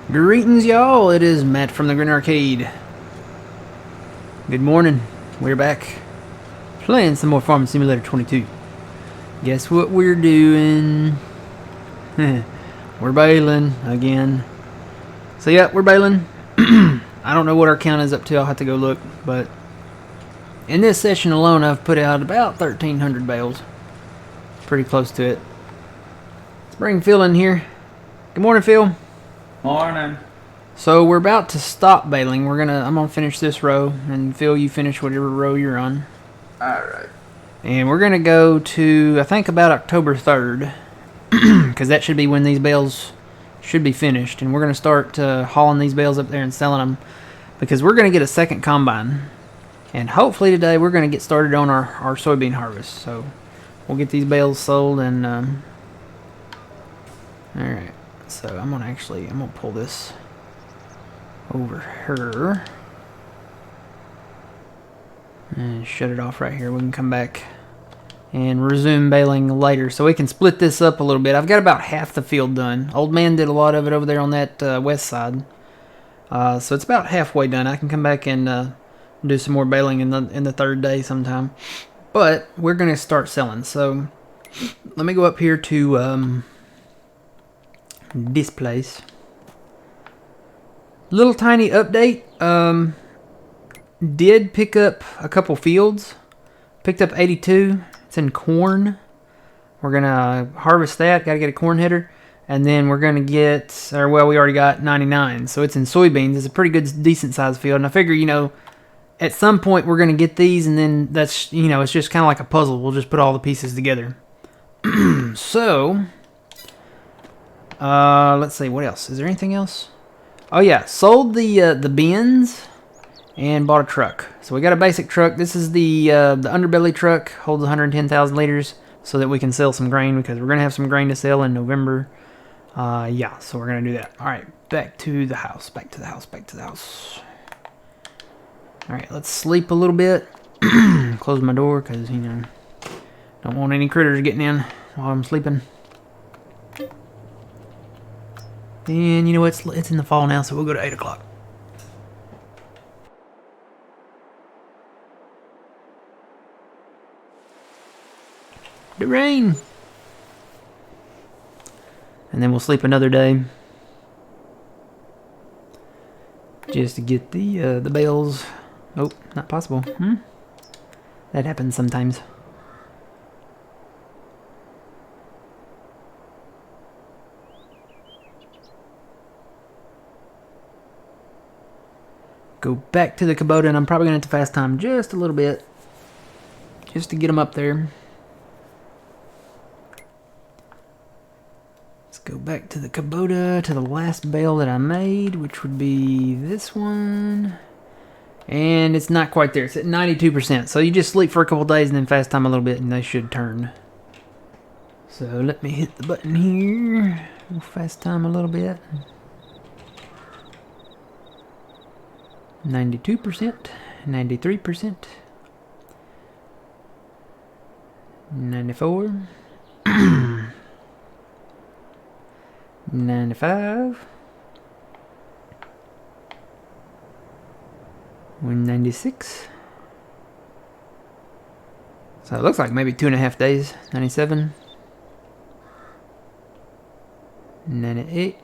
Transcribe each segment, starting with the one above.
Greetings, y'all. It is Matt from the Grin Arcade. Good morning. We're back playing some more Farming Simulator 22. Guess what we're doing? We're bailing again. So, yeah, we're bailing. I don't know what our count is up to. I'll have to go look. But in this session alone, I've put out about 1,300 bales. Pretty close to it. Let's bring Phil in here. Good morning, Phil. Morning. So we're about to stop baling. I'm gonna finish this row, and Phil, you finish whatever row you're on. Alright. And we're gonna go to, I think, about October 3rd, because that should be when these bales should be finished. And we're gonna start hauling these bales up there and selling them, because we're gonna get a second combine. And hopefully today we're gonna get started on our soybean harvest. So we'll get these bales sold and all right. So I'm gonna pull this over here and shut it off right here. We can come back and resume baling later, so we can split this up a little bit. I've got about half the field done. Old man did a lot of it over there on that west side, so it's about halfway done. I can come back and do some more baling in the third day sometime. But we're gonna start selling. So let me go up here to this place. Little tiny update. Did pick up a couple fields. Picked up 82. It's in corn. We're gonna harvest that. Gotta get a corn header. And then we're gonna get, we already got 99. So it's in soybeans. It's a pretty good, decent sized field. And I figure, at some point we're gonna get these, and then that's, it's just kind of like a puzzle. We'll just put all the pieces together. So, let's see, what else? Is there anything else? Oh yeah, sold the bins and bought a truck. So we got a basic truck. This is the underbelly truck. Holds 110,000 liters so that we can sell some grain, because we're gonna have some grain to sell in November. Yeah, so we're gonna do that. All right, back to the house. Back to the house. Back to the house. All right, let's sleep a little bit. Close my door because don't want any critters getting in while I'm sleeping. And it's in the fall now, so we'll go to 8 o'clock. The rain. And then we'll sleep another day. Just to get the bales. Oh, not possible. That happens sometimes. Go back to the Kubota, and I'm probably going to have to fast time just a little bit. Just to get them up there. Let's go back to the Kubota, to the last bale that I made, which would be this one. And it's not quite there. It's at 92%. So you just sleep for a couple days and then fast time a little bit, and they should turn. So let me hit the button here. We'll fast time a little bit. 92%, 93%, 94, 95, 196. So it looks like maybe 2.5 days. 97, 98.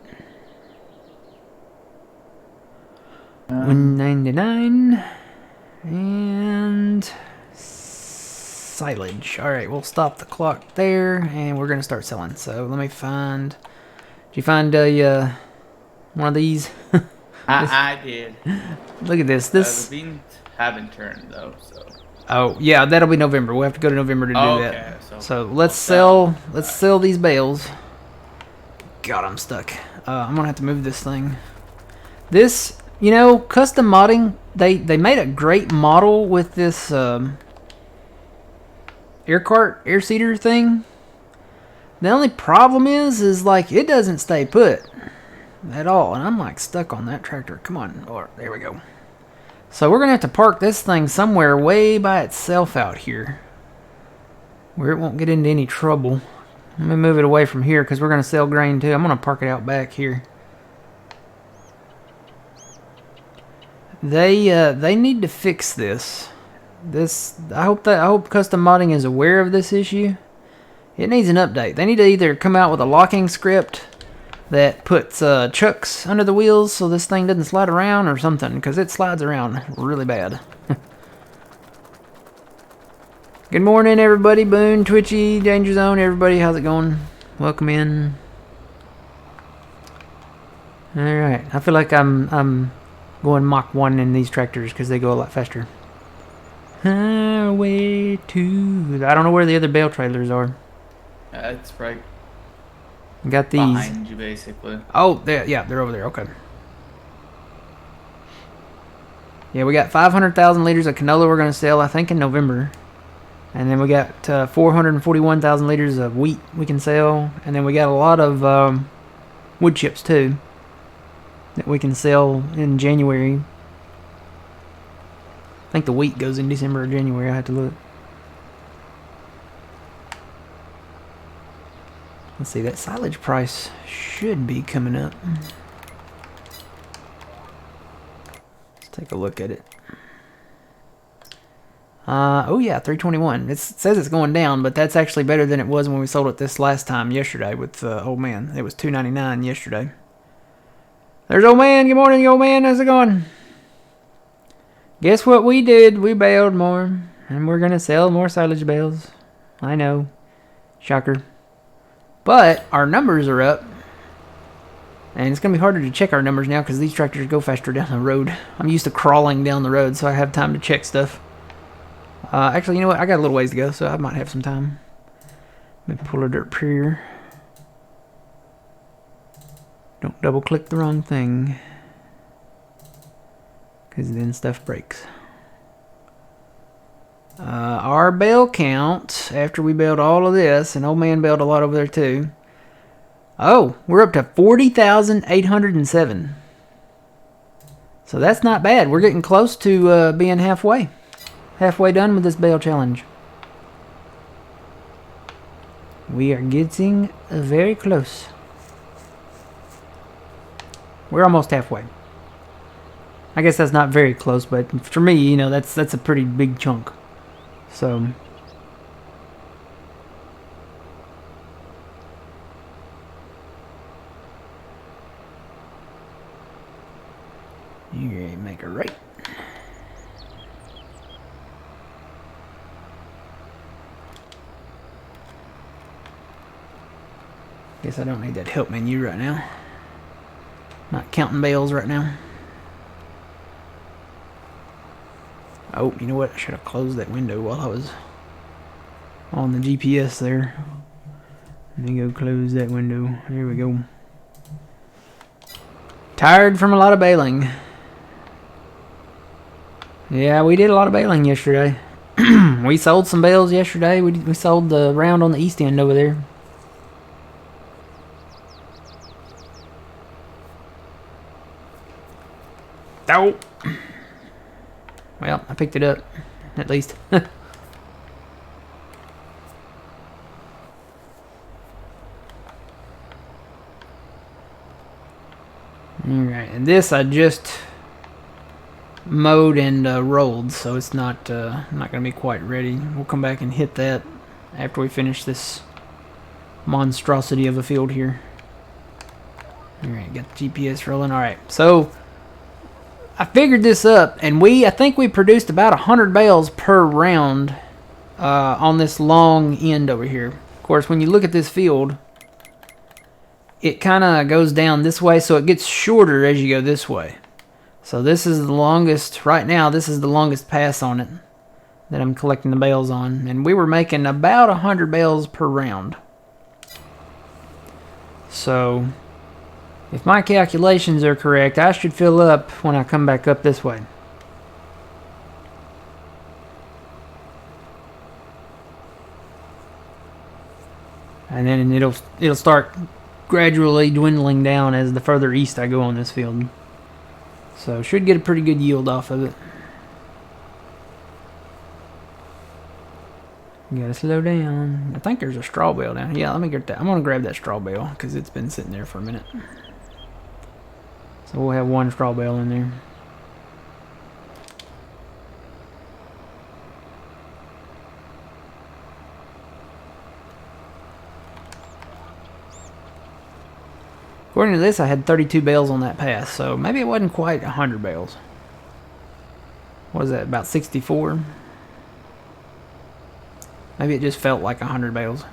199 and silage. All right, we'll stop the clock there, and we're gonna start selling. So let me find. Did you find one of these? I did. Look at this. The beans haven't turned though, so. Oh yeah, that'll be November. We'll have to go to November to do that. So let's sell. Let's sell these bales. God, I'm stuck. I'm gonna have to move this thing. This. Custom modding, they made a great model with this air seeder thing. The only problem is like it doesn't stay put at all, and I'm like stuck on that tractor. Come on, there we go. So we're gonna have to park this thing somewhere way by itself out here, where it won't get into any trouble. Let me move it away from here because we're gonna sell grain too. I'm gonna park it out back here. They need to fix this. I hope custom modding is aware of this issue. It needs an update. They need to either come out with a locking script that puts chucks under the wheels so this thing doesn't slide around or something, because it slides around really bad. Good morning, everybody. Boone, Twitchy, Danger Zone, everybody. How's it going? Welcome in. All right. I feel like I'm going Mach 1 in these tractors because they go a lot faster. Highway to... I don't know where the other bale trailers are. It's right Got these. behind you, basically. Oh, yeah, they're over there. Okay. Yeah, we got 500,000 liters of canola we're going to sell, I think, in November. And then we got 441,000 liters of wheat we can sell. And then we got a lot of wood chips, too, that we can sell in January. I think the wheat goes in December or January. I have to look. Let's see, that silage price should be coming up. Let's take a look at it. Oh yeah, 321. It says it's going down, but that's actually better than it was when we sold it this last time yesterday with Old Man. It was 299 yesterday. There's Old Man. Good morning, Old Man. How's it going? Guess what we did? We baled more, and we're gonna sell more silage bales. I know, shocker. But our numbers are up, and it's gonna be harder to check our numbers now because these tractors go faster down the road. I'm used to crawling down the road, so I have time to check stuff. Actually, you know what? I got a little ways to go, so I might have some time. Let me pull a dirt here. Don't double click the wrong thing, because then stuff breaks. Our bale count, after we baled all of this, and Old Man baled a lot over there too. Oh, we're up to 40,807. So that's not bad. We're getting close to being halfway. Halfway done with this bale challenge. We are getting very close. We're almost halfway. I guess that's not very close, but for me, you know, that's a pretty big chunk. So you make a right. Guess I don't need that help menu right now. Not counting bales right now. Oh, you know what? I should have closed that window while I was on the GPS there. Let me go close that window. There we go. Tired from a lot of baling. Yeah, we did a lot of baling yesterday. We sold some bales yesterday. We sold the round on the east end over there. Oh! Well, I picked it up, at least. Alright, and this I just mowed and rolled, so it's not going to be quite ready. We'll come back and hit that after we finish this monstrosity of a field here. Alright, got the GPS rolling. Alright, so I figured this up, and I think we produced about 100 bales per round on this long end over here. Of course, when you look at this field, it kind of goes down this way, so it gets shorter as you go this way. So this is the longest, right now, this is the longest pass on it that I'm collecting the bales on. And we were making about 100 bales per round. So if my calculations are correct, I should fill up when I come back up this way. And then it'll start gradually dwindling down as the further east I go on this field. So should get a pretty good yield off of it. You gotta slow down. I think there's a straw bale down here. Yeah, let me get that. I'm gonna grab that straw bale because it's been sitting there for a minute. So we'll have one straw bale in there. According to this, I had 32 bales on that pass, so maybe it wasn't quite 100 bales. What is that, about 64? Maybe it just felt like 100 bales.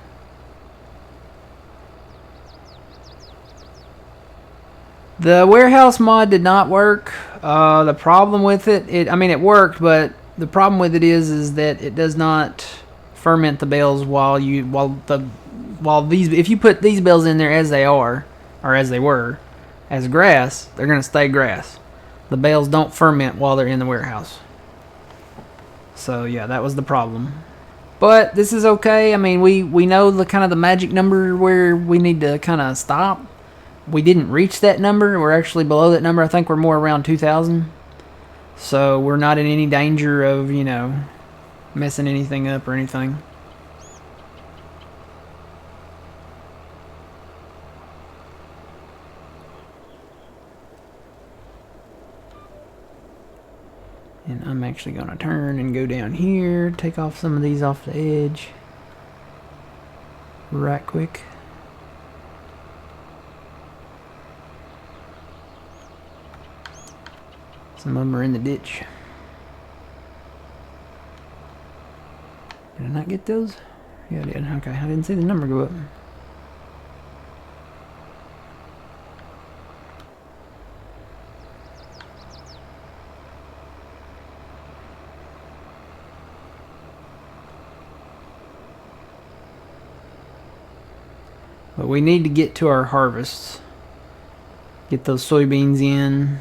The warehouse mod did not work. The problem with it, I mean, it worked, but the problem with it is that it does not ferment the bales if you put these bales in there as they are, or as they were, as grass, they're gonna stay grass. The bales don't ferment while they're in the warehouse. So yeah, that was the problem. But this is okay. I mean, we know the kind of the magic number where we need to kind of stop. We didn't reach that number. We're actually below that number. I think we're more around 2,000. So we're not in any danger of, you know, messing anything up or anything. And I'm actually going to turn and go down here, take off some of these off the edge right quick. Some of them are in the ditch. Did I not get those? Yeah, I did. Okay, I didn't see the number go up. But we need to get to our harvests. Get those soybeans in.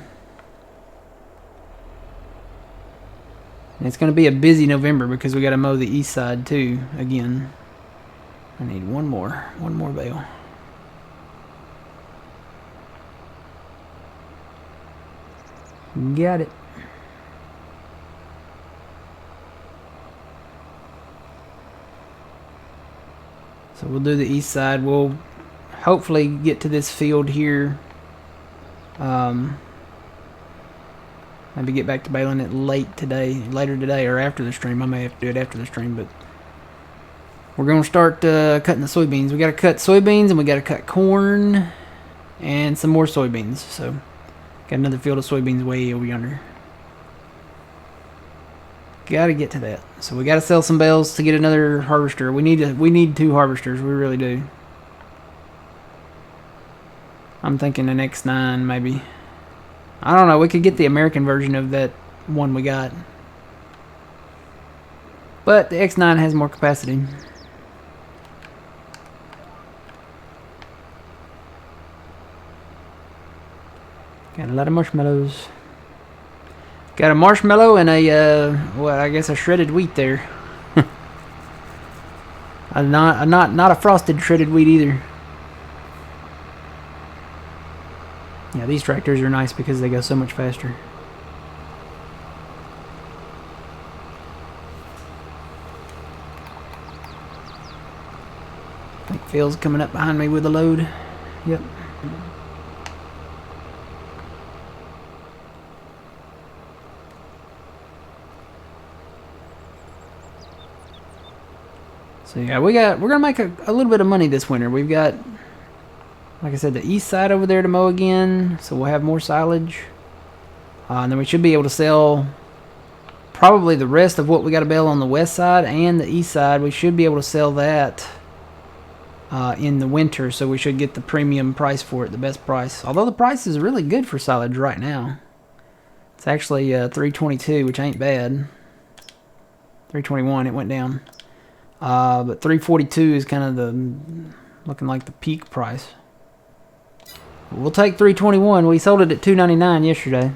And it's going to be a busy November because we got to mow the east side too again. I need one more bale. Got it. So we'll do the east side. We'll hopefully get to this field here. Maybe get back to baling it later today, or after the stream. I may have to do it after the stream, but we're going to start cutting the soybeans. We got to cut soybeans, and we got to cut corn, and some more soybeans. So, got another field of soybeans way over yonder. Got to get to that. So we got to sell some bales to get another harvester. We need 2 harvesters. We really do. I'm thinking an X9 maybe. I don't know. We could get the American version of that one we got. But the X9 has more capacity. Got a lot of marshmallows. Got a marshmallow and a, well, I guess a shredded wheat there. Not a frosted shredded wheat either. Yeah, these tractors are nice because they go so much faster. I think Phil's coming up behind me with a load. Yep. So yeah, we're gonna make a little bit of money this winter. We've got, like I said, the east side over there to mow again, so we'll have more silage. And then we should be able to sell probably the rest of what we got to bale on the west side and the east side. We should be able to sell that in the winter, so we should get the premium price for it, the best price. Although the price is really good for silage right now. It's actually $3.22, which ain't bad. $3.21, it went down. But $3.42 is kind of looking like the peak price. We'll take $3.21. We sold it at $2.99 yesterday.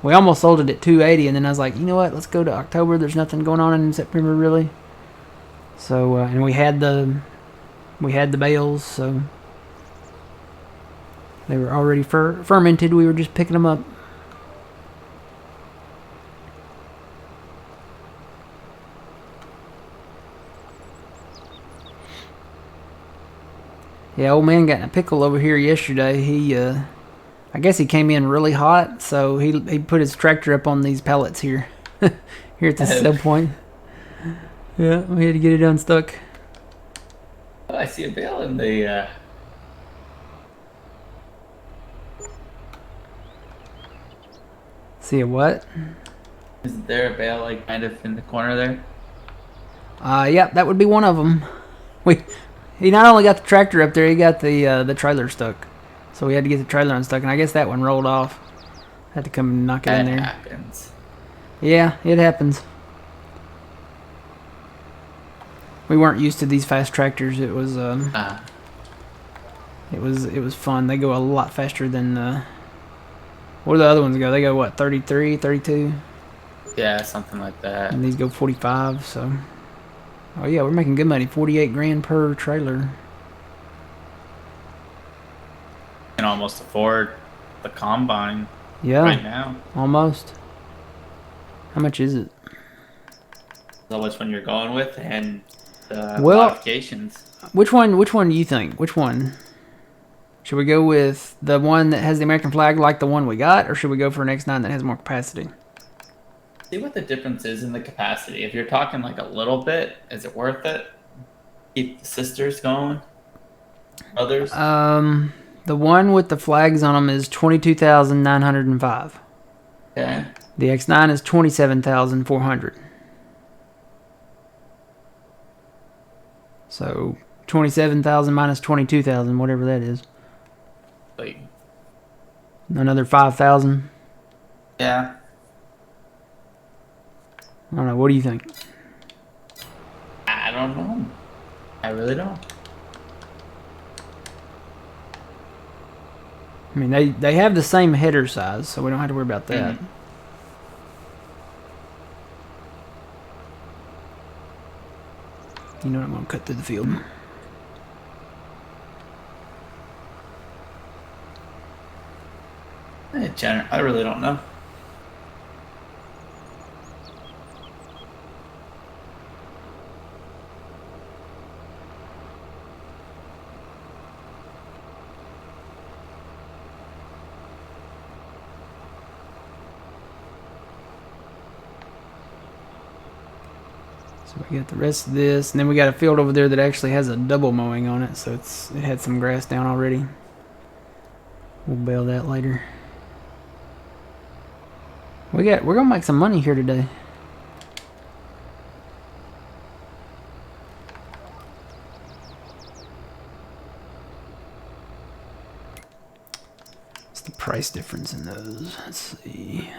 We almost sold it at $2.80, and then I was like, you know what? Let's go to October. There's nothing going on in September really. So and we had the bales, so they were already fermented. We were just picking them up. Yeah, old man got in a pickle over here yesterday. He, I guess he came in really hot, so he put his tractor up on these pallets here, here at the sell point. Yeah, we had to get it unstuck. Oh, I see a bale in the See a what? Isn't there a bale like kind of in the corner there? Yep, that would be one of them. He not only got the tractor up there, he got the trailer stuck. So we had to get the trailer unstuck, and I guess that one rolled off. Had to come and knock it in That there. happens. Yeah, it happens. We weren't used to these fast tractors. It was it was fun. They go a lot faster than where the other ones go. They go what, 33, 32? Yeah, something like that. And these go 45. So, oh yeah, we're making good money. 48 grand per trailer. Can almost afford the combine Yeah, right now. almost. How much is it? So which one you're going with and the Well, modifications. Which one do you think? Which one? Should we go with the one that has the American flag like the one we got, or should we go for an X9 that has more capacity? See what the difference is in the capacity. If you're talking like a little bit, is it worth it? Keep the sisters going? Others? The one with the flags on them is 22,905. Okay. The X9 is 27,400. So 27,000 minus 22,000, whatever that is. Like, Another 5,000. yeah. I don't know. What do you think? I don't know. I really don't. I mean, they have the same header size, so we don't have to worry about that. Mm-hmm. You know what? I'm going to cut through the field. I really don't know. So we got the rest of this, and then we got a field over there that actually has a double mowing on it, so it had some grass down already. We'll bale that later. We're gonna make some money here today. What's the price difference in those? Let's see.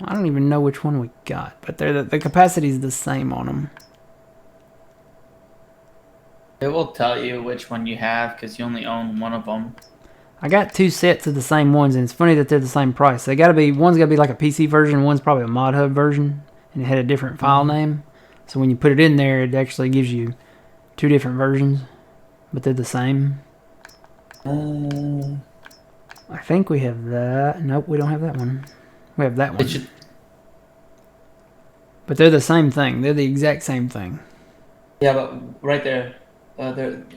I don't even know which one we got, but the capacity is the same on them. It will tell you which one you have because you only own one of them. I got two sets of the same ones, and it's funny that they're the same price. They gotta be, one's gotta be like a PC version, one's probably a mod hub version, and it had a different file name. So when you put it in there, it actually gives you two different versions, but they're the same. I think we have that. Nope, we don't have that one. We have that one. But they're the same thing. They're the exact same thing. Yeah, but right there,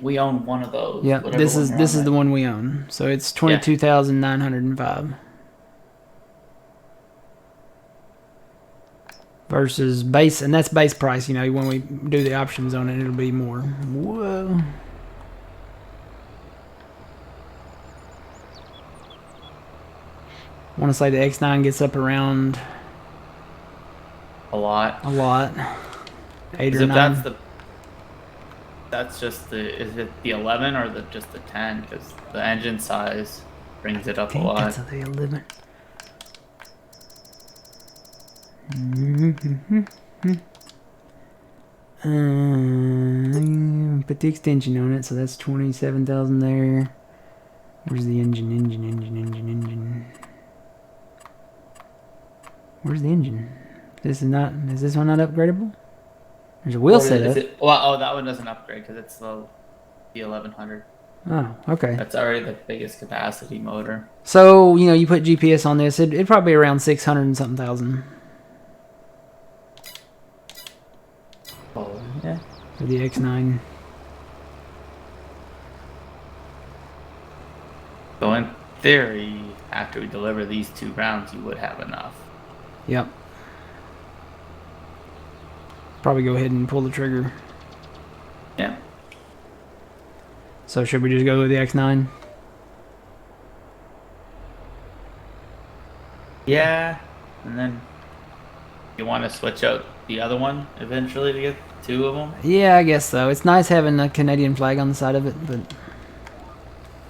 we own one of those. Yeah, this is the one we own. So it's 22,905 versus base, and that's base price. You know, when we do the options on it, it'll be more. Whoa. I want to say the X9 gets up around a lot. 8 or 9. That's just is it the 11 or just the 10? Because the engine size brings it up a lot. That's the 11. Put the extension on it, so that's 27,000 there. Where's the engine? Where's the engine? Is this one not upgradable? There's a wheel setup. Well, that one doesn't upgrade because it's the 1100. Oh, okay. That's already the biggest capacity motor. So, you know, you put GPS on this, it'd probably be around 600 and something thousand. Oh, yeah. For the X9. So in theory, after we deliver these 2 rounds, you would have enough. Yep. Probably go ahead and pull the trigger. Yeah. So should we just go with the X9? Yeah, and then you want to switch out the other one eventually to get two of them. Yeah, I guess so. It's nice having the Canadian flag on the side of it, but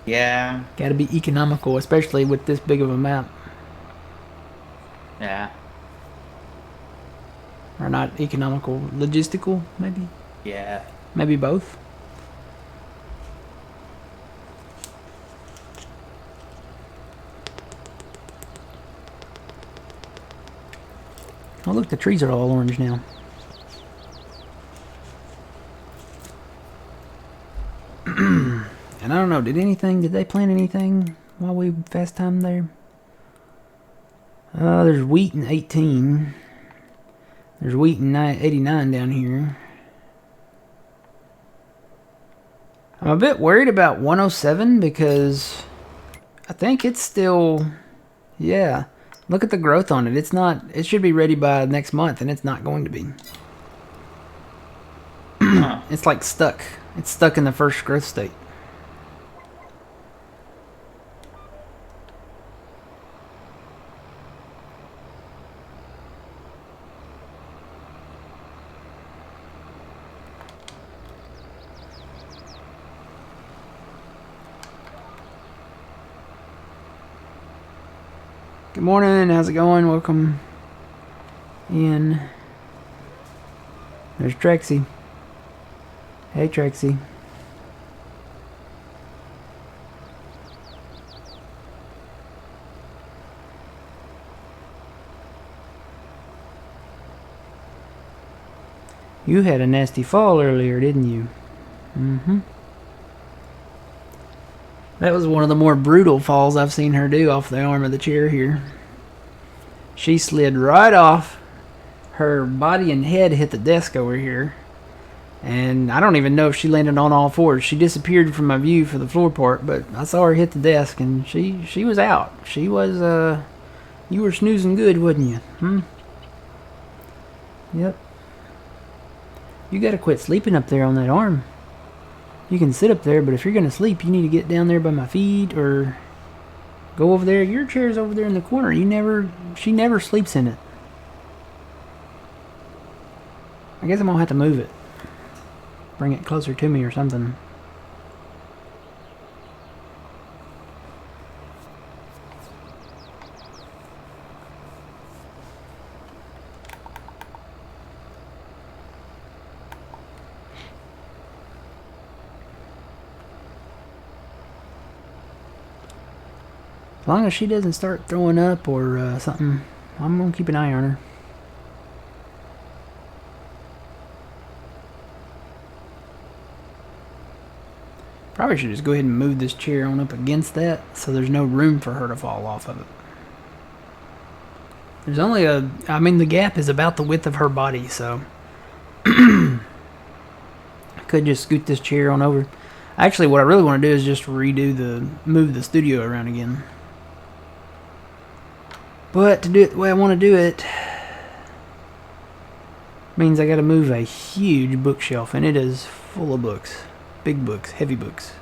Yeah, gotta be economical, especially with this big of a map. yeah, Or not economical, logistical, maybe? yeah. Maybe both. Oh, look, the trees are all orange now. And I don't know, did they plant anything while we fast time there? There's wheat in 18. There's wheat in 89 down here. I'm a bit worried about 107 because I think it's still, yeah. Look at the growth on it. It should be ready by next month, and it's not going to be. Huh. It's like stuck. It's stuck in the first growth state. Good morning. How's it going? Welcome in. There's Trexie. Hey, Trexie. You had a nasty fall earlier, didn't you? Mm-hmm. That was one of the more brutal falls I've seen her do off the arm of the chair here. She slid right off. Her body and head hit the desk over here. And I don't even know if she landed on all fours. She disappeared from my view for the floor part, but I saw her hit the desk and she was out. She was, you were snoozing good, wasn't you? Hmm? Yep. You gotta quit sleeping up there on that arm. You can sit up there, but if you're gonna sleep, you need to get down there by my feet or go over there. Your chair's over there in the corner. She never sleeps in it. I guess I'm gonna have to move it. Bring it closer to me or something. As long as she doesn't start throwing up or something, I'm gonna keep an eye on her. Probably should just go ahead and move this chair on up against that so there's no room for her to fall off of it. There's only the gap is about the width of her body, so I could just scoot this chair on over. Actually, what I really want to do is just move the studio around again. But to do it the way I want to do it means I got to move a huge bookshelf, and it is full of books. Big books, heavy books.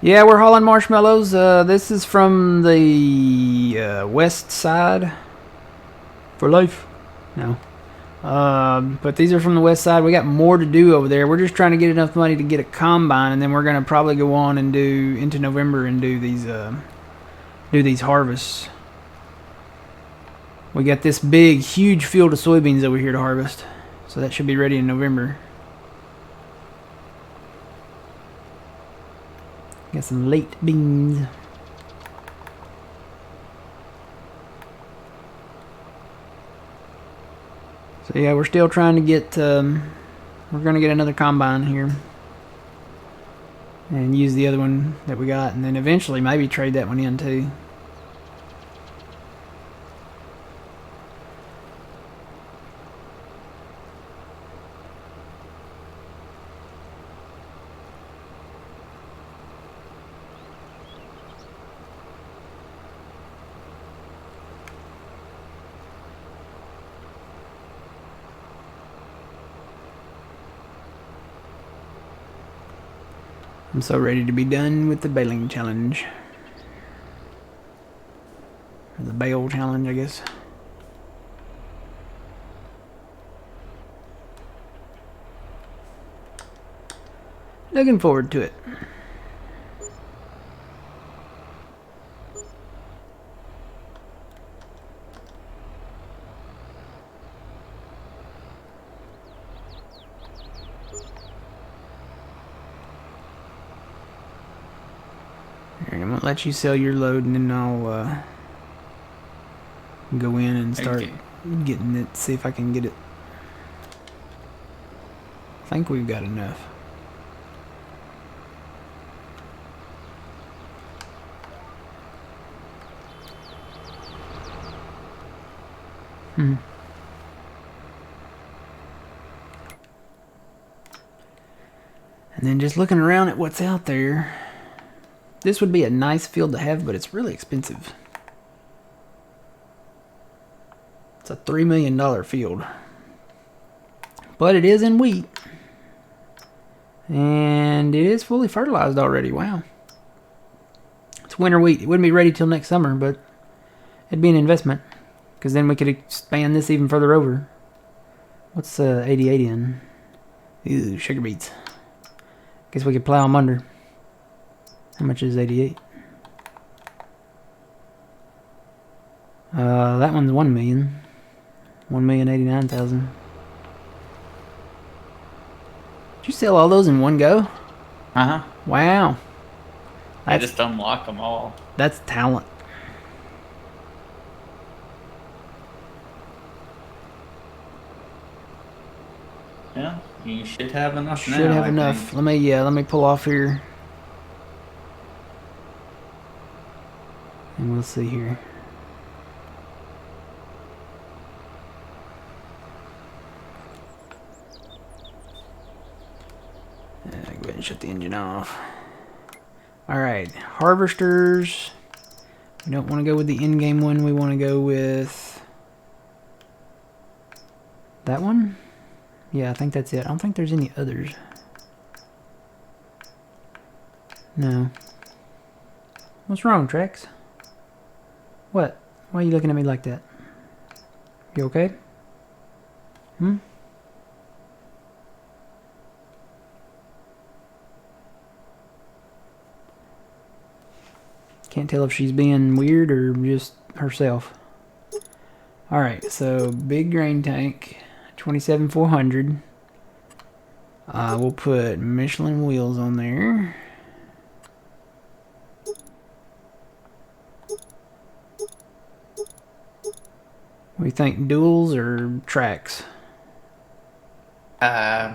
Yeah, we're hauling marshmallows. This is from the west side. For life. No. But these are from the west side. We got more to do over there. We're just trying to get enough money to get a combine, and then we're going to probably go on and do into November and do these harvests. We got this big, huge field of soybeans over here to harvest. So that should be ready in November. Got some late beans. So yeah, we're still trying to get, we're going to get another combine here. And use the other one that we got. And then eventually maybe trade that one in too. I'm so ready to be done with the baling challenge. the bale challenge, I guess. Looking forward to it. Alright, I'm gonna let you sell your load and then I'll go in and start getting it, see if I can get it. I think we've got enough. And then just looking around at what's out there, this would be a nice field to have, but it's really expensive. It's a $3 million field. But it is in wheat. And it is fully fertilized already. Wow. It's winter wheat. It wouldn't be ready till next summer, but it'd be an investment. Because then we could expand this even further over. What's 88 in? Ew, sugar beets. Guess we could plow them under. How much is 88? That one's 1 million. 1,089,000. Did you sell all those in one go? Uh-huh. Wow. I just unlock them all. That's talent. Yeah, you should have enough now. Should have enough. Let me pull off here. And we'll see here. Go ahead and shut the engine off. Alright, harvesters. We don't want to go with the in-game one. We want to go with that one. Yeah, I think that's it. I don't think there's any others. No. What's wrong, Trex? What? Why are you looking at me like that? You okay? Hmm? Can't tell if she's being weird or just herself. Alright, so big grain tank, 27,400. We'll put Michelin wheels on there. What do you think, duals or tracks? I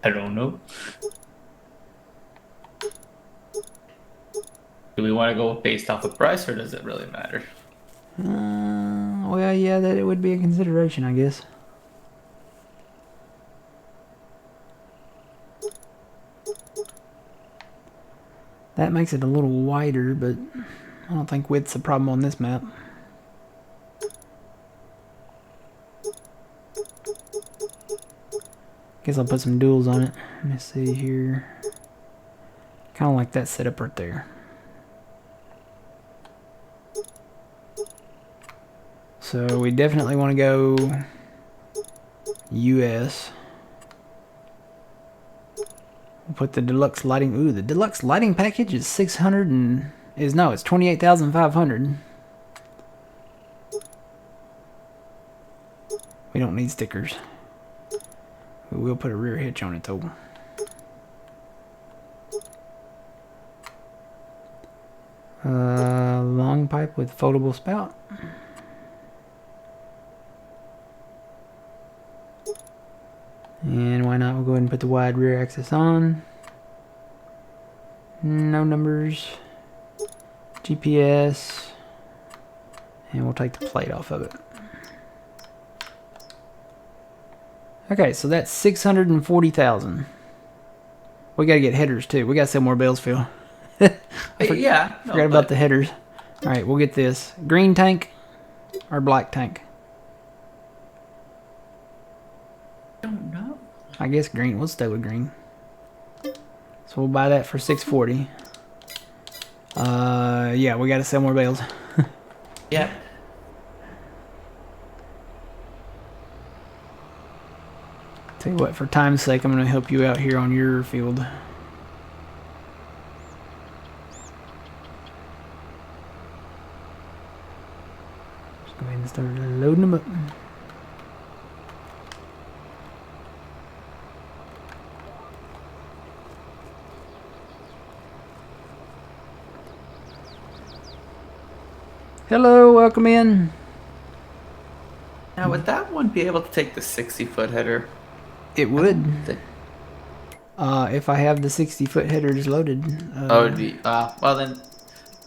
don't know. Do we want to go based off of price, or does it really matter? Well, yeah, that it would be a consideration, I guess. That makes it a little wider, but I don't think width's a problem on this map. Guess I'll put some duals on it. Let me see here. Kind of like that setup right there. So we definitely want to go US. We'll put the deluxe lighting. Ooh, the deluxe lighting package is 600 and it's 28,500. We don't need stickers. We will put a rear hitch on it though. Long pipe with foldable spout. And why not? We'll go ahead and put the wide rear axis on. No numbers. GPS. And we'll take the plate off of it. Okay, so that's 640,000. We gotta get headers too. We gotta sell more bales, Phil. Yeah. Forgot about the headers. Alright, we'll get this. Green tank or black tank? I don't know. I guess green. We'll stay with green. So we'll buy that for 640. yeah, we got to sell more bales. Yep. Tell you what, for time's sake, I'm going to help you out here on your field. Just go ahead and start loading them up. Hello, welcome in. Now, would that one be able to take the 60-foot header? It would. The- If I have the 60-foot headers loaded. Oh, it'd be. Well, then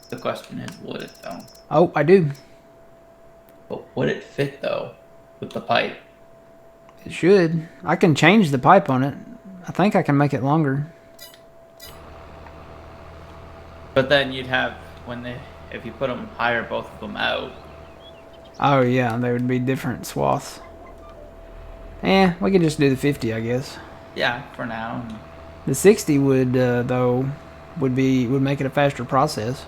the question is, would it though? Oh, I do. But would it fit though with the pipe? It should. I can change the pipe on it. I think I can make it longer. But then you'd have if you put them higher, both of them out. Oh yeah, they would be different swaths. We could just do the 50, I guess. Yeah, for now. The 60 would, though, would make it a faster process.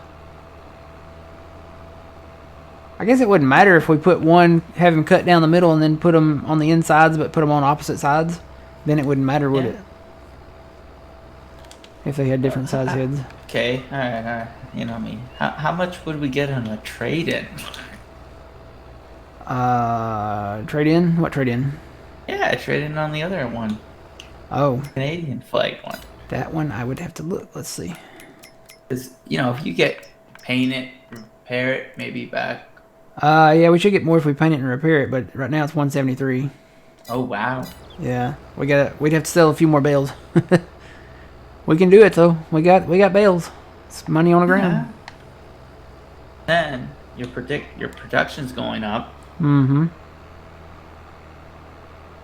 I guess it wouldn't matter if we put one, have them cut down the middle, and then put them on the insides, but put them on opposite sides. Then it wouldn't matter, would it? If they had different size heads. Okay, all right. You know what I mean? How much would we get on a trade-in? Trade-in? What trade-in? Yeah, trade-in on the other one. Oh. Canadian flag one. That one, I would have to look. Let's see. Because, if you paint it, repair it, maybe back. Yeah, we should get more if we paint it and repair it, but right now it's 173. Oh, wow. Yeah, we'd have to sell a few more bales. We can do it though. We got bales. It's money on the ground. Yeah. Then your production's going up. Mm-hmm.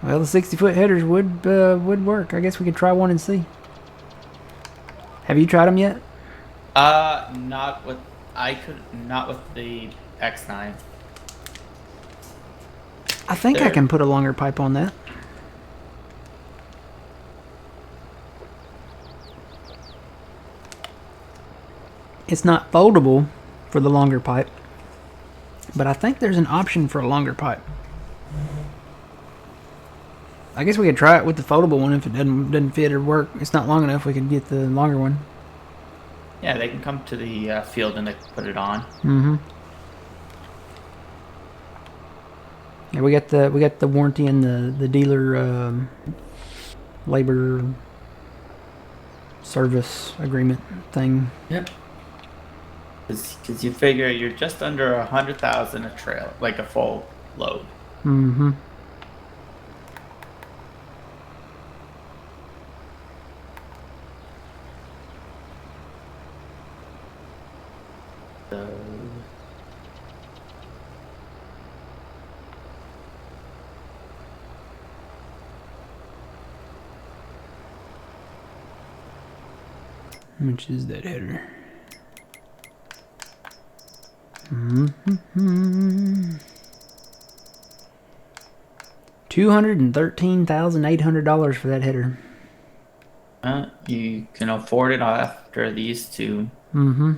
Well, the 60-foot headers would work. I guess we could try one and see. Have you tried them yet? Not with the X9. I think I can put a longer pipe on that. It's not foldable for the longer pipe, but I think there's an option for a longer pipe. I guess we could try it with the foldable one if it doesn't fit or work. It's not long enough. We could get the longer one. Yeah, they can come to the field and they can put it on. Mm-hmm. Yeah, we got the warranty and the dealer labor service agreement thing. Yep. Because you figure you're just under 100,000 a trail, like a full load. Mm-hmm. So, how much is that header? Mm-hmm. $213,800 for that header. you can afford it after these two. Mm-hmm.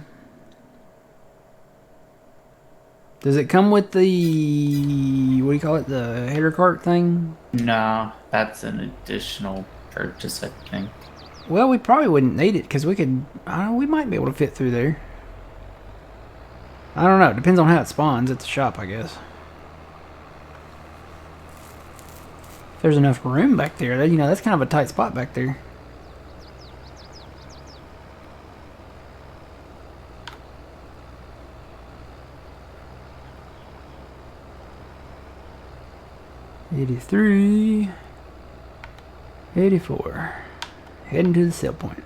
Does it come with the, what do you call it, the header cart thing? No, that's an additional purchase, I think. Well, we probably wouldn't need it because we could, we might be able to fit through there. I don't know. It depends on how it spawns at the shop, I guess. If there's enough room back there, that's kind of a tight spot back there. $83, $84. Heading to the sale point.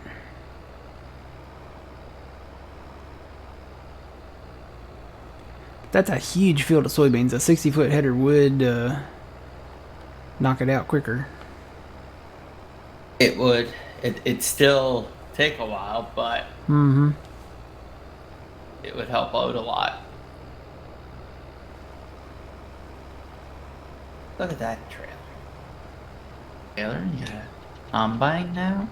That's a huge field of soybeans. A 60-foot header would knock it out quicker. It would. It'd still take a while, but it would help out a lot. Look at that trailer. Trailer, you got a combine now?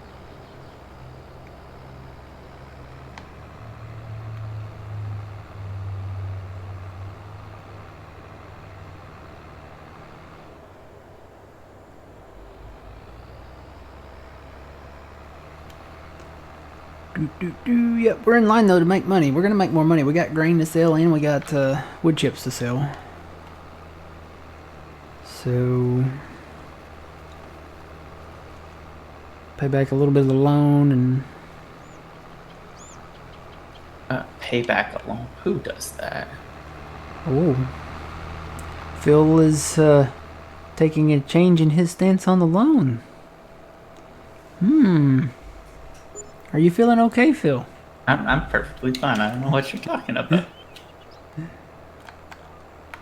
Yep, we're in line though to make money. We're gonna make more money. We got grain to sell and we got wood chips to sell. So pay back a little bit of the loan and Pay back a loan. Who does that? oh, Phil is taking a change in his stance on the loan. Are you feeling okay, Phil? I'm perfectly fine. I don't know what you're talking about.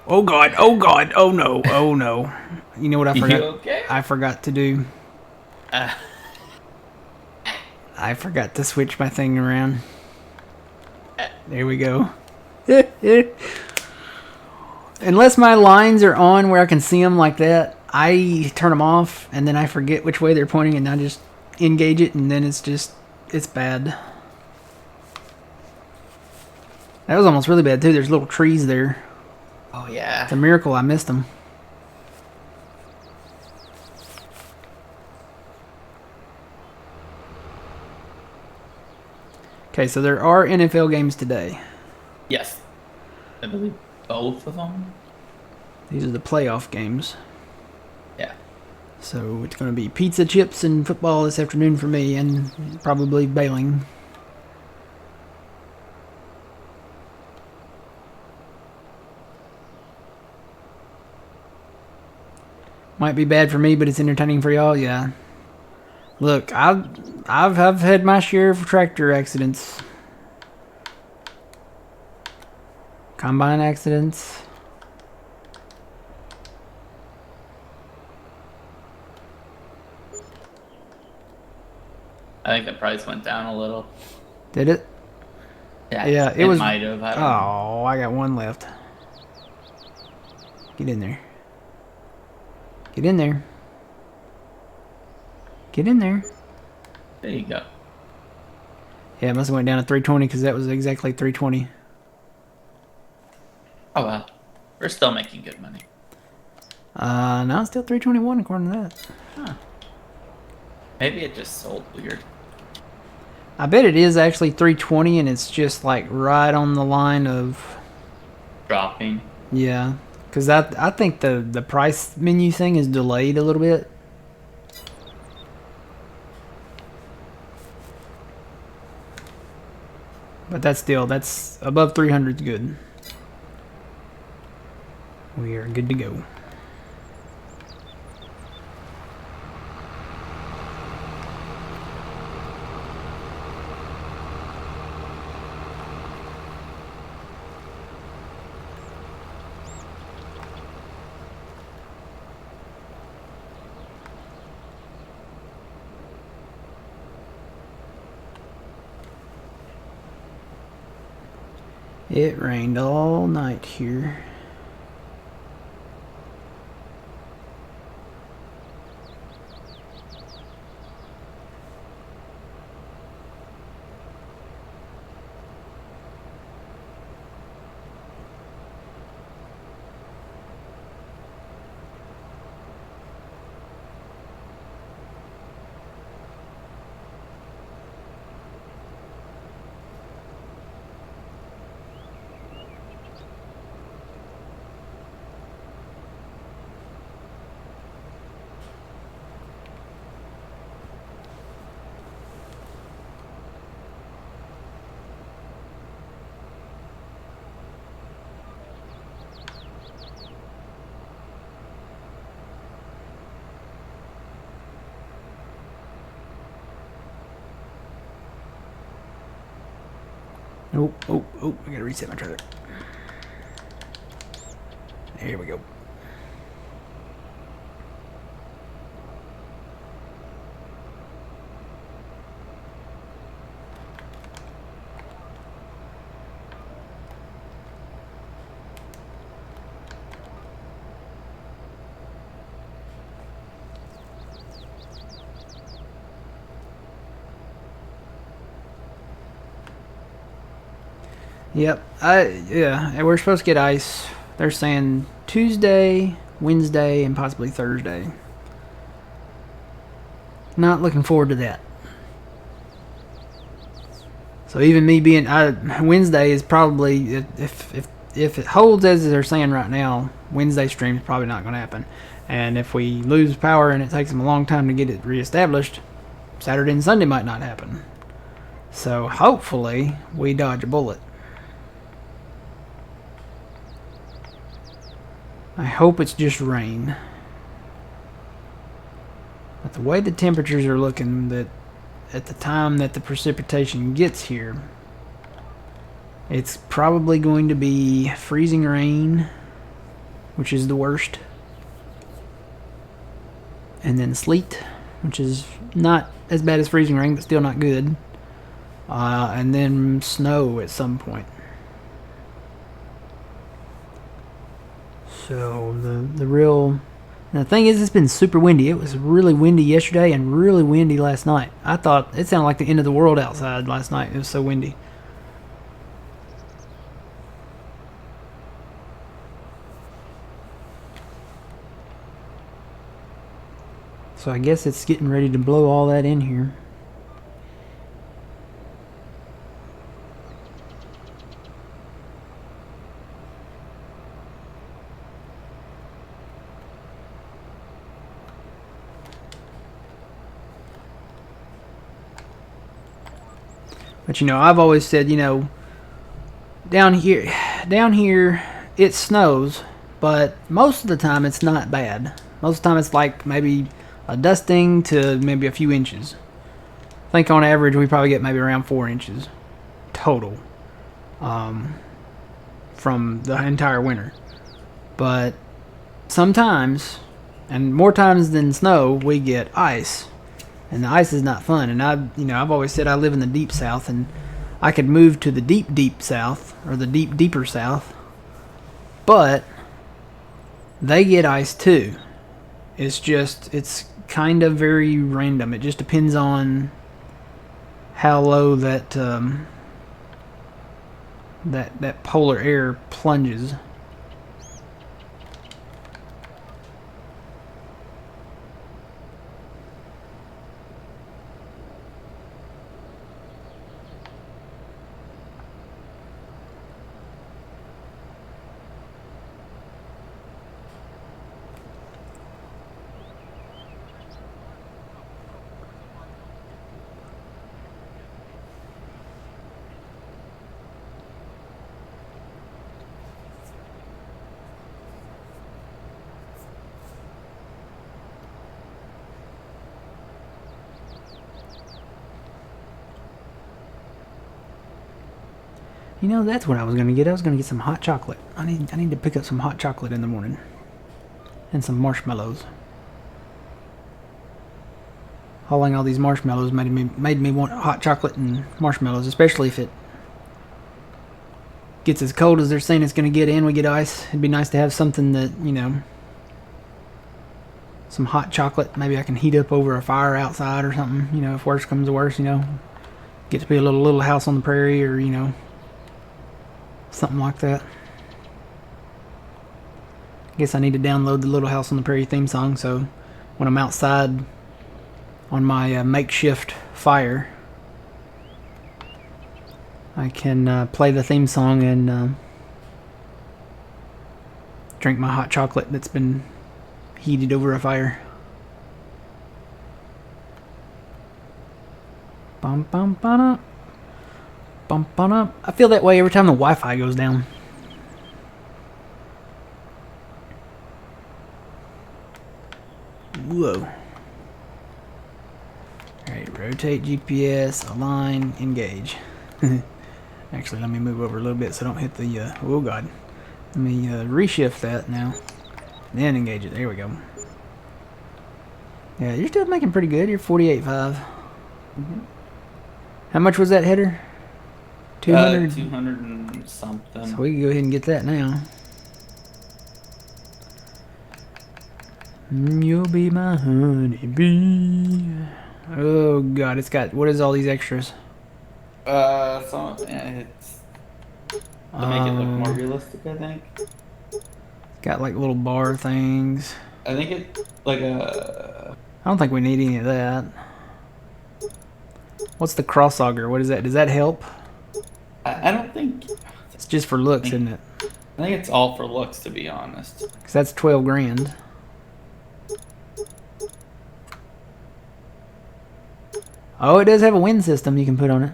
Oh God! Oh God! Oh no! Oh no! You know what I forgot? You okay? I forgot to do. Uh, I forgot to switch my thing around. There we go. Unless my lines are on where I can see them like that, I turn them off and then I forget which way they're pointing and I just engage it and then it's bad. That was almost really bad too. There's little trees there. oh yeah. It's a miracle I missed them. Okay, so there are NFL games today. Yes. I believe both of them. These are the playoff games. Yeah. So it's going to be pizza, chips, and football this afternoon for me, and probably bailing. Might be bad for me, but it's entertaining for y'all. Yeah. Look, I've had my share of tractor accidents, combine accidents. I think the price went down a little. Did it? Yeah. Yeah, it was. might have. I don't know. Oh, I got one left. Get in there. Get in there. Get in there. There you go. Yeah, it must have went down to 320 because that was exactly 320. Oh well. We're still making good money. Now it's still 321 according to that. Huh. Maybe it just sold weird. I bet it is actually 320 and it's just like right on the line of Dropping. yeah. Because I think the price menu thing is delayed a little bit. But that's above 300 is good. We are good to go. It rained all night here. Oh, I gotta reset my trailer. There we go. Yep, yeah, we're supposed to get ice. They're saying Tuesday, Wednesday, and possibly Thursday. Not looking forward to that. So even me being Wednesday is probably, if it holds as they're saying right now, Wednesday stream is probably not going to happen. And if we lose power and it takes them a long time to get it reestablished, Saturday and Sunday might not happen. So hopefully we dodge a bullet. I hope it's just rain. But the way the temperatures are looking, that at the time that the precipitation gets here, it's probably going to be freezing rain, which is the worst. And then sleet, which is not as bad as freezing rain, but still not good. And then snow at some point. So the thing is, it's been super windy. It was really windy yesterday and really windy last night. I thought it sounded like the end of the world outside last night. It was so windy. So I guess it's getting ready to blow all that in here. But I've always said, down here it snows, but most of the time it's not bad. Most of the time it's like maybe a dusting to maybe a few inches. I think on average we probably get maybe around 4 inches total from the entire winter. But sometimes, and more times than snow, we get ice. And the ice is not fun. And I've always said I live in the deep south, and I could move to the deep south, or the deeper south. But they get ice too. It's kind of very random. It just depends on how low that that polar air plunges. That's what I was gonna get. I was gonna get some hot chocolate. I need to pick up some hot chocolate in the morning, and some marshmallows. Hauling all these marshmallows made me want hot chocolate and marshmallows, especially if it gets as cold as they're saying it's gonna get and we get ice. It'd be nice to have something that some hot chocolate. Maybe I can heat up over a fire outside or something. If worse comes to worse, get to be a little house on the prairie, or something like that. I guess I need to download the Little House on the Prairie theme song, so when I'm outside on my makeshift fire, I can play the theme song and drink my hot chocolate that's been heated over a fire. Bum bum ba. Bump on up. I feel that way every time the Wi-Fi goes down. Whoa. Alright, rotate GPS, align, engage. Actually, let me move over a little bit so I don't hit the, oh god. Let me reshift that now. Then engage it. There we go. Yeah, you're still making pretty good. You're 48.5. Mm-hmm. How much was that header? 200? 200 and something. So we can go ahead and get that now. You'll be my honeybee. Oh god, it's got, what is all these extras? It's to make it look more realistic, I think. Got like little bar things. I think it like a. I don't think we need any of that. What's the cross auger? What is that? Does that help? I don't think. It's just for looks, isn't it? I think it's all for looks, to be honest. Because that's 12 grand. Oh, it does have a wind system you can put on it.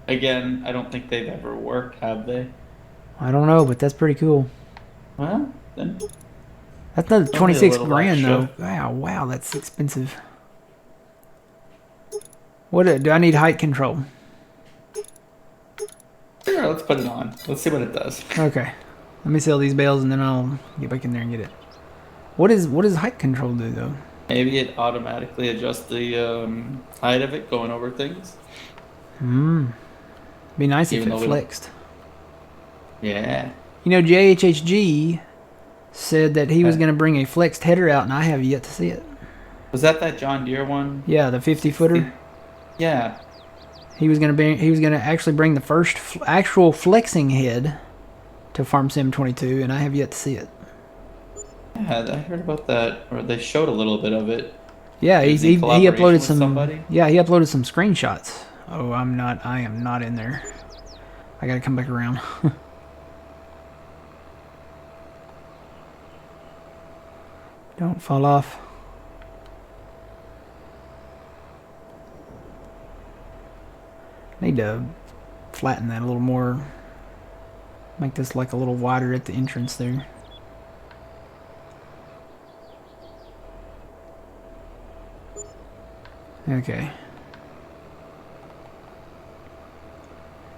Again, I don't think they've ever worked, have they? I don't know, but that's pretty cool. Well, then That's another only a 26 little grand though. extra. Wow, that's expensive. What do I need height control? Sure, let's put it on. Let's see what it does. Okay. Let me sell these bales and then I'll get back in there and get it. What does height control do though? Maybe it automatically adjusts the height of it going over things. Be nice Even if though it we don't- flexed. Yeah. You know, JHHG said that he was going to bring a flexed header out, and I have yet to see it. Was that John Deere one? Yeah, the 50 footer. Yeah. He was going to actually bring the first actual flexing head to Farm Sim 22, and I have yet to see it. Yeah, I heard about that, or they showed a little bit of it. Yeah, It was he in collaboration uploaded with some. somebody? Yeah, he uploaded some screenshots. Oh, I am not in there. I got to come back around. Don't fall off. Need to flatten that a little more. Make this like a little wider at the entrance there. Okay.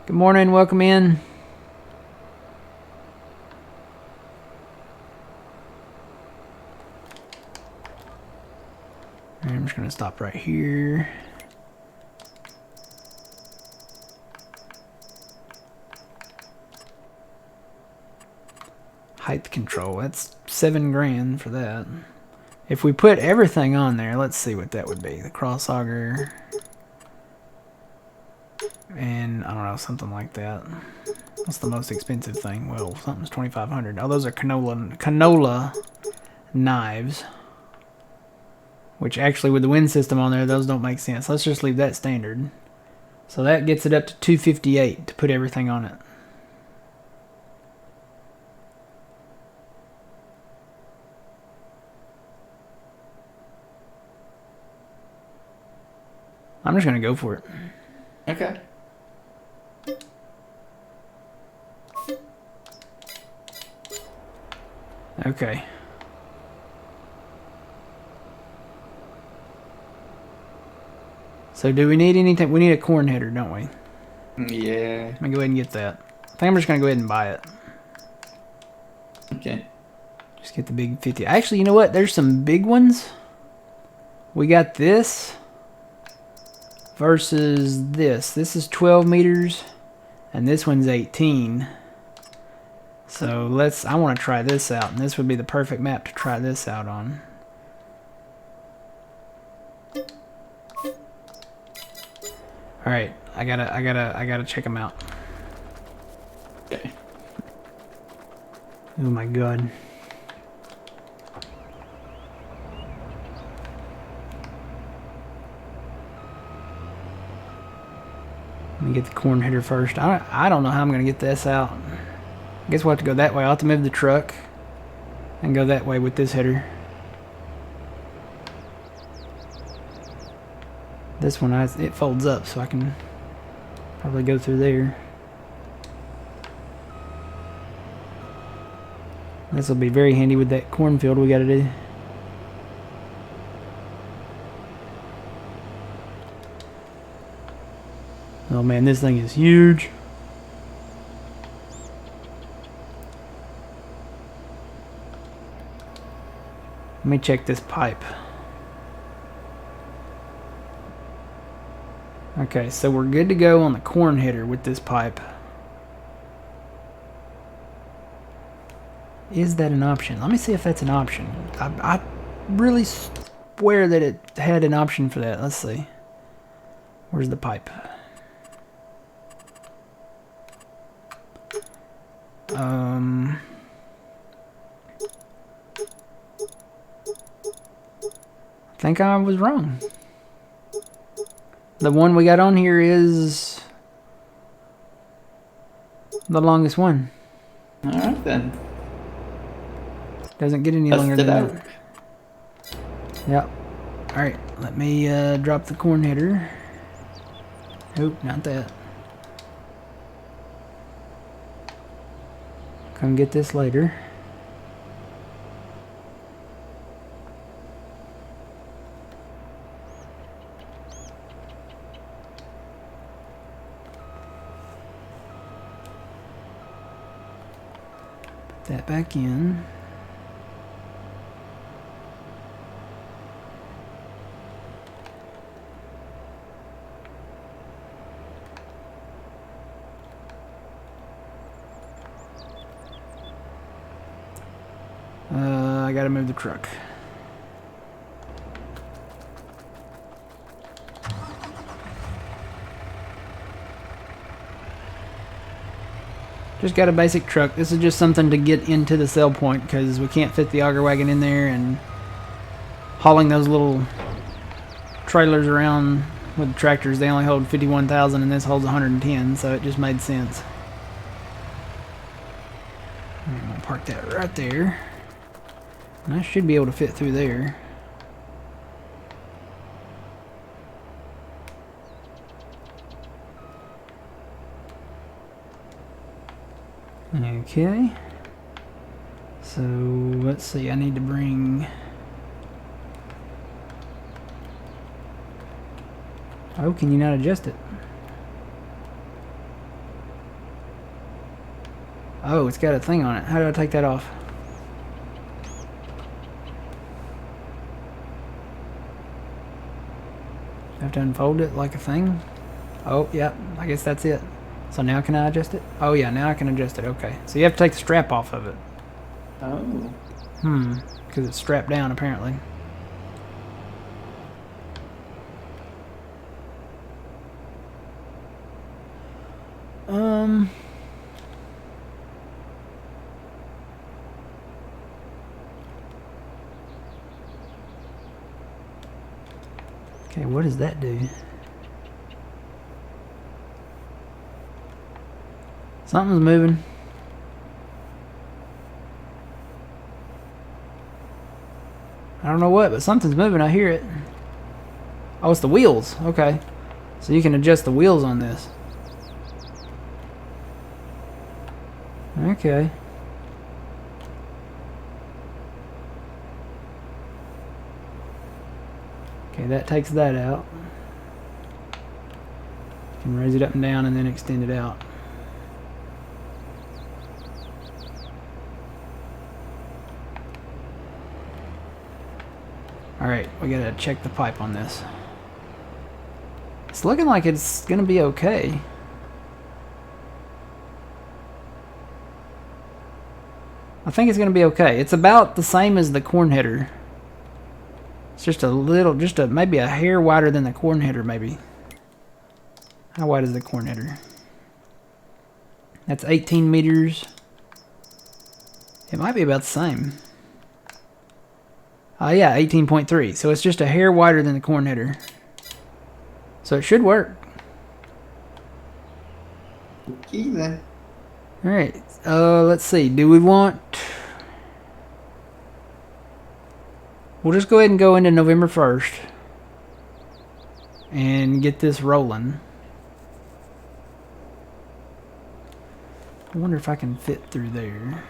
Good morning, welcome in. I'm just gonna stop right here. Height control, that's 7 grand for that. If we put everything on there, let's see what that would be. The cross auger. And I don't know, something like that. What's the most expensive thing? Well, something's 2,500. Oh, those are canola knives. Which actually, with the wind system on there, those don't make sense. Let's just leave that standard. So that gets it up to 258 to put everything on it. I'm just gonna go for it. Okay. Okay. So do we need anything? We need a corn header, don't we? Yeah. Let me go ahead and get that. I think I'm just gonna go ahead and buy it. Okay. Just get the big 50. Actually, you know what? There's some big ones. We got this versus this. This is 12 meters, and this one's 18. So I want to try this out, and this would be the perfect map to try this out on. All right, I gotta check them out. Okay. Oh my god. Let me get the corn header first. I don't know how I'm gonna get this out. I guess we'll have to go that way. I'll have to move the truck and go that way with this header. This one, it folds up, so I can probably go through there. This will be very handy with that cornfield we gotta do. Oh man, this thing is huge. Let me check this pipe. Okay, so we're good to go on the corn header with this pipe. Is that an option? Let me see if that's an option. I really swear that it had an option for that. Let's see. Where's the pipe? I think I was wrong. The one we got on here is The longest one. All right then. Doesn't get any Test longer it than out. that. Yep. Alright, let me drop the corn header. Nope, not that. Come get this later. Put that back in. I gotta move the truck. Just got a basic truck. This is just something to get into the sell point because we can't fit the auger wagon in there, and hauling those little trailers around with the tractors, they only hold 51,000 and this holds 110, so it just made sense. I'm gonna park that right there. And I should be able to fit through there. Okay. So let's see, I need to bring... Oh, can you not adjust it? Oh, it's got a thing on it. How do I take that off? I have to unfold it like a thing? Oh, yeah, I guess that's it. So now can I adjust it? Oh yeah, now I can adjust it, okay. So you have to take the strap off of it. Oh. Because it's strapped down apparently. Okay, what does that do? Something's moving. I don't know what, but something's moving. I hear it. Oh, it's the wheels. Okay. So you can adjust the wheels on this. Okay. Okay, that takes that out. You can raise it up and down and then extend it out. Alright, we gotta check the pipe on this. It's looking like it's gonna be okay. I think it's gonna be okay. It's about the same as the corn header. It's just a little, maybe a hair wider than the corn header, maybe. How wide is the corn header? That's 18 meters. It might be about the same. Yeah, 18.3. So it's just a hair wider than the corn header. So it should work. Okay then. Alright, let's see. Do we want... We'll just go ahead and go into November 1st. And get this rolling. I wonder if I can fit through there.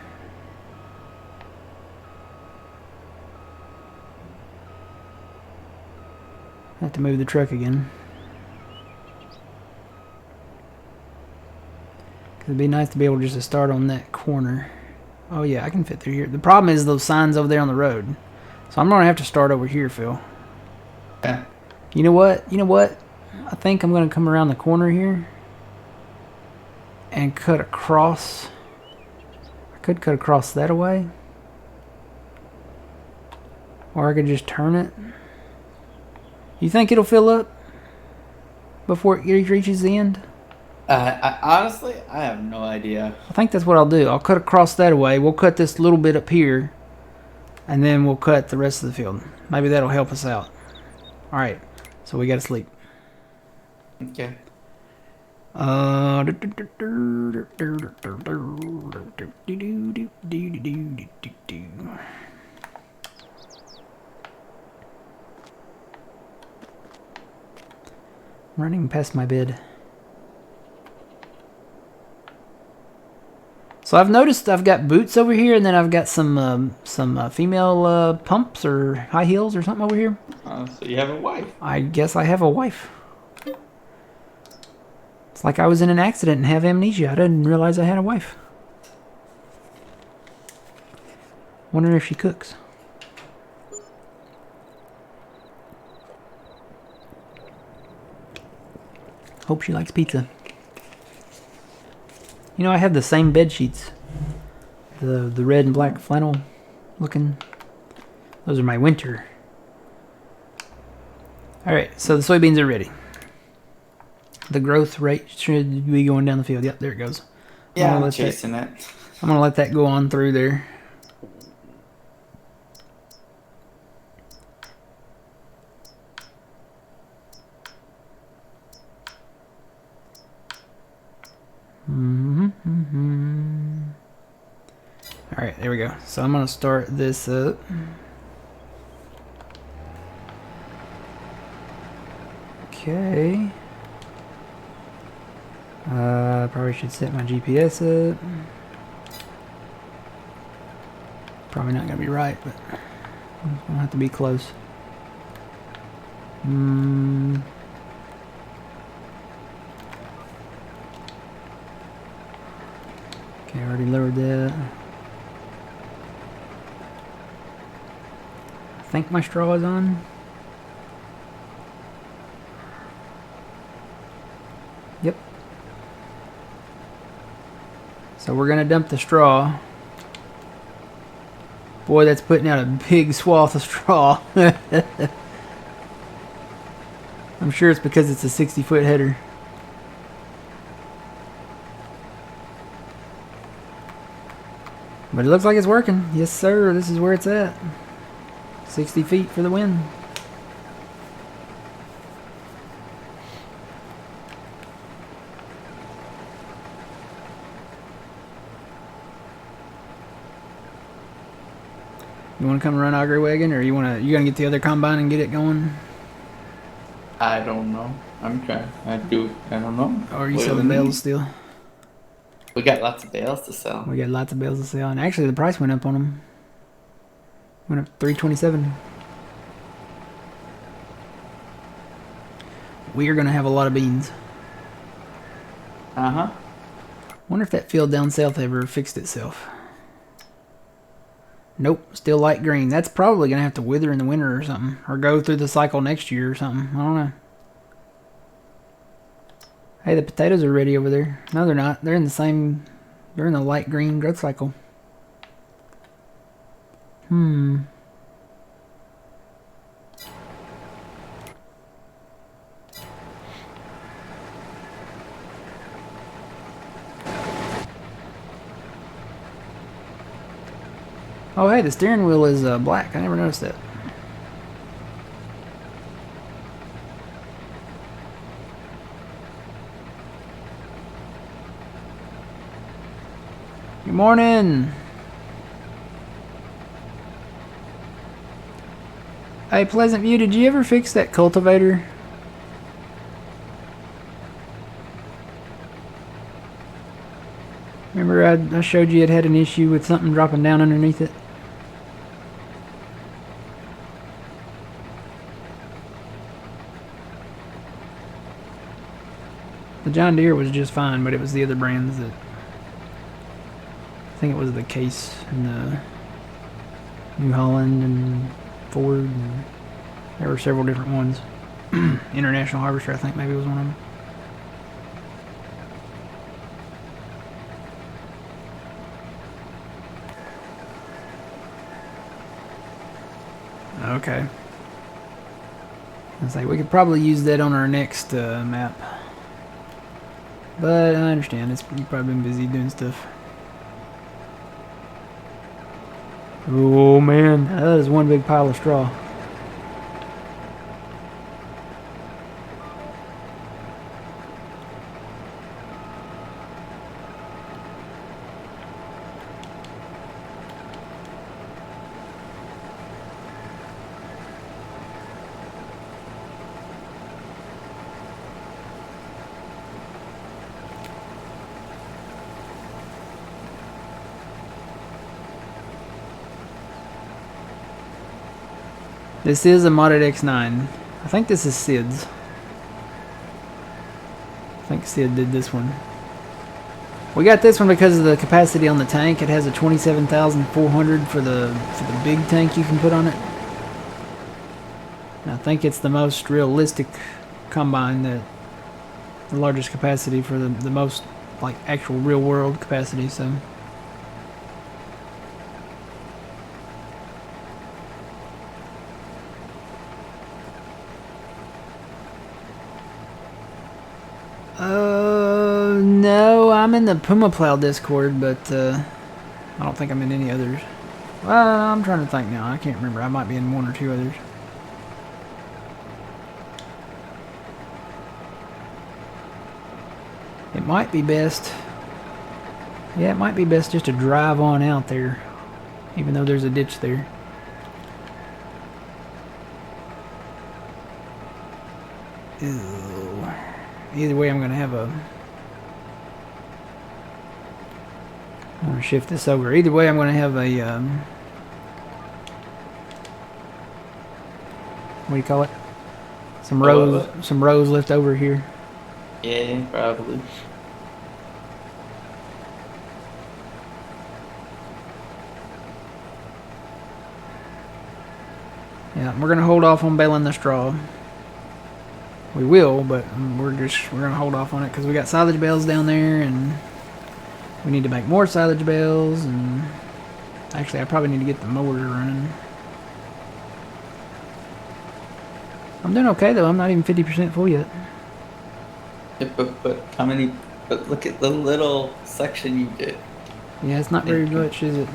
I have to move the truck again. It'd be nice to be able just to start on that corner. Oh yeah, I can fit through here. The problem is those signs over there on the road. So I'm gonna have to start over here, Phil. Yeah. You know what? You know what? I think I'm gonna come around the corner here and cut across. I could cut across that way. Or I could just turn it. You think it'll fill up before it reaches the end? Honestly, I have no idea. I think that's what I'll do. I'll cut across that way. We'll cut this little bit up here. And then we'll cut the rest of the field. Maybe that'll help us out. Alright. So we gotta sleep. Okay. Uh, Running past my bed. So I've noticed I've got boots over here, and then I've got some female pumps or high heels or something over here. So you have a wife. I guess I have a wife. It's like I was in an accident and have amnesia. I didn't realize I had a wife. Wondering if she cooks. Hope she likes pizza. You know, I have the same bed sheets. The red and black flannel looking. Those are my winter. Alright, so the soybeans are ready. The growth rate should be going down the field. Yep, there it goes. Yeah, I'm chasing it. I'm going to let that go on through there. Alright, there we go. So I'm going to start this up. Okay. Probably should set my GPS up. Probably not going to be right, but it's going to have to be close. Okay, I already lowered that. I think my straw is on. Yep. So we're going to dump the straw. Boy, that's putting out a big swath of straw. I'm sure it's because it's a 60-foot header. But it looks like it's working. Yes, sir. This is where it's at. 60 feet for the win. You want to come run auger wagon, or you gonna get the other combine and get it going? I don't know. I'm trying. I don't know. Or are you selling bales still? We got lots of bales to sell. We got lots of bales to sell, and actually the price went up on them. Went up $327. We are gonna have a lot of beans. Wonder if that field down south ever fixed itself. Nope, still light green. That's probably gonna have to wither in the winter or something, or go through the cycle next year or something. I don't know. Hey, the potatoes are ready over there. No, they're not. They're in the same. They're in the light green growth cycle. Oh, hey, the steering wheel is black. I never noticed that. Good morning. Hey, Pleasant View, did you ever fix that cultivator? Remember I showed you it had an issue with something dropping down underneath it? The John Deere was just fine, but it was the other brands that... I think it was the Case and the New Holland and Ford, and there were several different ones. International Harvester, I think maybe was one of them. Okay. I was like, we could probably use that on our next map. But I understand, you've probably been busy doing stuff. Oh man, that is one big pile of straw. This is a modded X9. I think this is Sid's. I think Sid did this one. We got this one because of the capacity on the tank. It has a 27,400 for the big tank you can put on it. And I think it's the most realistic combine, that the largest capacity for the most like actual real world capacity. So no, I'm in the Puma Plow Discord, but I don't think I'm in any others. Well, I'm trying to think now. I can't remember. I might be in one or two others. It might be best. Yeah, it might be best just to drive on out there, even though there's a ditch there. Ew. Either way, I'm going to have a... I'm going to shift this over. Either way, I'm going to have a... what do you call it? Some rows left over here. Yeah, probably. Yeah, we're gonna hold off on baling the straw. We will, but we're gonna hold off on it because we got silage bales down there, and we need to make more silage bales. And actually, I probably need to get the mower running. I'm doing okay though. I'm not even 50% full yet. Yeah, but how many? But look at the little section you did. Yeah, it's not very much, is it?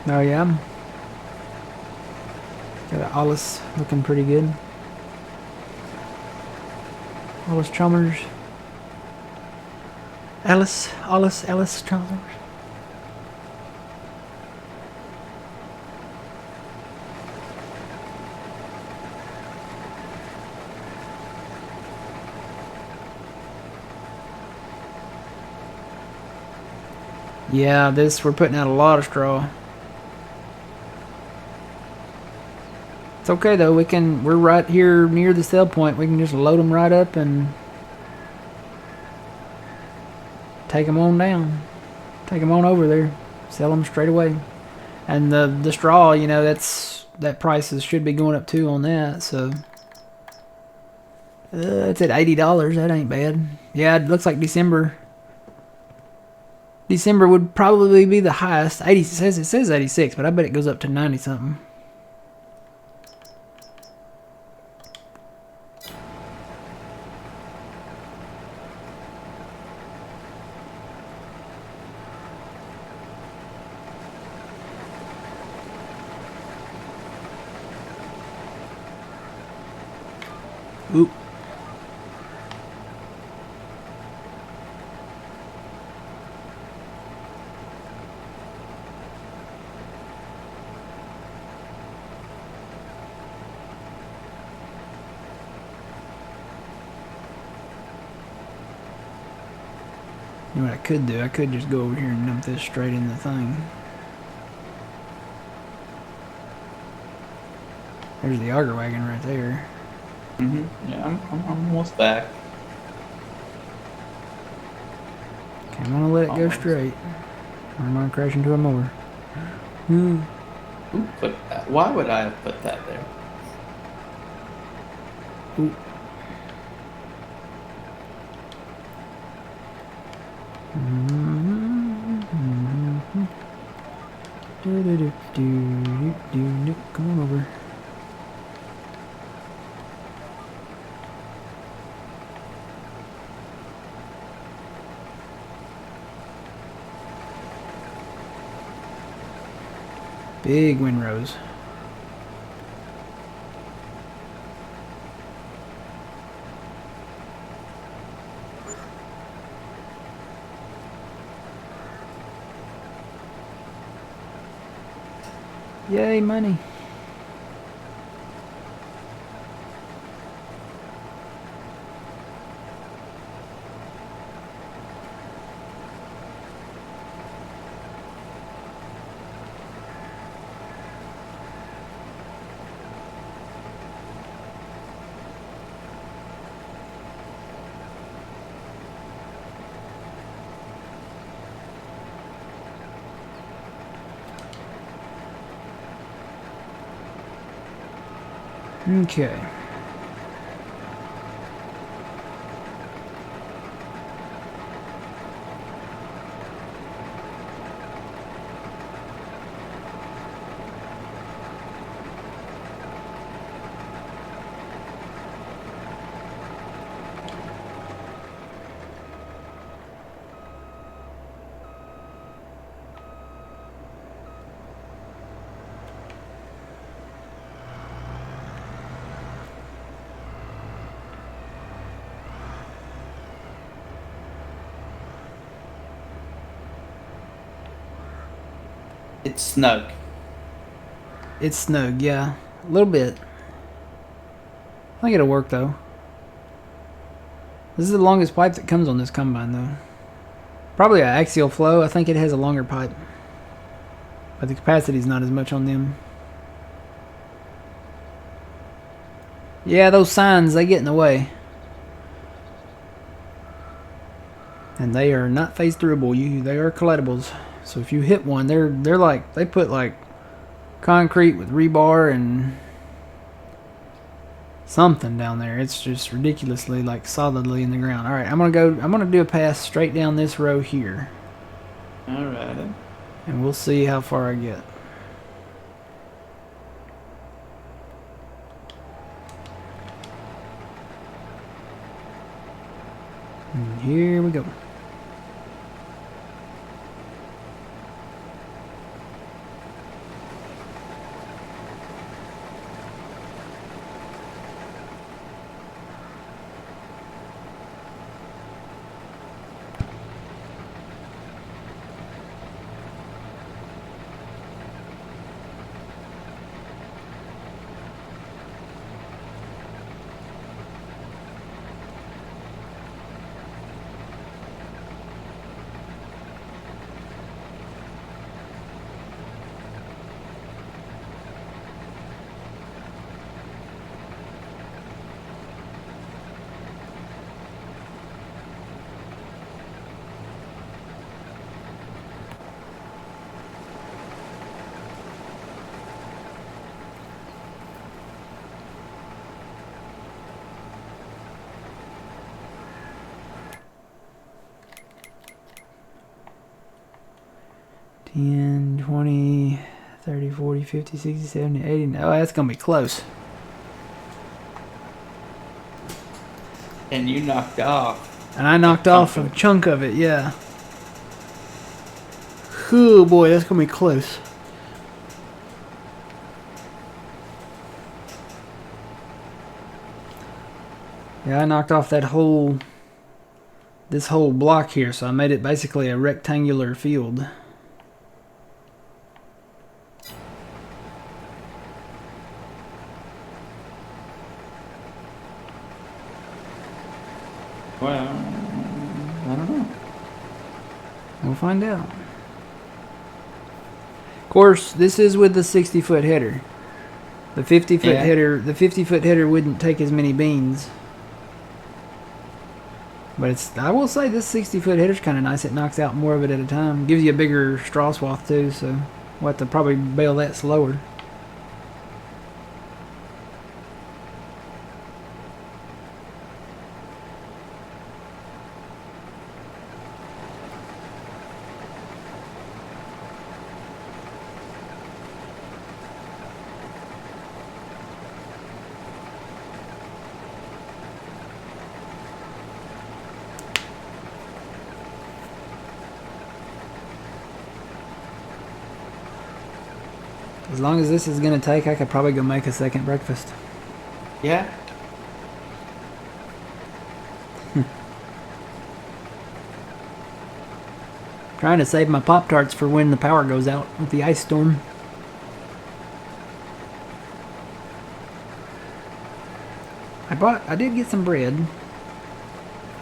Oh yeah. Got Alice looking pretty good. Alice Chalmers. Alice Chalmers. Yeah, we're putting out a lot of straw. It's okay though, we're right here near the sell point. We can just load them right up and take them on down. Take them on over there. Sell them straight away. And the straw, you know, that prices should be going up too on that, so it's at $80. That ain't bad. Yeah, it looks like December would probably be the highest. It says 86, but I bet it goes up to 90 something. Oop. You know what I could do? I could just go over here and dump this straight in the thing. There's the auger wagon right there. Yeah, I'm almost back. Okay, I'm gonna let it go straight. Or I'm gonna crash into a mower. Who put that? Why would I have put that there? Ooh. Come on over. Big windrows. Yay, money. Okay. It's snug. It's snug, yeah. A little bit. I think it'll work, though. This is the longest pipe that comes on this combine, though. Probably an axial flow. I think it has a longer pipe. But the capacity is not as much on them. Yeah, those signs, they get in the way. And they are not phase throughable. They are collectibles. So if you hit one, they're like, they put like concrete with rebar and something down there. It's just ridiculously like solidly in the ground. All right, I'm gonna do a pass straight down this row here. All right. And we'll see how far I get. And here we go. Ten, 20, 30, 40, 50, 60, 70, 80. Oh, that's going to be close. And you knocked off. And I knocked off a chunk of it, yeah. Oh boy, that's going to be close. Yeah, I knocked off this whole block here, so I made it basically a rectangular field. Well, I don't know. We'll find out. Of course, this is with the 60-foot header. The 50-foot header wouldn't take as many beans. But I will say this 60-foot header's kind of nice. It knocks out more of it at a time. Gives you a bigger straw swath too, so we'll have to probably bale that slower. As long as this is going to take, I could probably go make a second breakfast. Yeah. Trying to save my Pop-Tarts for when the power goes out with the ice storm. I did get some bread.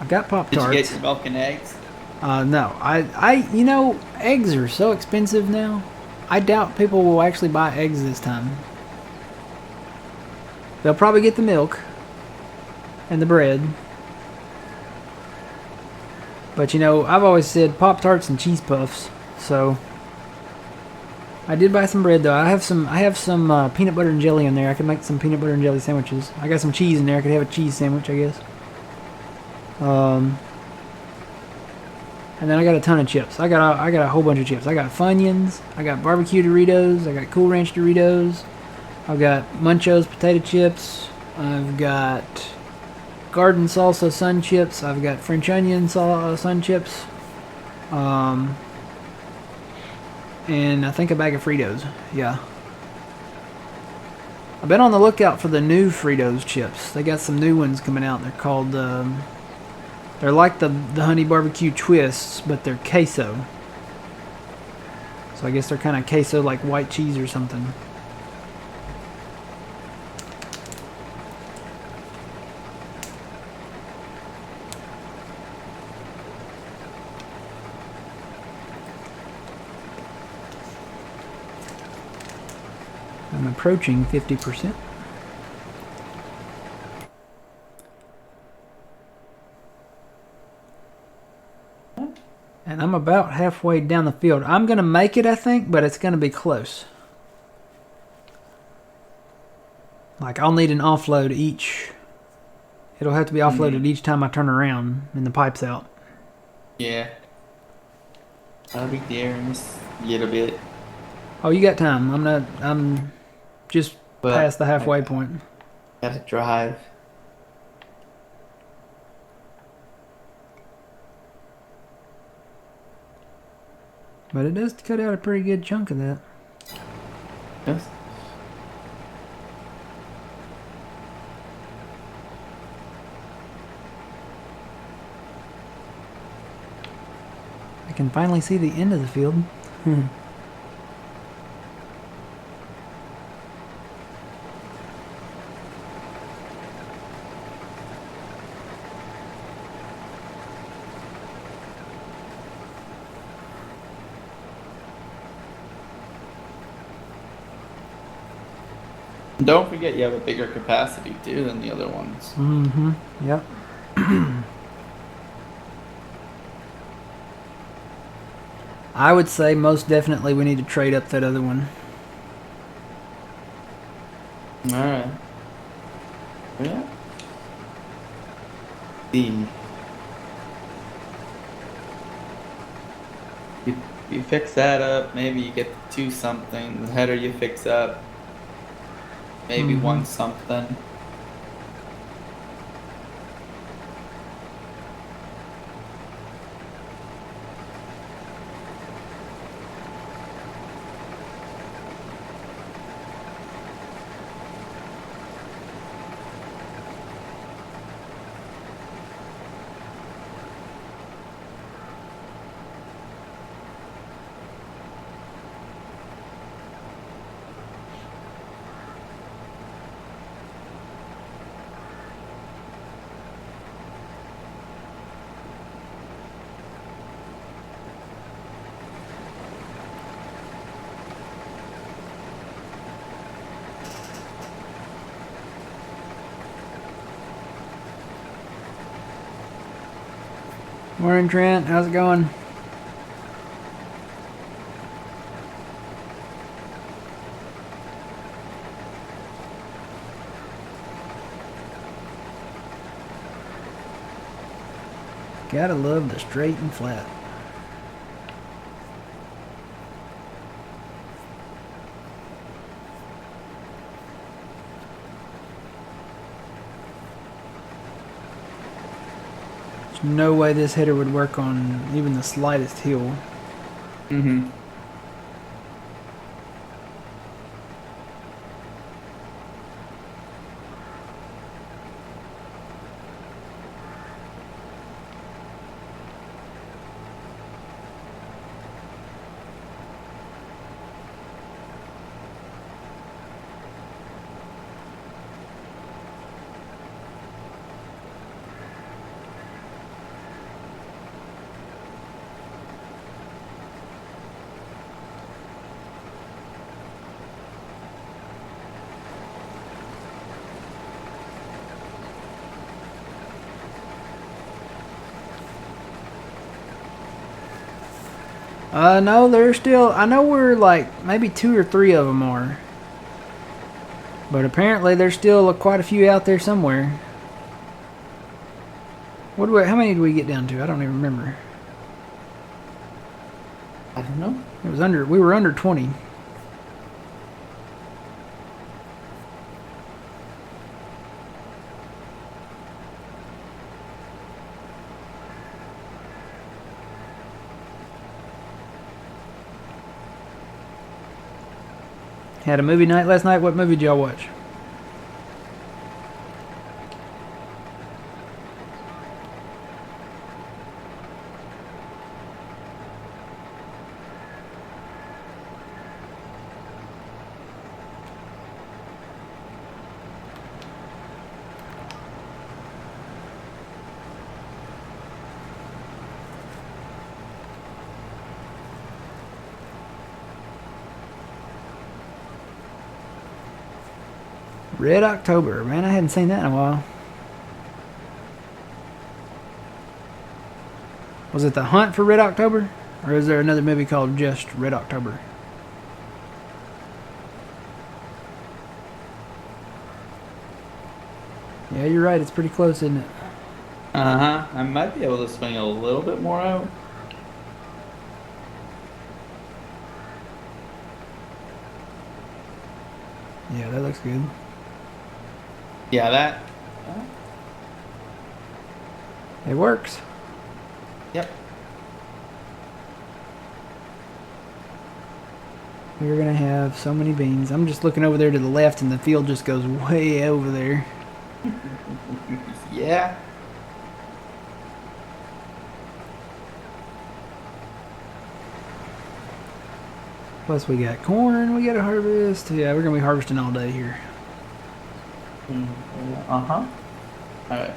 I've got Pop-Tarts. Did you get your milk and eggs? No. You know, eggs are so expensive now. I doubt people will actually buy eggs this time. They'll probably get the milk and the bread. But you know, I've always said Pop-Tarts and cheese puffs, so I did buy some bread though. I have some peanut butter and jelly in there. I could make some peanut butter and jelly sandwiches. I got some cheese in there. I could have a cheese sandwich, I guess. And then I got a ton of chips. I got a whole bunch of chips. I got Funyuns. I got barbecue Doritos. I got Cool Ranch Doritos. I've got Munchos potato chips. I've got garden salsa sun chips. I've got French onion sun chips. And I think a bag of Fritos. Yeah. I've been on the lookout for the new Fritos chips. They got some new ones coming out. They're called, they're like the honey barbecue twists, but they're queso. So I guess they're kind of queso like white cheese or something. I'm approaching 50%. And I'm about halfway down the field. I'm going to make it, I think, but it's going to be close. Like, I'll need an offload each. It'll have to be offloaded each time I turn around and the pipe's out. Yeah. I'll be there in just a little bit. Oh, you got time. I'm just past the halfway point. Gotta drive. But it does cut out a pretty good chunk of that. Yes. I can finally see the end of the field. Don't forget you have a bigger capacity too than the other ones. Mm-hmm. Yep. I would say most definitely we need to trade up that other one. Alright. Yeah. See. You fix that up, maybe you get the 2 something. The header you fix up. Maybe 1 something. Morning, Trent. How's it going? Gotta love the straight and flat. There's no way this header would work on even the slightest hill. Mm-hmm. No, there's still. I know we're like maybe 2 or 3 of them are, but apparently there's still quite a few out there somewhere. How many did we get down to? I don't even remember. I don't know. It was under. We were under 20. Had a movie night last night. What movie did y'all watch? Red October. Man, I hadn't seen that in a while. Was it The Hunt for Red October? Or is there another movie called just Red October? Yeah, you're right. It's pretty close, isn't it? Uh-huh. I might be able to swing a little bit more out. Yeah, that looks good. Yeah, that. It works. Yep. We're going to have so many beans. I'm just looking over there to the left, and the field just goes way over there. Yeah. Plus, we got corn we got to harvest. Yeah, we're going to be harvesting all day here. Uh-huh. All right.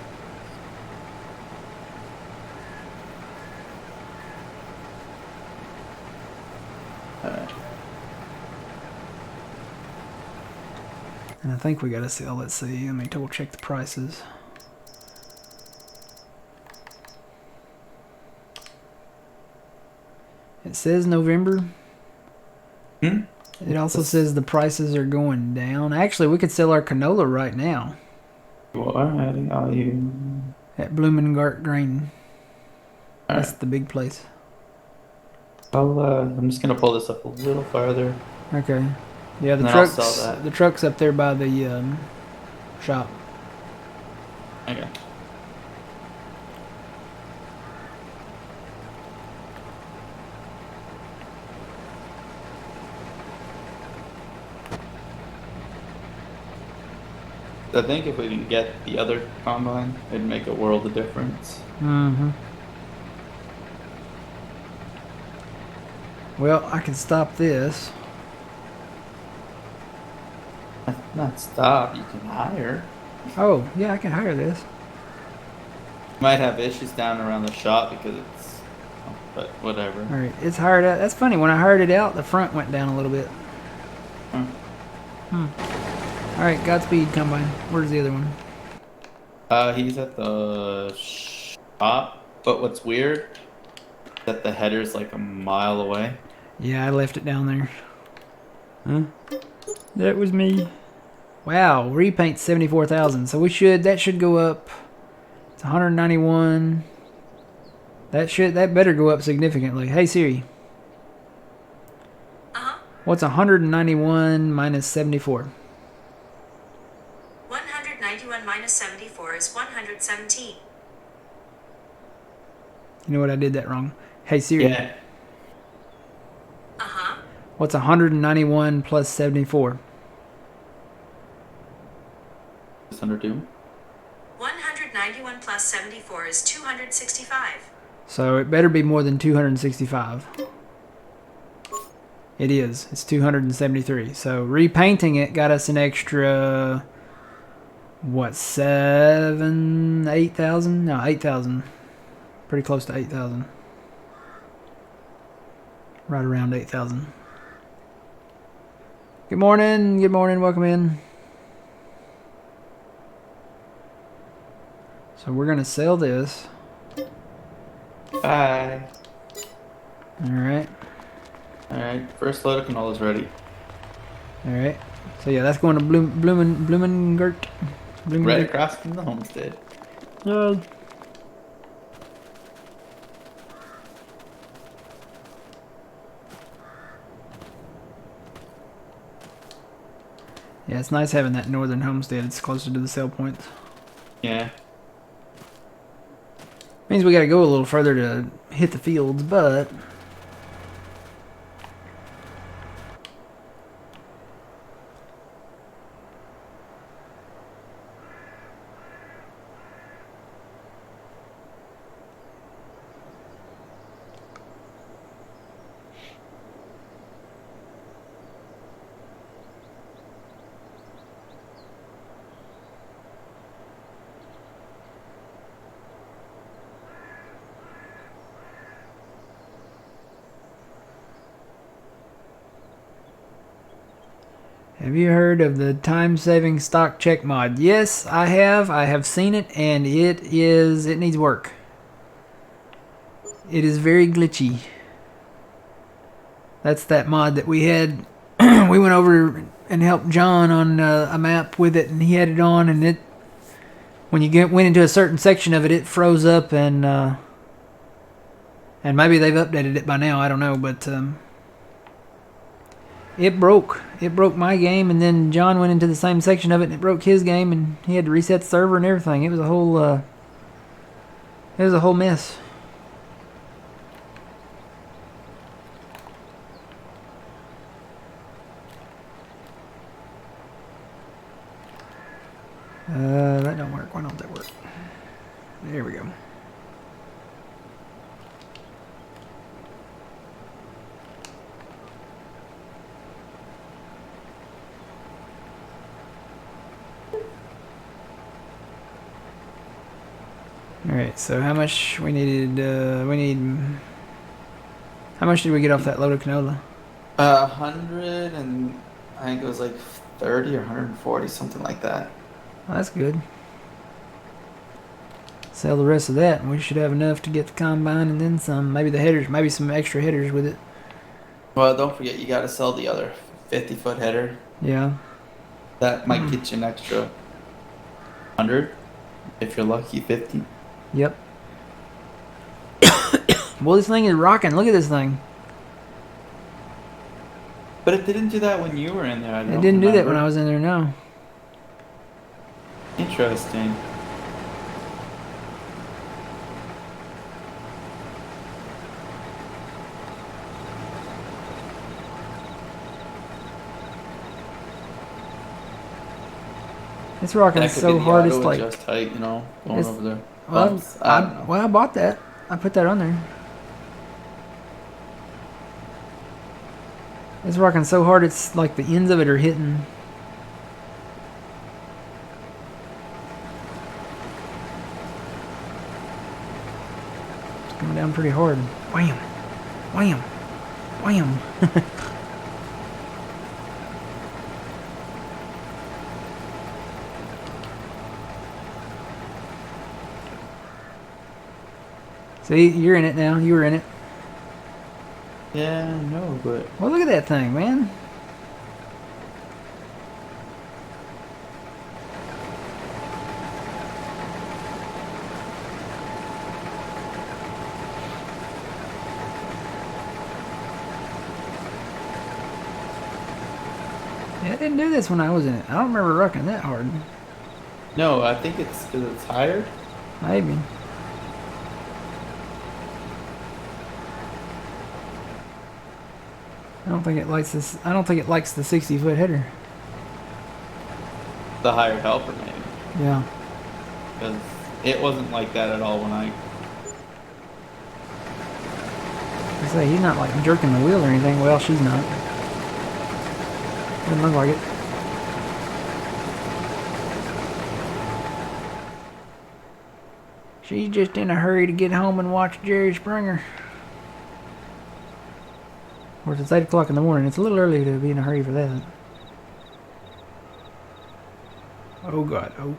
And I think we got to sell. Let's see. Let me double check the prices. It says November. It also says the prices are going down. Actually, we could sell our canola right now. You are you? At Bloomingart Grain. All That's right. the big place. I'm just gonna pull this up a little farther. Okay. Yeah, And then I'll sell that. the truck's up there by the shop. Okay. I think if we can get the other combine, it'd make a world of difference. Mm-hmm. Well, I can stop this. Not stop, you can hire. Oh, yeah, I can hire this. Might have issues down around the shop because it's, but whatever. All right, it's hired out. That's funny. When I hired it out, the front went down a little bit. All right, Godspeed, Combine. Where's the other one? He's at the shop, but what's weird is that the header's like a mile away. Yeah, I left it down there. Huh? That was me. Wow, repaint 74,000. So that should go up. It's 191. That better go up significantly. Hey Siri. What's 191 minus 74? 191 minus 74 is 117. You know what? I did that wrong. Hey Siri. Yeah. What's 191 plus 74? 602. 191 plus 74 is 265. So it better be more than 265. It is. It's 273. So repainting it got us an extra, what, 8,000? No, 8,000. Pretty close to 8,000. Right around 8,000. Good morning. Good morning. Welcome in. So we're going to sell this. Bye. Alright. Alright, first load of canola is ready. Alright. So yeah, that's going to Bloomengert. Right across from the homestead. Yeah, it's nice having that northern homestead. It's closer to the sale points. Yeah. Means we gotta go a little further to hit the fields, but have you heard of the time-saving stock check mod? Yes, I have. I have seen it, and it needs work. It is very glitchy. That's that mod that we had. We went over and helped John on a map with it, and he had it on, and it, when you went into a certain section of it, it froze up, and maybe they've updated it by now. I don't know, but it broke. It broke my game, and then John went into the same section of it, and it broke his game, and he had to reset the server and everything. It was a whole mess. That don't work. Why don't that work? There we go. Alright, so how much we needed, how much did we get off that load of canola? 100 and I think it was like 30 or 140, something like that. Oh, that's good. Sell the rest of that, and we should have enough to get the combine and then some. Maybe the headers, maybe some extra headers with it. Well, don't forget you gotta sell the other 50-foot header. Yeah. That might get you an extra 100 if you're lucky, 50. Yep. Well, this thing is rocking. Look at this thing. But it didn't do that when you were in there. I don't It didn't do that remember. when I was in there, no. Interesting. It's rocking That could so be the hard. It's auto like, adjust height, you know, going it's- over there. well, Bumps. I don't know. I bought that. I put that on there. It's rocking so hard. It's like the ends of it are hitting. It's coming down pretty hard. Wham! Wham! Wham! See, you're in it now. You were in it. Yeah, I know, but Well, look at that thing, man. Yeah, I didn't do this when I was in it. I don't remember rocking that hard. no, I think it's because it's tired. Maybe. I don't think it likes this. I don't think it likes the 60-foot header. The higher helper, maybe. Yeah. Because it wasn't like that at all when I. I say he's not like jerking the wheel or anything. Well, she's not. Doesn't look like it. She's just in a hurry to get home and watch Jerry Springer. Of course, it's 8 o'clock in the morning. It's a little early to be in a hurry for that. Oh, God. Oh.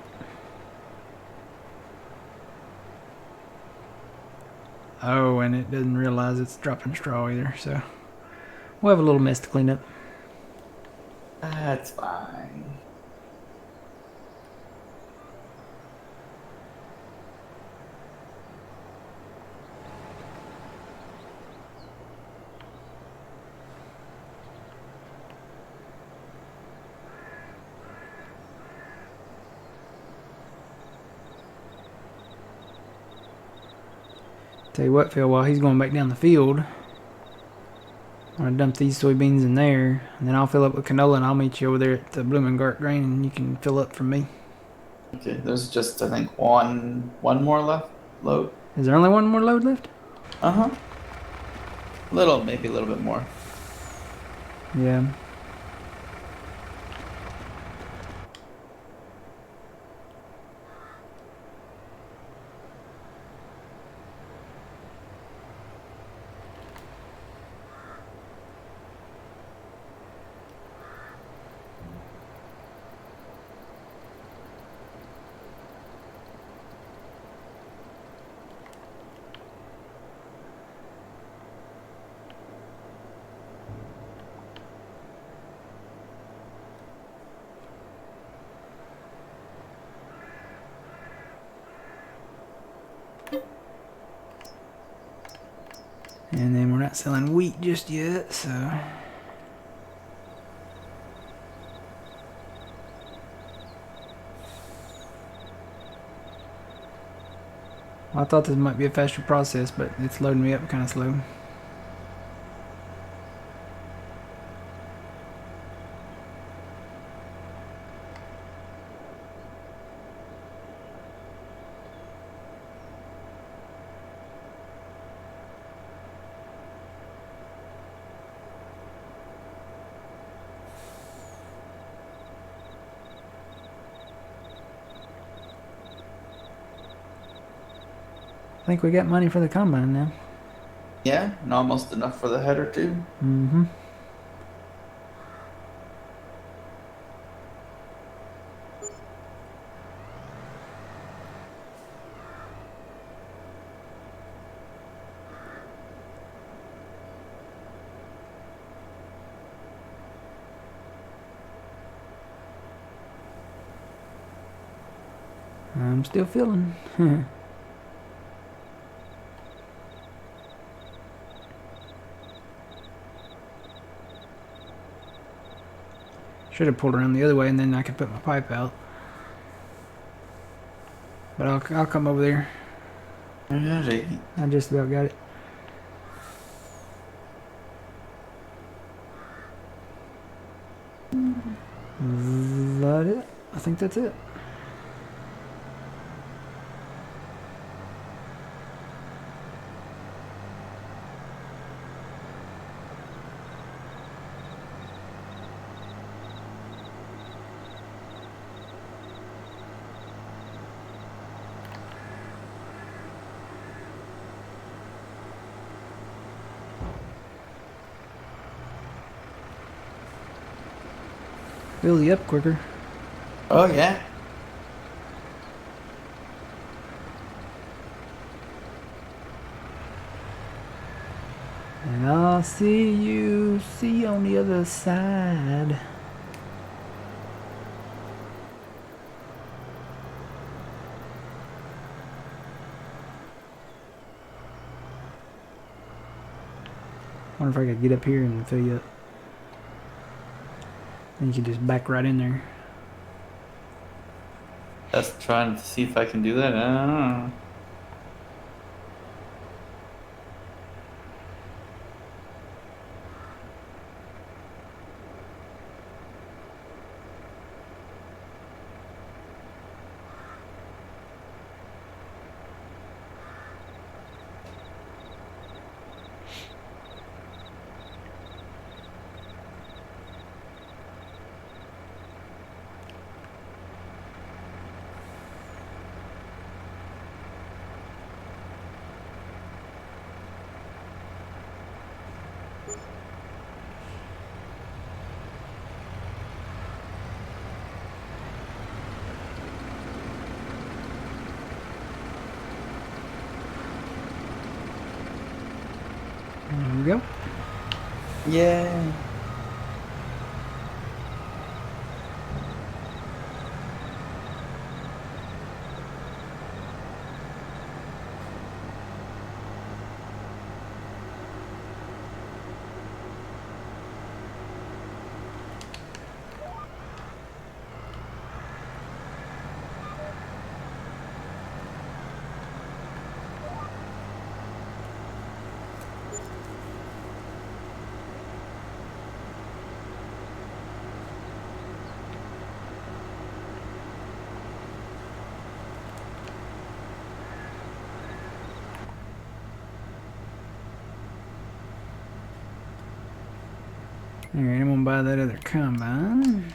Oh, and it doesn't realize it's dropping straw either, so we'll have a little mess to clean up. That's fine. Tell you what, Phil, while he's going back down the field, I'm going to dump these soybeans in there, and then I'll fill up with canola, and I'll meet you over there at the Bloomingart grain, and you can fill up from me. Okay, there's just I think one more left load. Is there only one more load left? Uh-huh. Maybe a little bit more. Yeah. And then we're not selling wheat just yet, so. I thought this might be a faster process, but it's loading me up kind of slow. I think we got money for the combine now. Yeah, and almost enough for the header too. Mm-hmm. I'm still feeling. Should have pulled around the other way, and then I could put my pipe out. But I'll come over there. Alrighty. I just about got it. Is that it? I think that's it. Fill you up quicker. Oh yeah. And I'll see you on the other side. Wonder if I could get up here and fill you up. Then you can just back right in there. Just trying to see if I can do that. I don't know. you go. Yeah. Alright, I'm gonna buy that other combine.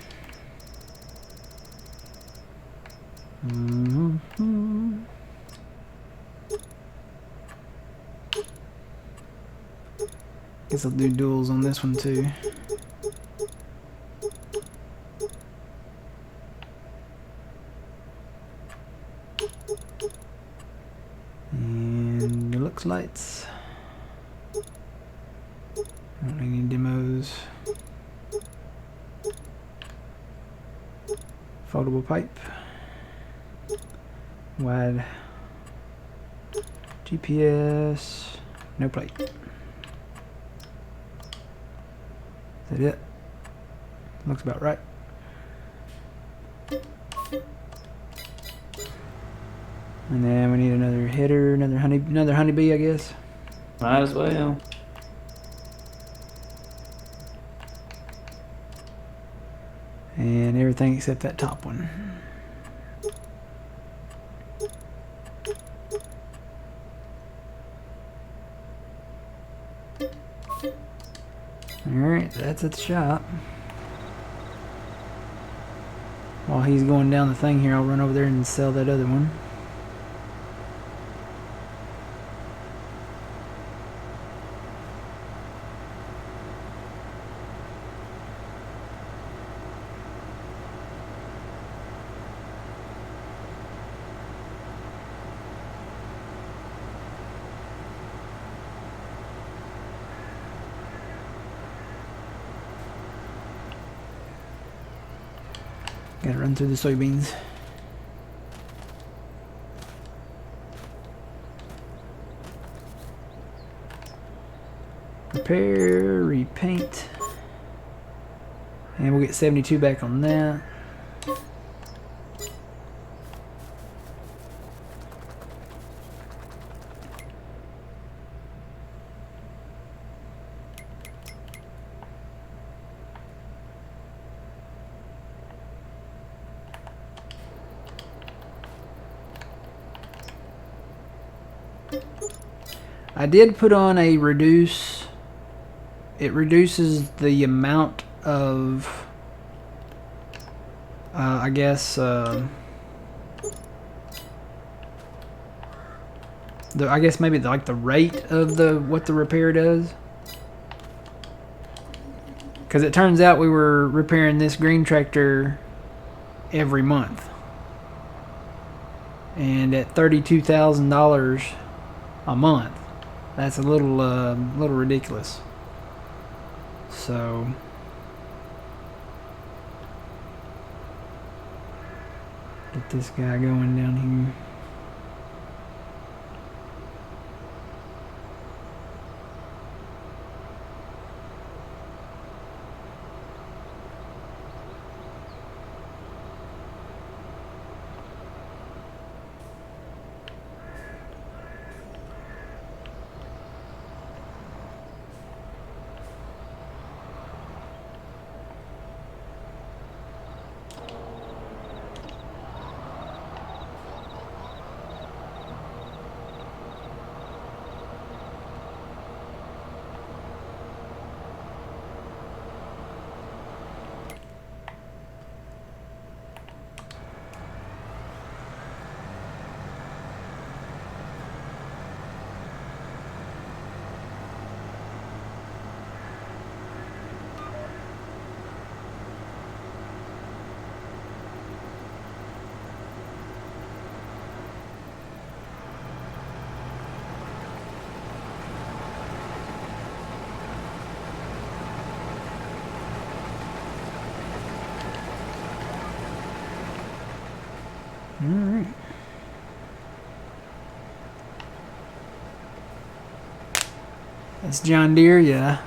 Mm-hmm. Guess I'll do duels on this one too. And deluxe lights. Don't need any demos. Foldable pipe. Wide. GPS. No plate. Is that it? Looks about right. And then we need another header, another honeybee, I guess. Might as well. And everything except that top one. Alright, that's at the shop. While he's going down the thing here, I'll run over there and sell that other one. Gotta run through the soybeans. Repair, repaint. And we'll get 72 back on that. I did put on a reduce. It reduces the amount of, I guess, I guess maybe like the rate of what the repair does. Because it turns out we were repairing this green tractor every month. And at $32,000 a month, that's a little ridiculous. So get this guy going down here. Alright. That's John Deere, yeah.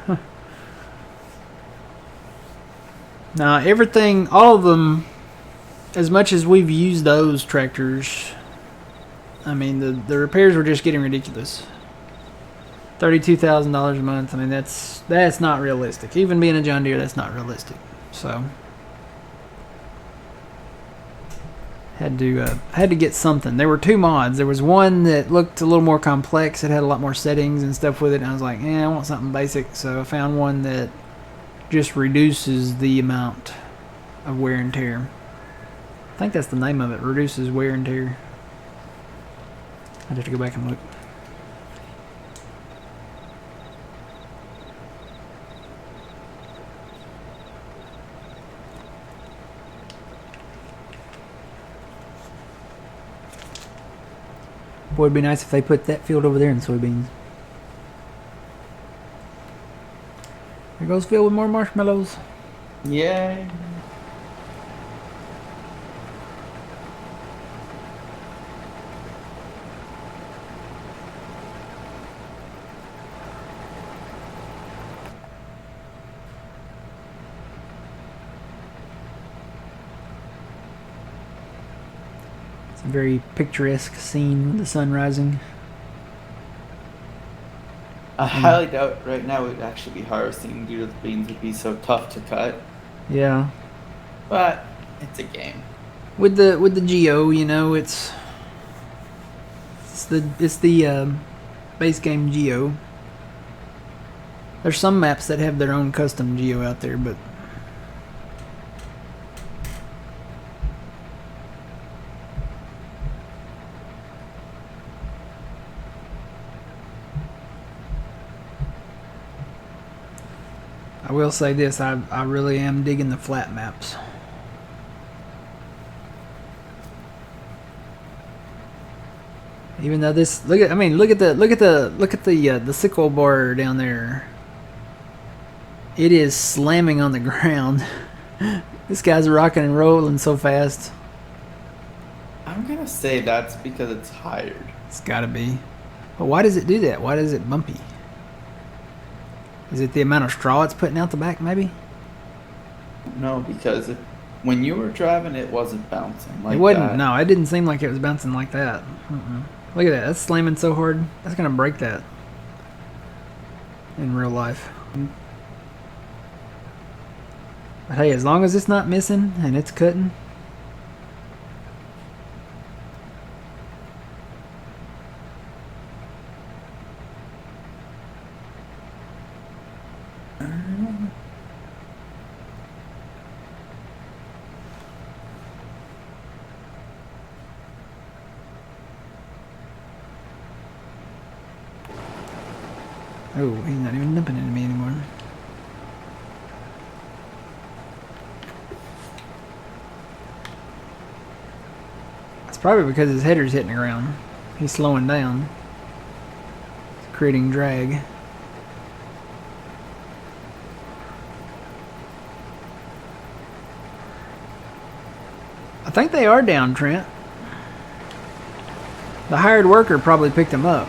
Now, everything, all of them, as much as we've used those tractors, I mean, the repairs were just getting ridiculous. $32,000 a month. I mean, that's not realistic. Even being a John Deere, that's not realistic. So had to get something. There were two mods. There was one that looked a little more complex. It had a lot more settings and stuff with it. And I was like, I want something basic. So I found one that just reduces the amount of wear and tear. I think that's the name of it. Reduces wear and tear. I'd have to go back and look. Boy, it'd be nice if they put that field over there in soybeans. There goes Phil with more marshmallows. Yay. It's a very picturesque scene with the sun rising. I highly doubt right now we'd actually be harvesting due to the beans would be so tough to cut. Yeah. But it's a game. With the geo, you know, it's the base game geo. There's some maps that have their own custom geo out there, but I will say this, I really am digging the flat maps. Even though this, look at the sickle bar down there. It is slamming on the ground. This guy's rocking and rolling so fast. I'm gonna say that's because it's hired. It's gotta be. But why does it do that? Why is it bumpy? Is it the amount of straw it's putting out the back, maybe? No, because when you were driving, it wasn't bouncing like It wasn't. that. No, it didn't seem like it was bouncing like that. Look at that. That's slamming so hard. That's gonna break that in real life. But hey, as long as it's not missing and it's cutting. Oh, he's not even limping into me anymore. It's probably because his header's hitting the ground. He's slowing down. It's creating drag. I think they are down, Trent. The hired worker probably picked him up.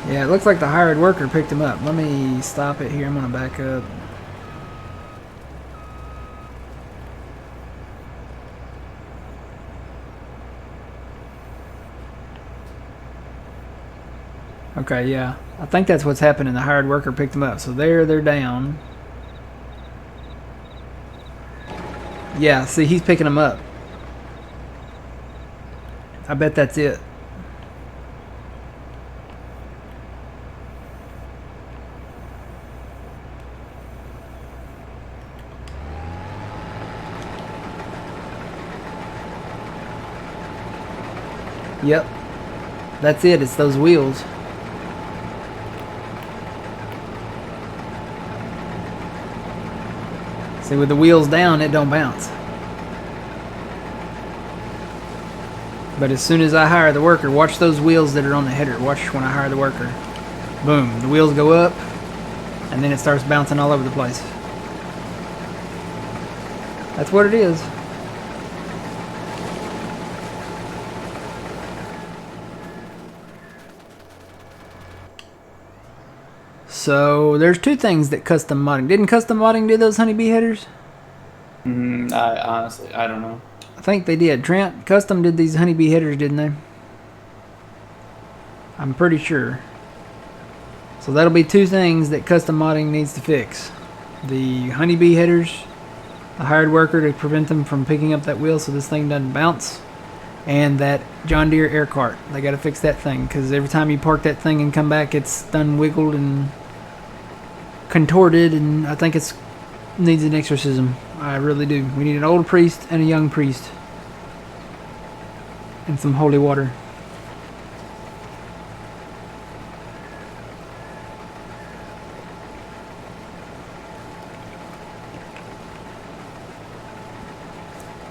Yeah, it looks like the hired worker picked him up. Let me stop it here. I'm going to back up. Okay, yeah. I think that's what's happening. The hired worker picked him up. So they're down. Yeah, see, he's picking him up. I bet that's it. Yep. That's it. It's those wheels. See, with the wheels down, it don't bounce. But as soon as I hire the worker, watch those wheels that are on the header. Watch when I hire the worker. Boom. The wheels go up, and then it starts bouncing all over the place. That's what it is. So there's two things that custom modding. Didn't custom modding do those honeybee headers? I honestly, I don't know. I think they did. Trent, custom did these honeybee headers, didn't they? I'm pretty sure. So that'll be two things that custom modding needs to fix. The honeybee headers, the hired worker to prevent them from picking up that wheel so this thing doesn't bounce, and that John Deere air cart. They got to fix that thing because every time you park that thing and come back, it's done wiggled and contorted, and I think it's needs an exorcism. I really do. We need an old priest and a young priest and some holy water.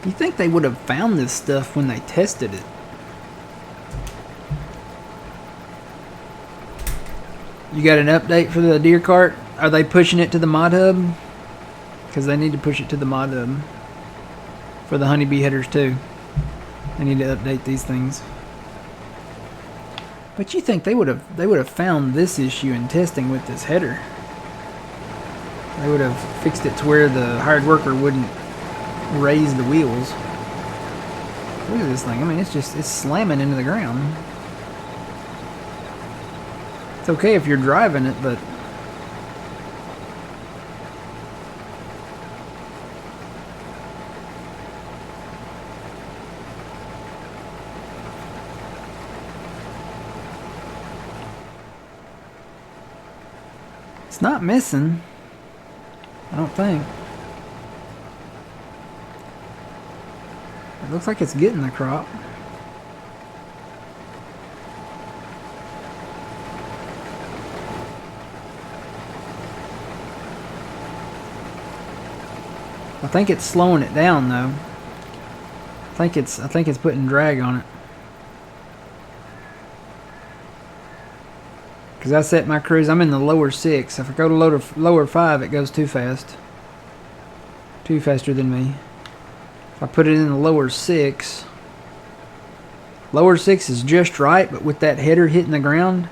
You think they would have found this stuff when they tested it? You got an update for the deer cart? Are they pushing it to the mod hub? Because they need to push it to the mod hub for the honeybee headers too. They need to update these things. But you think they would have found this issue in testing with this header? They would have fixed it to where the hired worker wouldn't raise the wheels. Look at this thing. I mean, it's slamming into the ground. It's okay if you're driving it, but it's not missing. I don't think. It looks like it's getting the crop. I think it's slowing it down though. I think it's putting drag on it. Cause I set my cruise. I'm in the lower 6. If I go to lower 5, it goes too fast. Too faster than me. If I put it in the lower 6, lower 6 is just right. But with that header hitting the ground,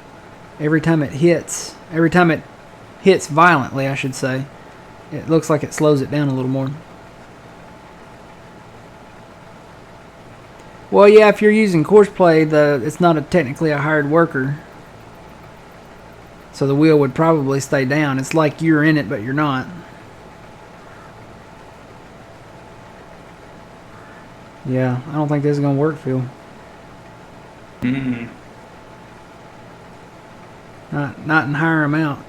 every time it hits violently, I should say, it looks like it slows it down a little more. Well, yeah, if you're using courseplay, it's not technically a hired worker. So the wheel would probably stay down. It's like you're in it, but you're not. Yeah, I don't think this is going to work, Phil. Mm-hmm. Not in higher amount.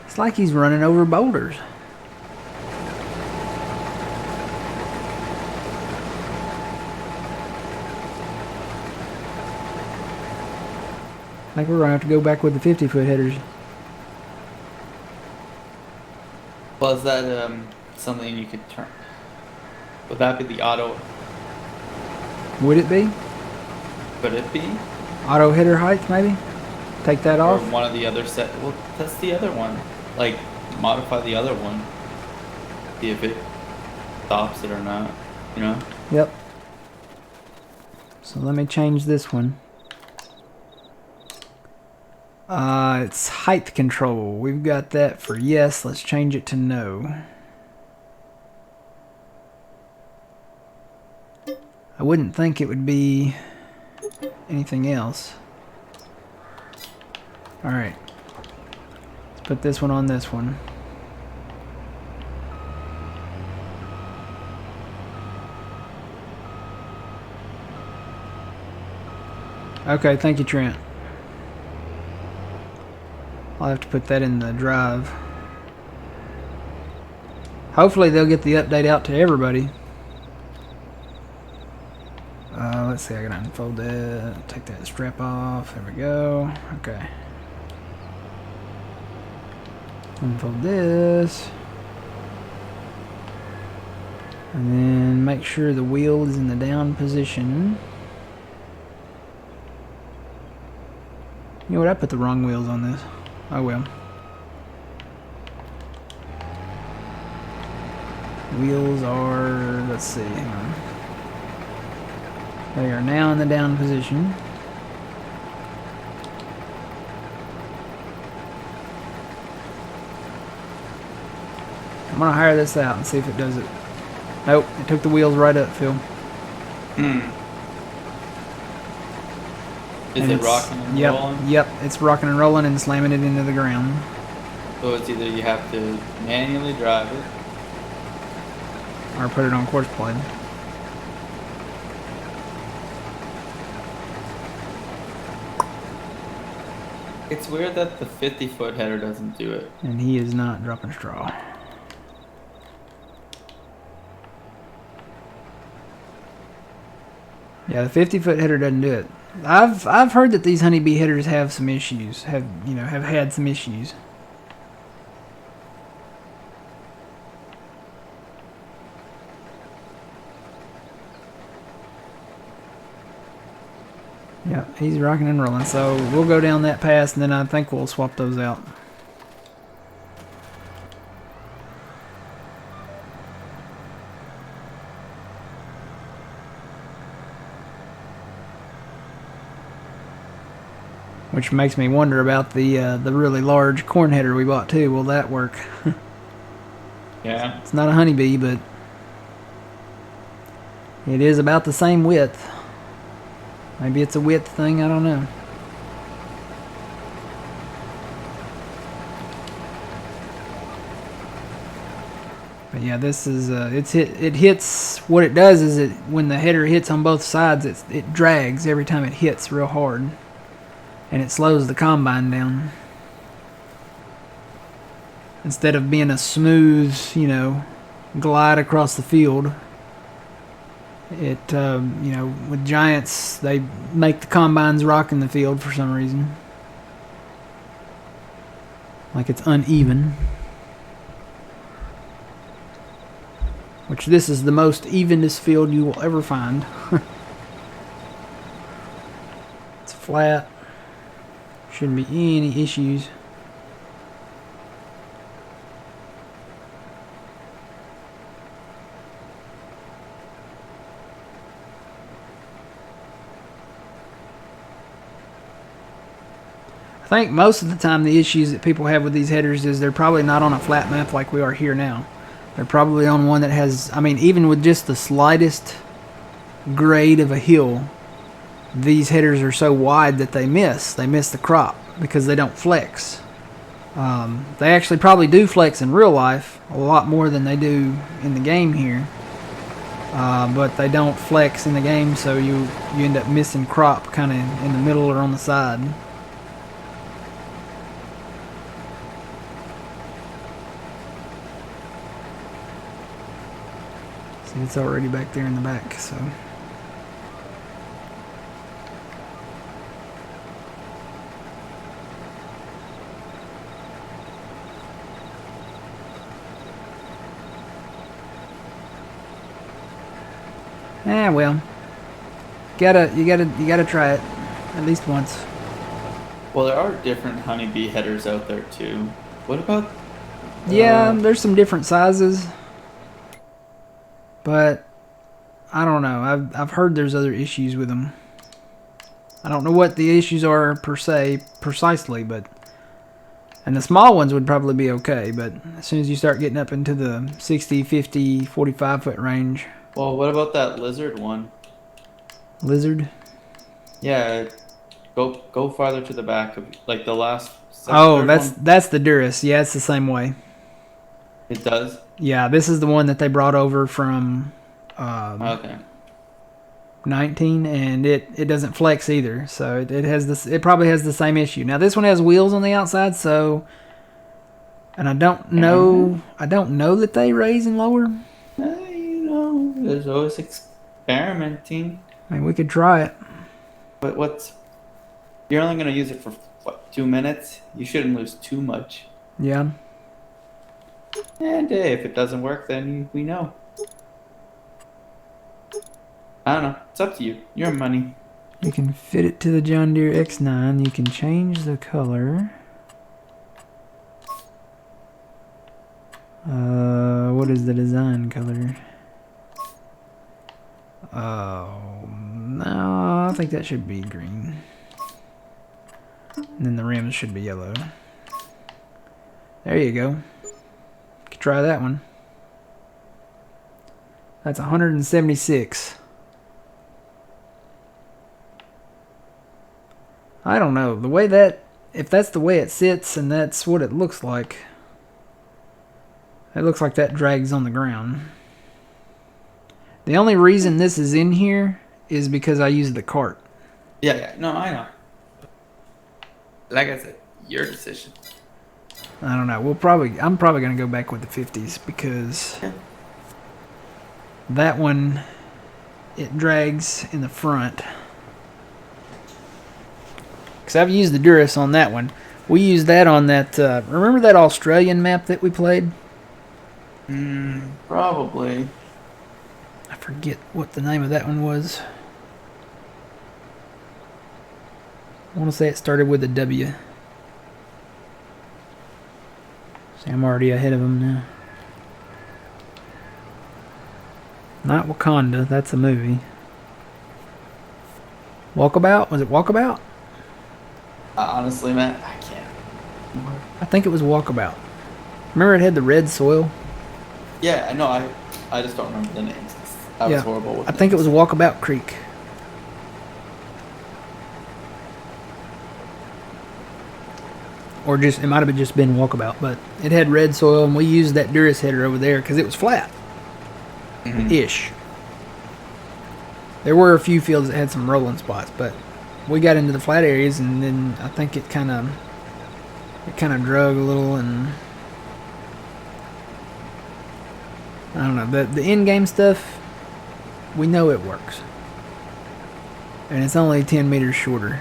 It's like he's running over boulders. I think we're going to have to go back with the 50-foot headers. Well, is that something you could turn? Would that be the auto? Would it be? Could it be? Auto header height, maybe? Take that Or off? one of the other set? Well, test the other one. Like, modify the other one. See if it stops it or not. You know? Yep. So let me change this one. It's height control. We've got that for yes. Let's change it to no. I wouldn't think it would be anything else. Alright. Let's put this one on this one. Okay, thank you, Trent. I'll have to put that in the drive. Hopefully they'll get the update out to everybody. Let's see, I gotta unfold that, take that strap off, there we go. Okay. Unfold this. And then make sure the wheel is in the down position. You know what? I put the wrong wheels on this. Oh well. Wheels are, let's see, hang on. They are now in the down position. I'm gonna hire this out and see if it does it. Nope, it took the wheels right up, Phil. Is And it it's- rocking and yep, rolling? Yep, it's rocking and rolling and slamming it into the ground. So it's either you have to manually drive it. Or put it on quartz plate. It's weird that the 50-foot header doesn't do it. And he is not dropping a straw. Yeah, the 50-foot header doesn't do it. I've heard that these honeybee headers have some issues. Have had some issues. Yeah, he's rocking and rolling. So we'll go down that pass, and then I think we'll swap those out. Which makes me wonder about the really large corn header we bought too. Will that work? Yeah. It's not a honeybee, but it is about the same width. Maybe it's a width thing, I don't know. But yeah, this is it hits. What it does is when the header hits on both sides, it drags every time it hits real hard, and it slows the combine down. Instead of being a smooth, glide across the field, it with giants, they make the combines rock in the field for some reason, like it's uneven. Which this is the most evenest field you will ever find. It's flat. Shouldn't be any issues. I think most of the time the issues that people have with these headers is they're probably not on a flat map like we are here now. They're probably on one that has, even with just the slightest grade of a hill, these headers are so wide that they miss the crop because they don't flex. They actually probably do flex in real life a lot more than they do in the game here. But they don't flex in the game, so you end up missing crop kind of in the middle or on the side. See, it's already back there in the back, so. Well, you gotta try it at least once. Well, there are different honeybee headers out there too. What about? Yeah, there's some different sizes, but I don't know. I've heard there's other issues with them. I don't know what the issues are precisely, but and the small ones would probably be okay, but as soon as you start getting up into the 60, 50, 45 foot range. Well, what about that lizard one? Lizard? Yeah, go farther to the back of like the last. Oh, third one. that's the Duras. Yeah, it's the same way. It does. Yeah, this is the one that they brought over from Okay. 19, and it doesn't flex either. So it has this. It probably has the same issue. Now this one has wheels on the outside, so. And I don't know. I don't know that they raise and lower. There's always experimenting. We could try it. But you're only gonna use it for what, 2 minutes? You shouldn't lose too much. Yeah. And if it doesn't work, then we know. I don't know. It's up to you. Your money. You can fit it to the John Deere X9. You can change the color. What is the design color? Oh, no, I think that should be green. And then the rims should be yellow. There you go. You can try that one. That's 176. I don't know. The way that, if that's the way it sits and that's what it looks like, it looks like that drags on the ground. The only reason this is in here is because I used the cart. Yeah, no, I know. Like I said, your decision. I don't know. I'm probably gonna go back with the 50s because that one, it drags in the front. Because I've used the Durus on that one. We used that on that. Remember that Australian map that we played? Probably. I forget what the name of that one was. I want to say it started with a W. See, I'm already ahead of them now. Not Wakanda. That's a movie. Walkabout? Was it Walkabout? Honestly, Matt, I can't. I think it was Walkabout. Remember it had the red soil? Yeah, I know. I just don't remember the names. I was horrible with I think it was names. Walkabout Creek. Or just, it might have just been Walkabout, but it had red soil, and we used that Durus header over there because it was flat. Ish. There were a few fields that had some rolling spots, but we got into the flat areas, and then I think it kind of drug a little, and I don't know. The in-game stuff, we know it works, and it's only 10 meters shorter.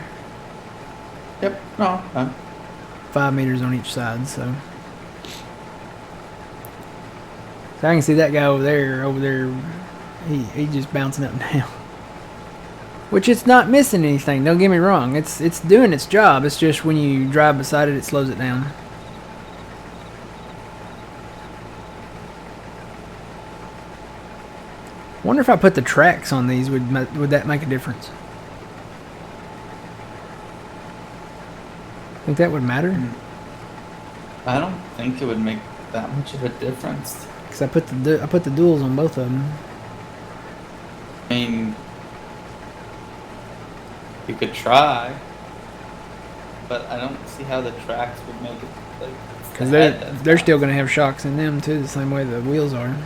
Yep. No. 5 meters on each side, so I can see that guy over there. He just bouncing up and down. Which it's not missing anything. Don't get me wrong. It's doing its job. It's just when you drive beside it, it slows it down. Wonder if I put the tracks on these, would that make a difference? Think that would matter? I don't think it would make that much of a difference. Because I put the duals on both of them. I mean, you could try, but I don't see how the tracks would make it. Because they're still going to have shocks in them too, the same way the wheels are.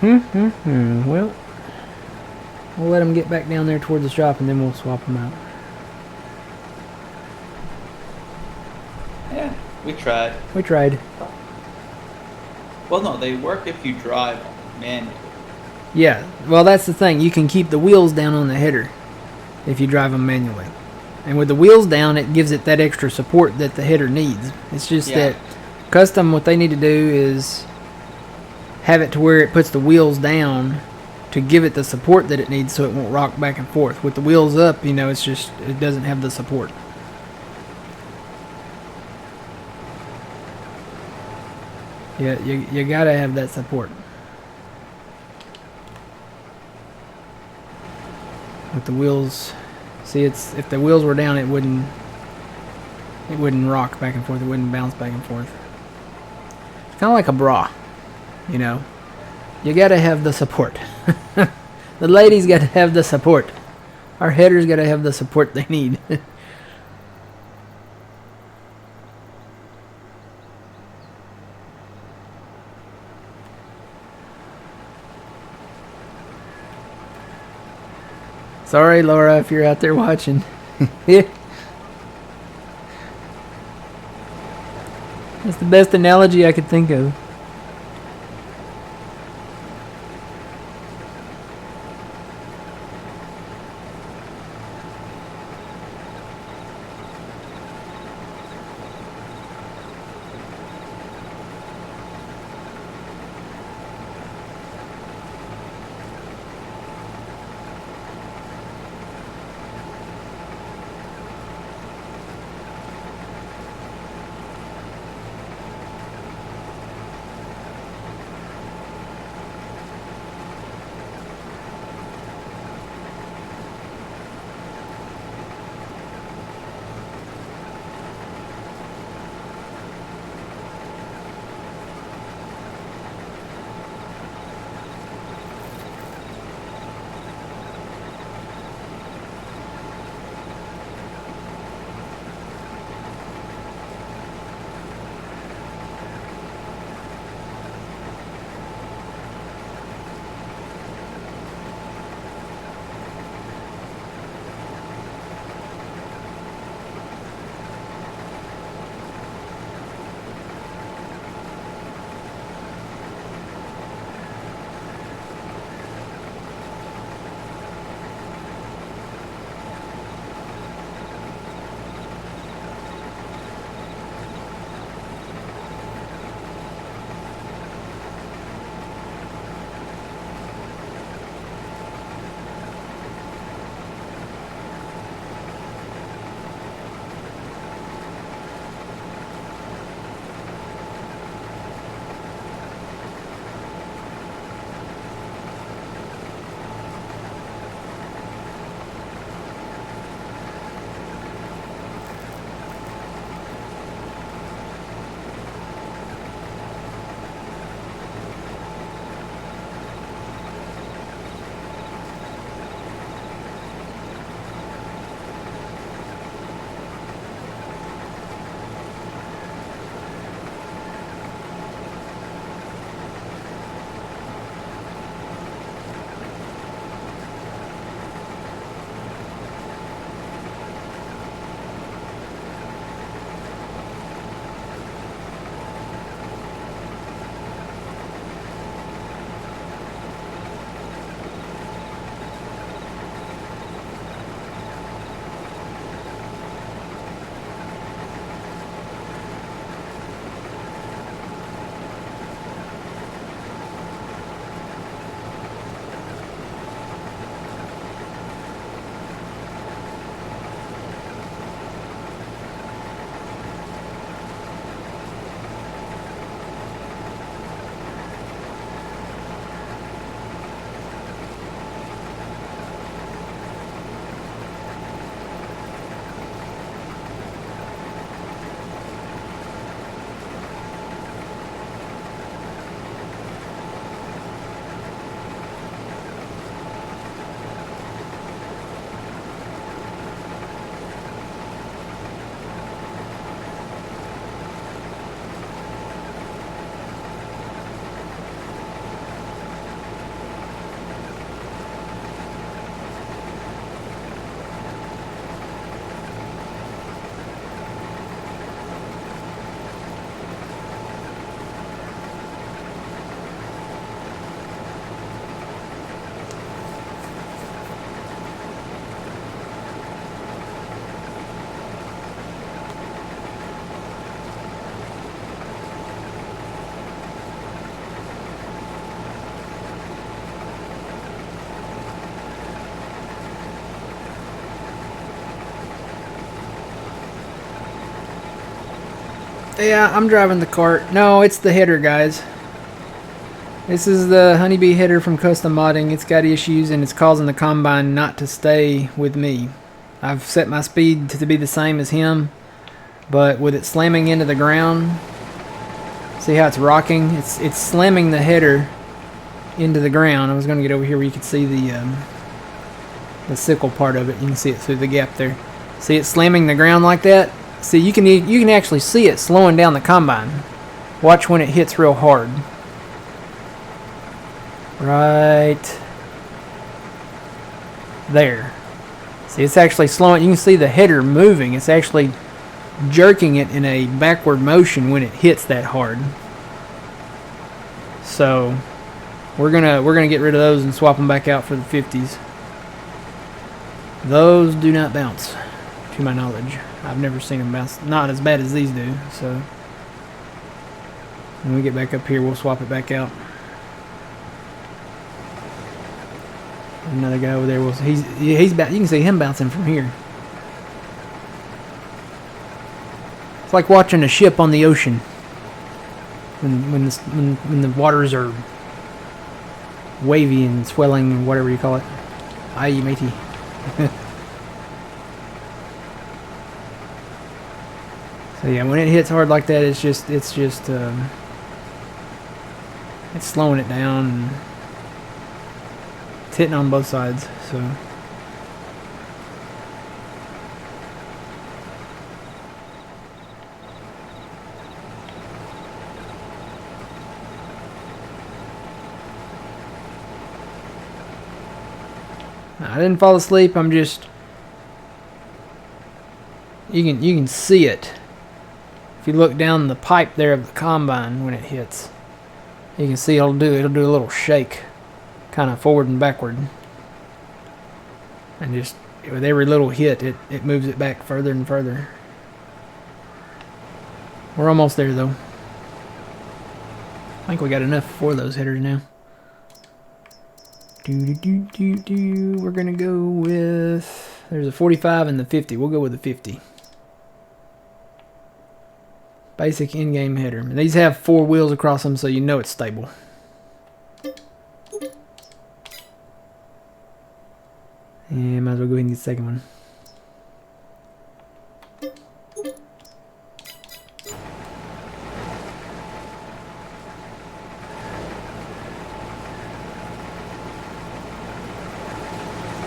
Well, we'll let them get back down there toward the shop, and then we'll swap them out. Yeah, we tried. We tried. Well, no, they work if you drive manually. Yeah, well, that's the thing. You can keep the wheels down on the header if you drive them manually. And with the wheels down, it gives it that extra support that the header needs. It's just that custom, what they need to do is have it to where it puts the wheels down to give it the support that it needs so it won't rock back and forth. With the wheels up, you know, it's just, it doesn't have the support. Yeah, you gotta have that support. With the wheels, see, it's, if the wheels were down, it wouldn't rock back and forth. It wouldn't bounce back and forth. It's kind of like a bra, you know. You gotta have the support. The ladies gotta have the support. Our headers gotta have the support they need. Sorry, Laura, if you're out there watching. That's the best analogy I could think of. Yeah, I'm driving the cart. No, it's the header, guys. This is the Honeybee header from Custom Modding. It's got issues and it's causing the combine not to stay with me. I've set my speed to be the same as him, but with it slamming into the ground, see how it's rocking? It's slamming the header into the ground. I was going to get over here where you could see the sickle part of it. You can see it through the gap there. See it slamming the ground like that? See, you can actually see it slowing down the combine. Watch when it hits real hard. Right there. See, it's actually slowing. You can see the header moving. It's actually jerking it in a backward motion when it hits that hard. So we're gonna get rid of those and swap them back out for the 50s. Those do not bounce, to my knowledge. I've never seen them bounce. Not as bad as these do. So when we get back up here, we'll swap it back out. Another guy over there. He's you can see him bouncing from here. It's like watching a ship on the ocean when the waters are wavy and swelling, whatever you call it. Aye, matey. So yeah, when it hits hard like that, it's slowing it down. And it's hitting on both sides. So I didn't fall asleep. I'm just you can see it. If you look down the pipe there of the combine when it hits, you can see it'll do a little shake, kind of forward and backward, and just with every little hit, it moves it back further and further. We're almost there though. I think we got enough for those headers now. We're gonna go with, there's a 45 and the 50. We'll go with the 50. Basic in-game header. These have 4 wheels across them, so you know it's stable. And might as well go ahead and get the second one.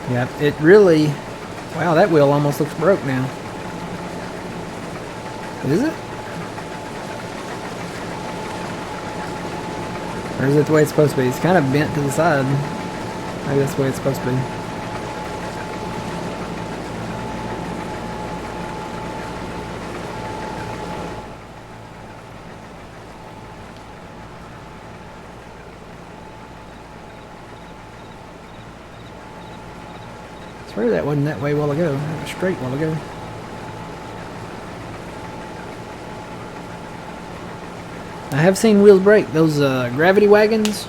Yeah, it really... Wow, that wheel almost looks broke now. Is it? Or is it the way it's supposed to be? It's kind of bent to the side. Maybe that's the way it's supposed to be. I swear that wasn't that way a while ago. It was straight a while ago. I have seen wheels break. Those gravity wagons.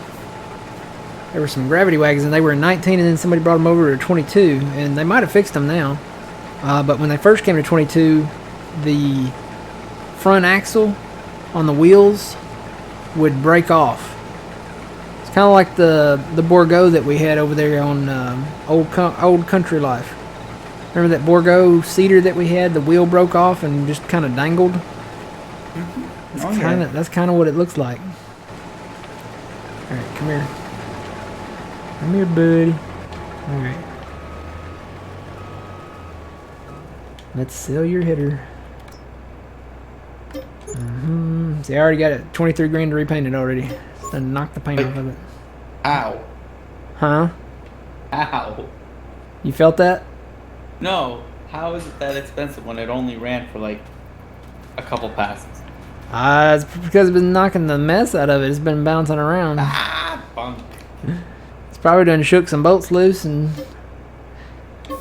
There were some gravity wagons, and they were 19, and then somebody brought them over to 22, and they might have fixed them now. But when they first came to 22, the front axle on the wheels would break off. It's kind of like the Borgo that we had over there on Old Country Life. Remember that Borgo cedar that we had? The wheel broke off and just kind of dangled. Mm-hmm. That's kind of what it looks like. All right, come here. Come here, buddy. All right. Let's sell your header. See, I already got it. 23 grand to repaint it already. It's done knocked the paint off of it. Ow. Huh? Ow. You felt that? No. How is it that expensive when it only ran for like a couple passes? It's because it's been knocking the mess out of it. It's been bouncing around. Ah, bunk. It's probably done shook some bolts loose, and we're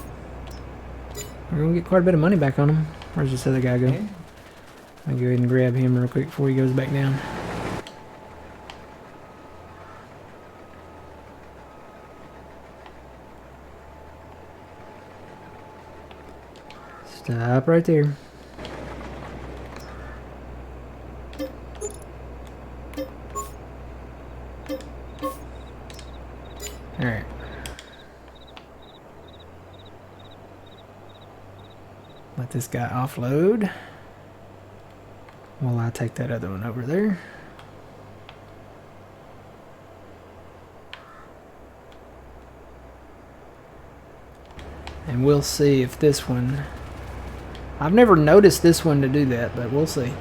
gonna get quite a bit of money back on him. Where's this other guy go? Okay. I'll go ahead and grab him real quick before he goes back down. Stop right there. Alright. Let this guy offload while I take that other one over there. And we'll see if this one... I've never noticed this one to do that, but we'll see.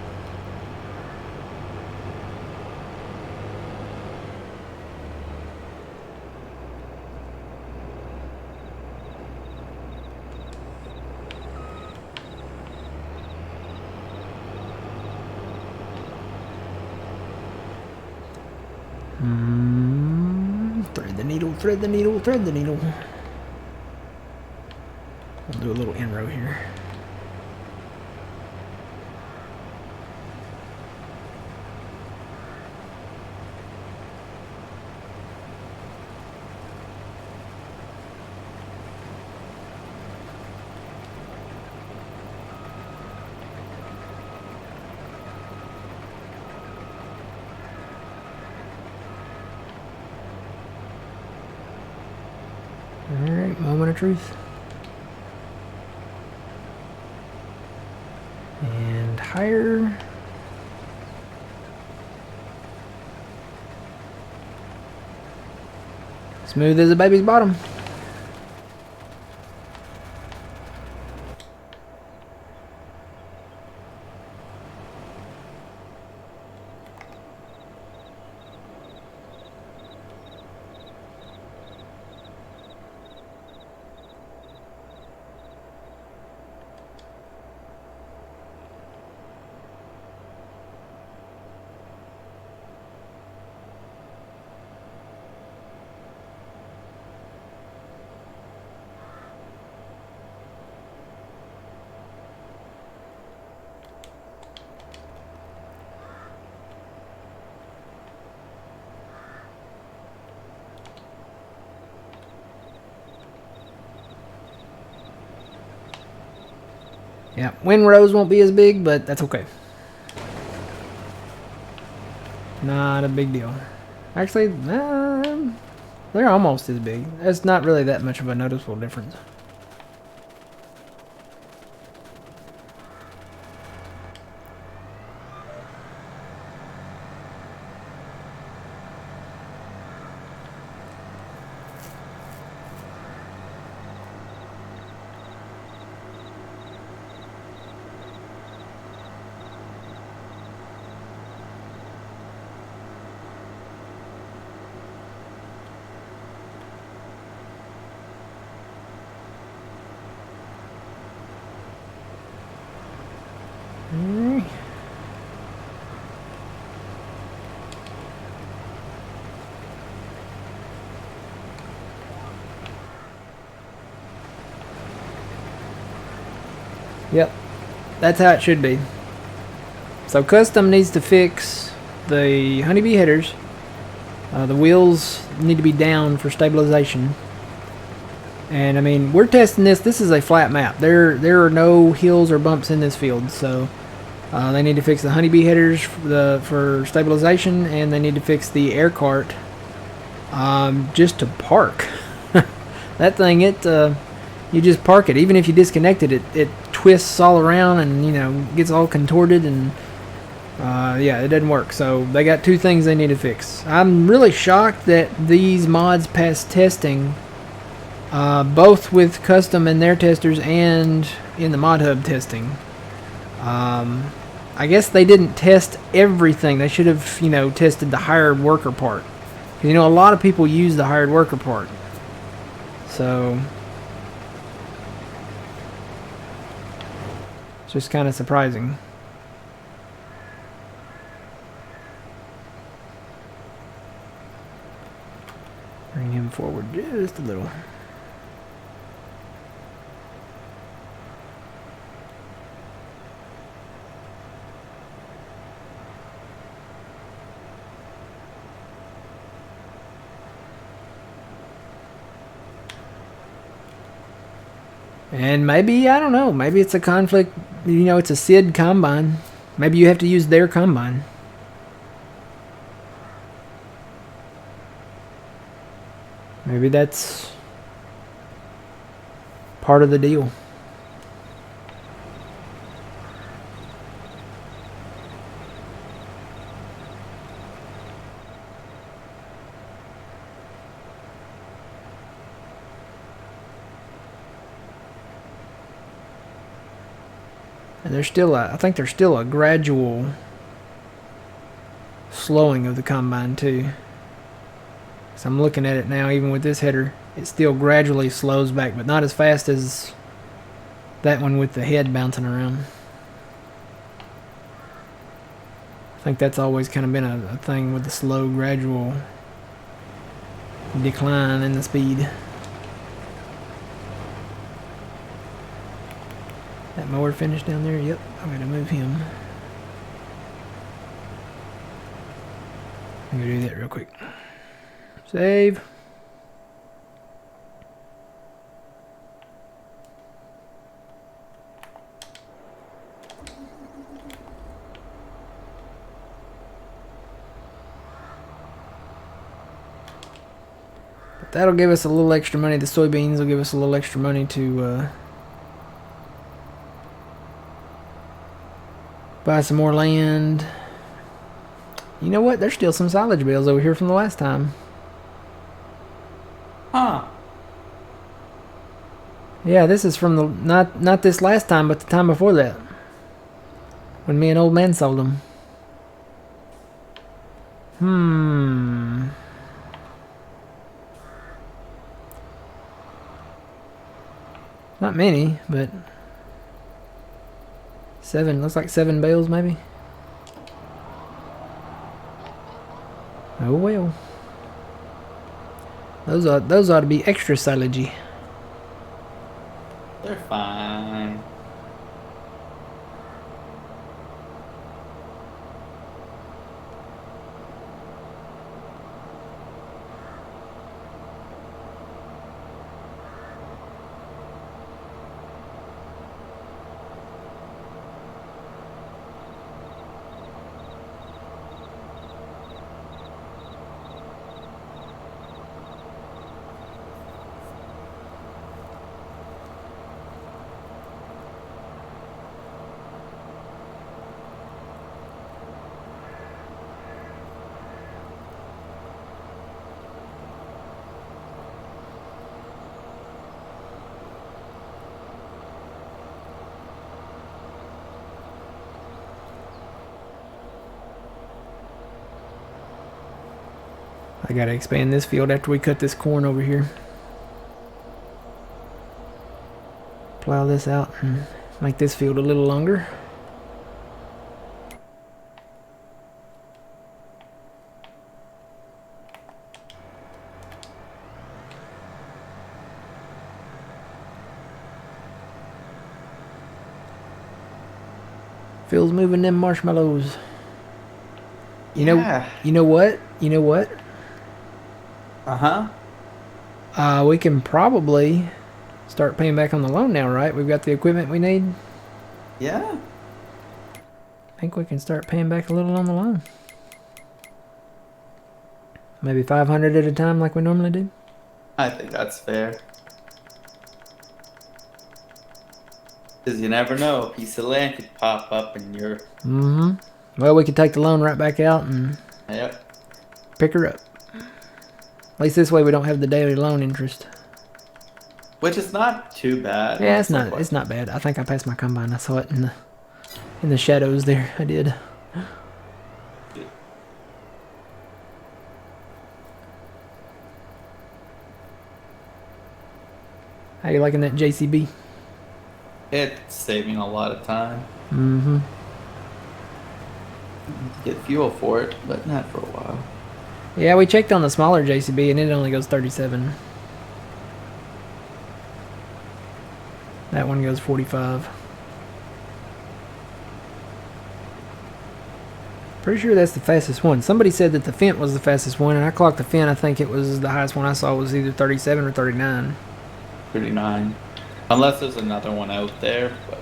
Thread the needle, thread the needle, thread the needle. We'll do a little in-row here. Alright, moment of truth. And higher. Smooth as a baby's bottom. Yeah, windrows won't be as big, but that's okay. Not a big deal. Actually, they're almost as big. It's not really that much of a noticeable difference. Yep, that's how it should be. So custom needs to fix the honeybee headers. The wheels need to be down for stabilization. And I mean, we're testing this. This is a flat map. There are no hills or bumps in this field, so they need to fix the honeybee headers for stabilization, and they need to fix the air cart just to park. That thing, you just park it. Even if you disconnect it, it twists all around and, you know, gets all contorted, and yeah, it doesn't work. So they got two things they need to fix. I'm really shocked that these mods pass testing, both with custom and their testers and in the mod hub testing. I guess they didn't test everything. They should have, you know, tested the hired worker part. 'Cause, you know, a lot of people use the hired worker part. So it's just kind of surprising. Bring him forward just a little. And maybe, I don't know, maybe it's a conflict, you know, it's a SID combine. Maybe you have to use their combine. Maybe that's part of the deal. And there's still I think there's still a gradual slowing of the combine too. So I'm looking at it now, even with this header, it still gradually slows back, but not as fast as that one with the head bouncing around. I think that's always kind of been a thing with the slow, gradual decline in the speed. That mower finished down there? Yep, I'm gonna move him. I'm gonna do that real quick. Save. But that'll give us a little extra money. The soybeans will give us a little extra money to buy some more land. You know what? There's still some silage bales over here from the last time. Huh. Yeah, this is from the not this last time, but the time before that, when me and old man sold them. Not many, but 7. Looks like 7 bales, maybe. Oh well. Those ought to be extra silagey. They're fine. I gotta expand this field after we cut this corn over here. Plow this out and make this field a little longer. Phil's moving them marshmallows. You know what? You know what? We can probably start paying back on the loan now, right? We've got the equipment we need. Yeah. I think we can start paying back a little on the loan. Maybe 500 at a time like we normally do. I think that's fair. Because you never know, a piece of land could pop up and you're... Well, we could take the loan right back out and Yep. pick her up. At least this way we don't have the daily loan interest. Which is not too bad. Yeah, it's not bad. I think I passed my combine. I saw it in the shadows there. I did. How you liking that JCB? It's saving a lot of time. Get fuel for it, but not for a while. Yeah, we checked on the smaller JCB and it only goes 37. That one goes 45. Pretty sure that's the fastest one. Somebody said that the Fent was the fastest one, and I clocked the Fent. I think it was the highest one I saw was either 37 or 39. 39. Unless there's another one out there, but...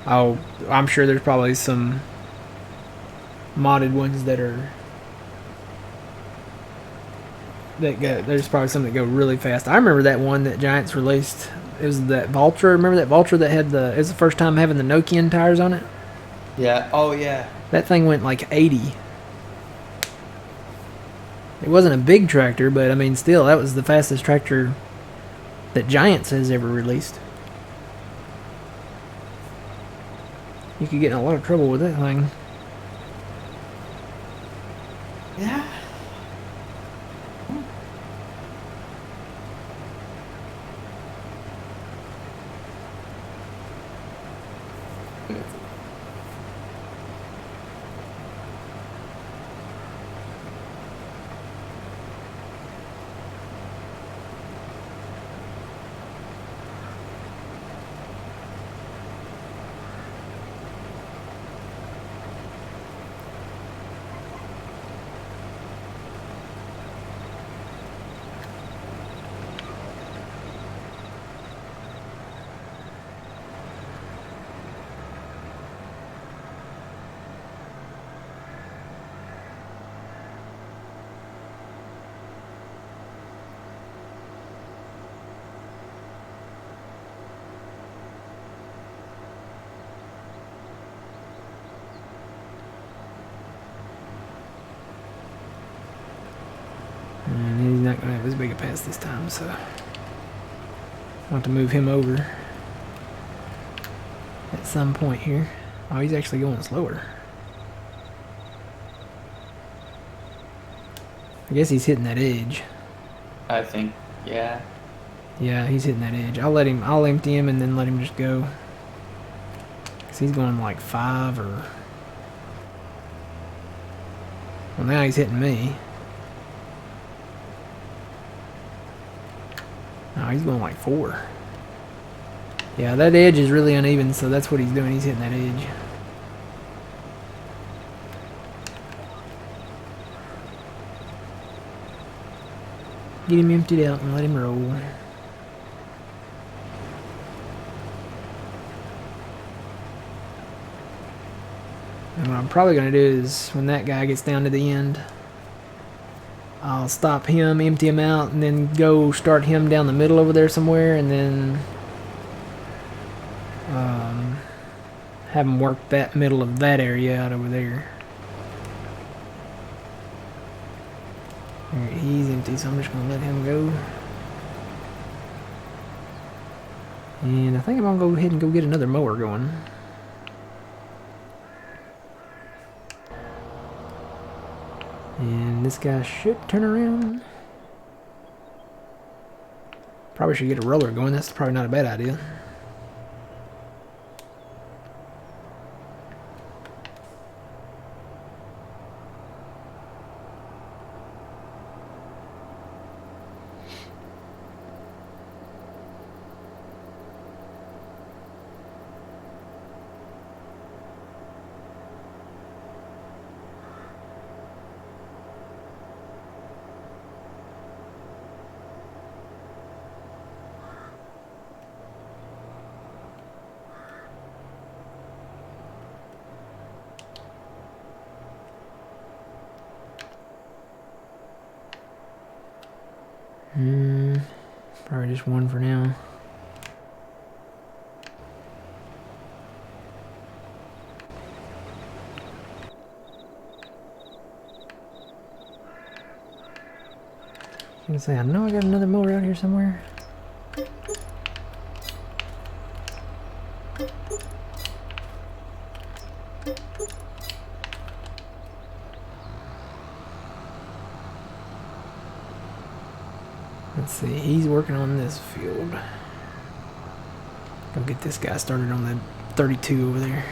Oh, I'm sure there's probably some modded ones that are that go. There's probably some that go really fast. I remember that one that Giants released. It was that Vulture. Remember that Vulture that had the? It was the first time having the Nokian tires on it. Yeah. Oh yeah. That thing went like 80. It wasn't a big tractor, but I mean, still, that was the fastest tractor that Giants has ever released. You could get in a lot of trouble with that thing. Yeah. And he's not going to have as big a pass this time, so I want to move him over at some point here. Oh, he's actually going slower. I guess he's hitting that edge. I think. Yeah. Yeah, he's hitting that edge. I'll empty him and then let him just go. Because he's going like 5 or... Well, now he's hitting me. No, he's going like 4. Yeah, that edge is really uneven, so that's what he's doing. He's hitting that edge. Get him emptied out and let him roll. And what I'm probably going to do is, when that guy gets down to the end, I'll stop him, empty him out, and then go start him down the middle over there somewhere, and then have him work that middle of that area out over there. Alright, he's empty, so I'm just going to let him go. And I think I'm going to go ahead and go get another mower going. And this guy should turn around. Probably should get a roller going. That's probably not a bad idea. Probably just one for now. I was gonna say, I know I got another mower out here somewhere. Let's see, he's working on this field. Go get this guy started on the 32 over there.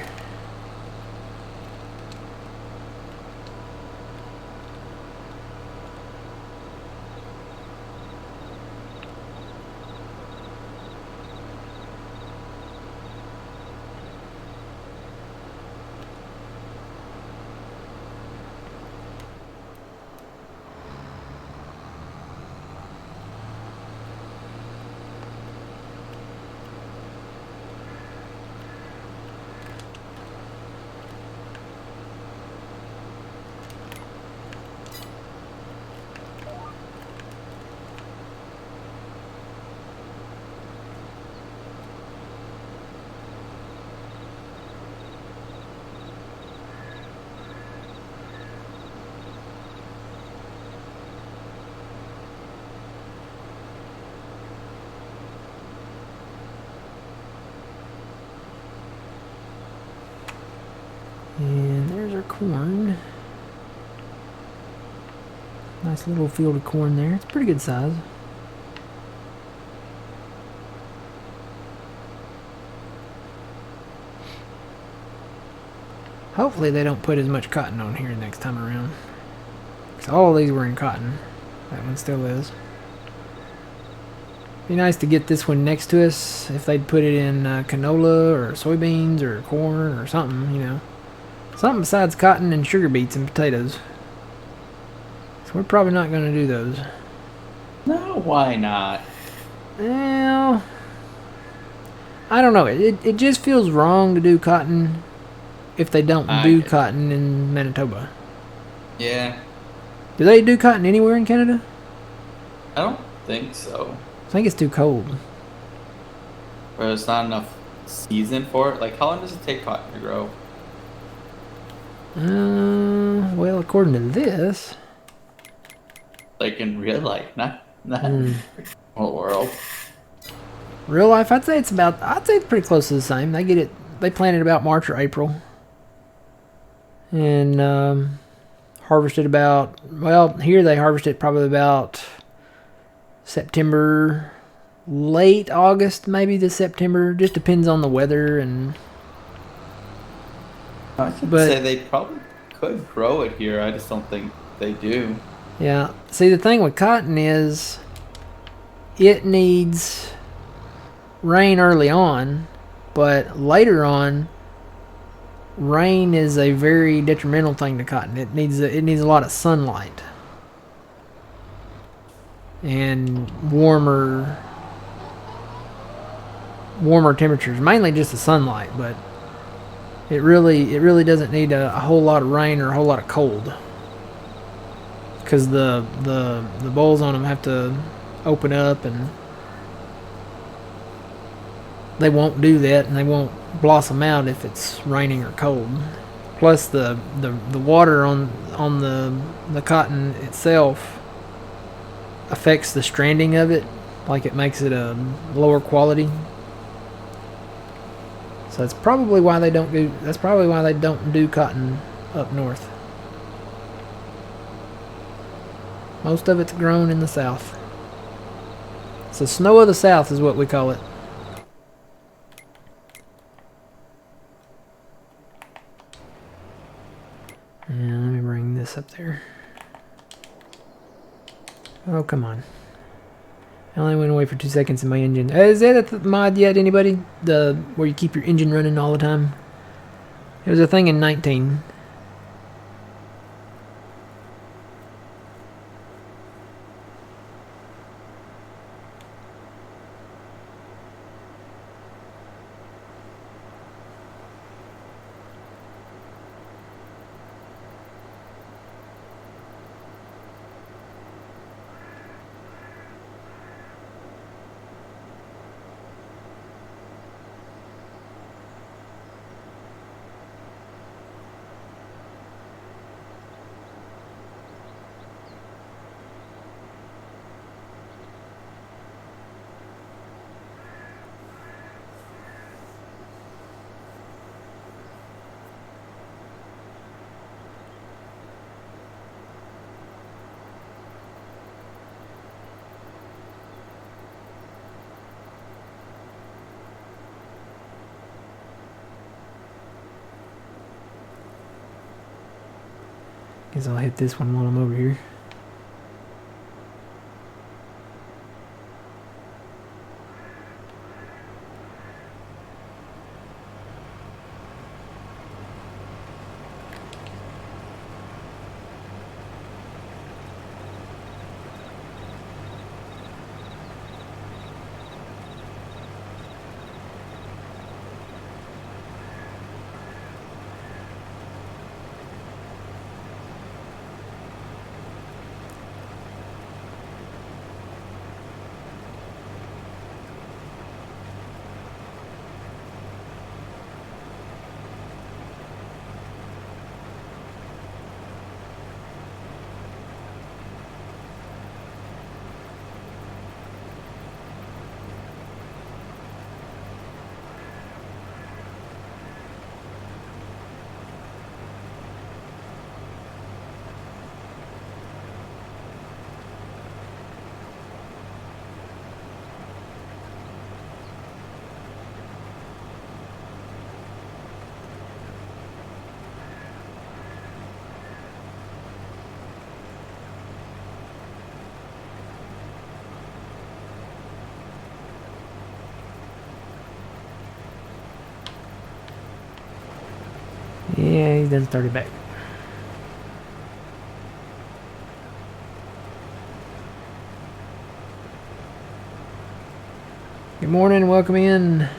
corn. Nice little field of corn there. It's pretty good size. Hopefully they don't put as much cotton on here next time around. 'Cause all of these were in cotton. That one still is. Be nice to get this one next to us if they'd put it in canola or soybeans or corn or something, you know. Something besides cotton and sugar beets and potatoes. So we're probably not going to do those. No, why not? Well, I don't know. It just feels wrong to do cotton if they don't do cotton in Manitoba. Yeah. Do they do cotton anywhere in Canada? I don't think so. I think it's too cold. Or there's not enough season for it. Like, how long does it take cotton to grow? Well, according to this, Like in real life, not whole world. real life, I'd say it's pretty close to the same. They plant it about March or April. And harvest it about, well, here they harvest it probably about September, late August, maybe to September. Just depends on the weather. And I should say they probably could grow it here. I just don't think they do. yeah, see, the thing with cotton is it needs rain early on, but later on, rain is a very detrimental thing to cotton. It needs a lot of sunlight and warmer temperatures, mainly just the sunlight, but it really doesn't need a whole lot of rain or a whole lot of cold, because the bolls on them have to open up, and they won't do that, and they won't blossom out if it's raining or cold. Plus the water on the cotton itself affects the stranding of it, like it makes it a lower quality. So that's probably why they don't do cotton up north. Most of it's grown in the south. So snow of the south is what we call it. And let me bring this up there. Oh, come on. I only went away for 2 seconds in my engine. Is that a mod yet, anybody? Where you keep your engine running all the time? It was a thing in 19. Guess I'll hit this one while I'm over here. Yeah, he done started back. Good morning, welcome in.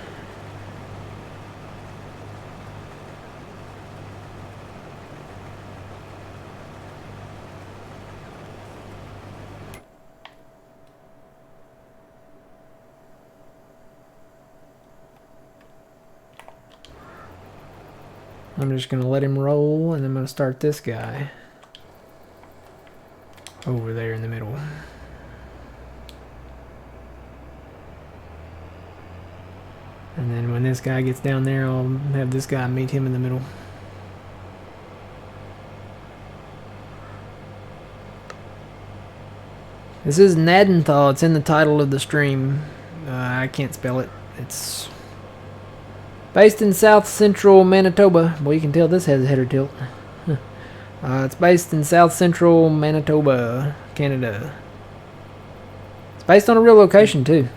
I'm just gonna let him roll, and I'm gonna start this guy over there in the middle. And then when this guy gets down there, I'll have this guy meet him in the middle. This is Gnadenthal. It's in the title of the stream. I can't spell it. It's based in South Central Manitoba. Well, you can tell this has a header tilt. It's based in South Central Manitoba, Canada. It's based on a real location, too.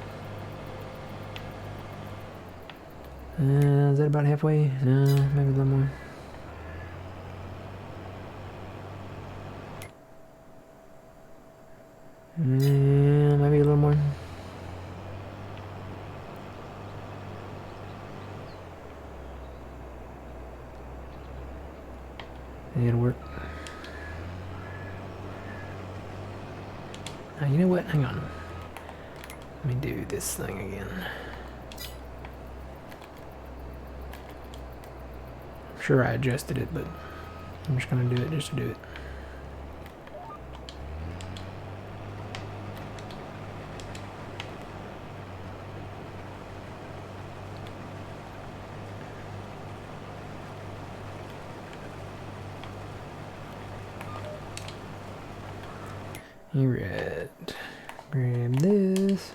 Is that about halfway? No, maybe a little more. Yeah, maybe a little more. It'll work. Now, you know what? Hang on. Let me do this thing again. I'm sure I adjusted it, but I'm just going to do it just to do it. Alright. Grab this.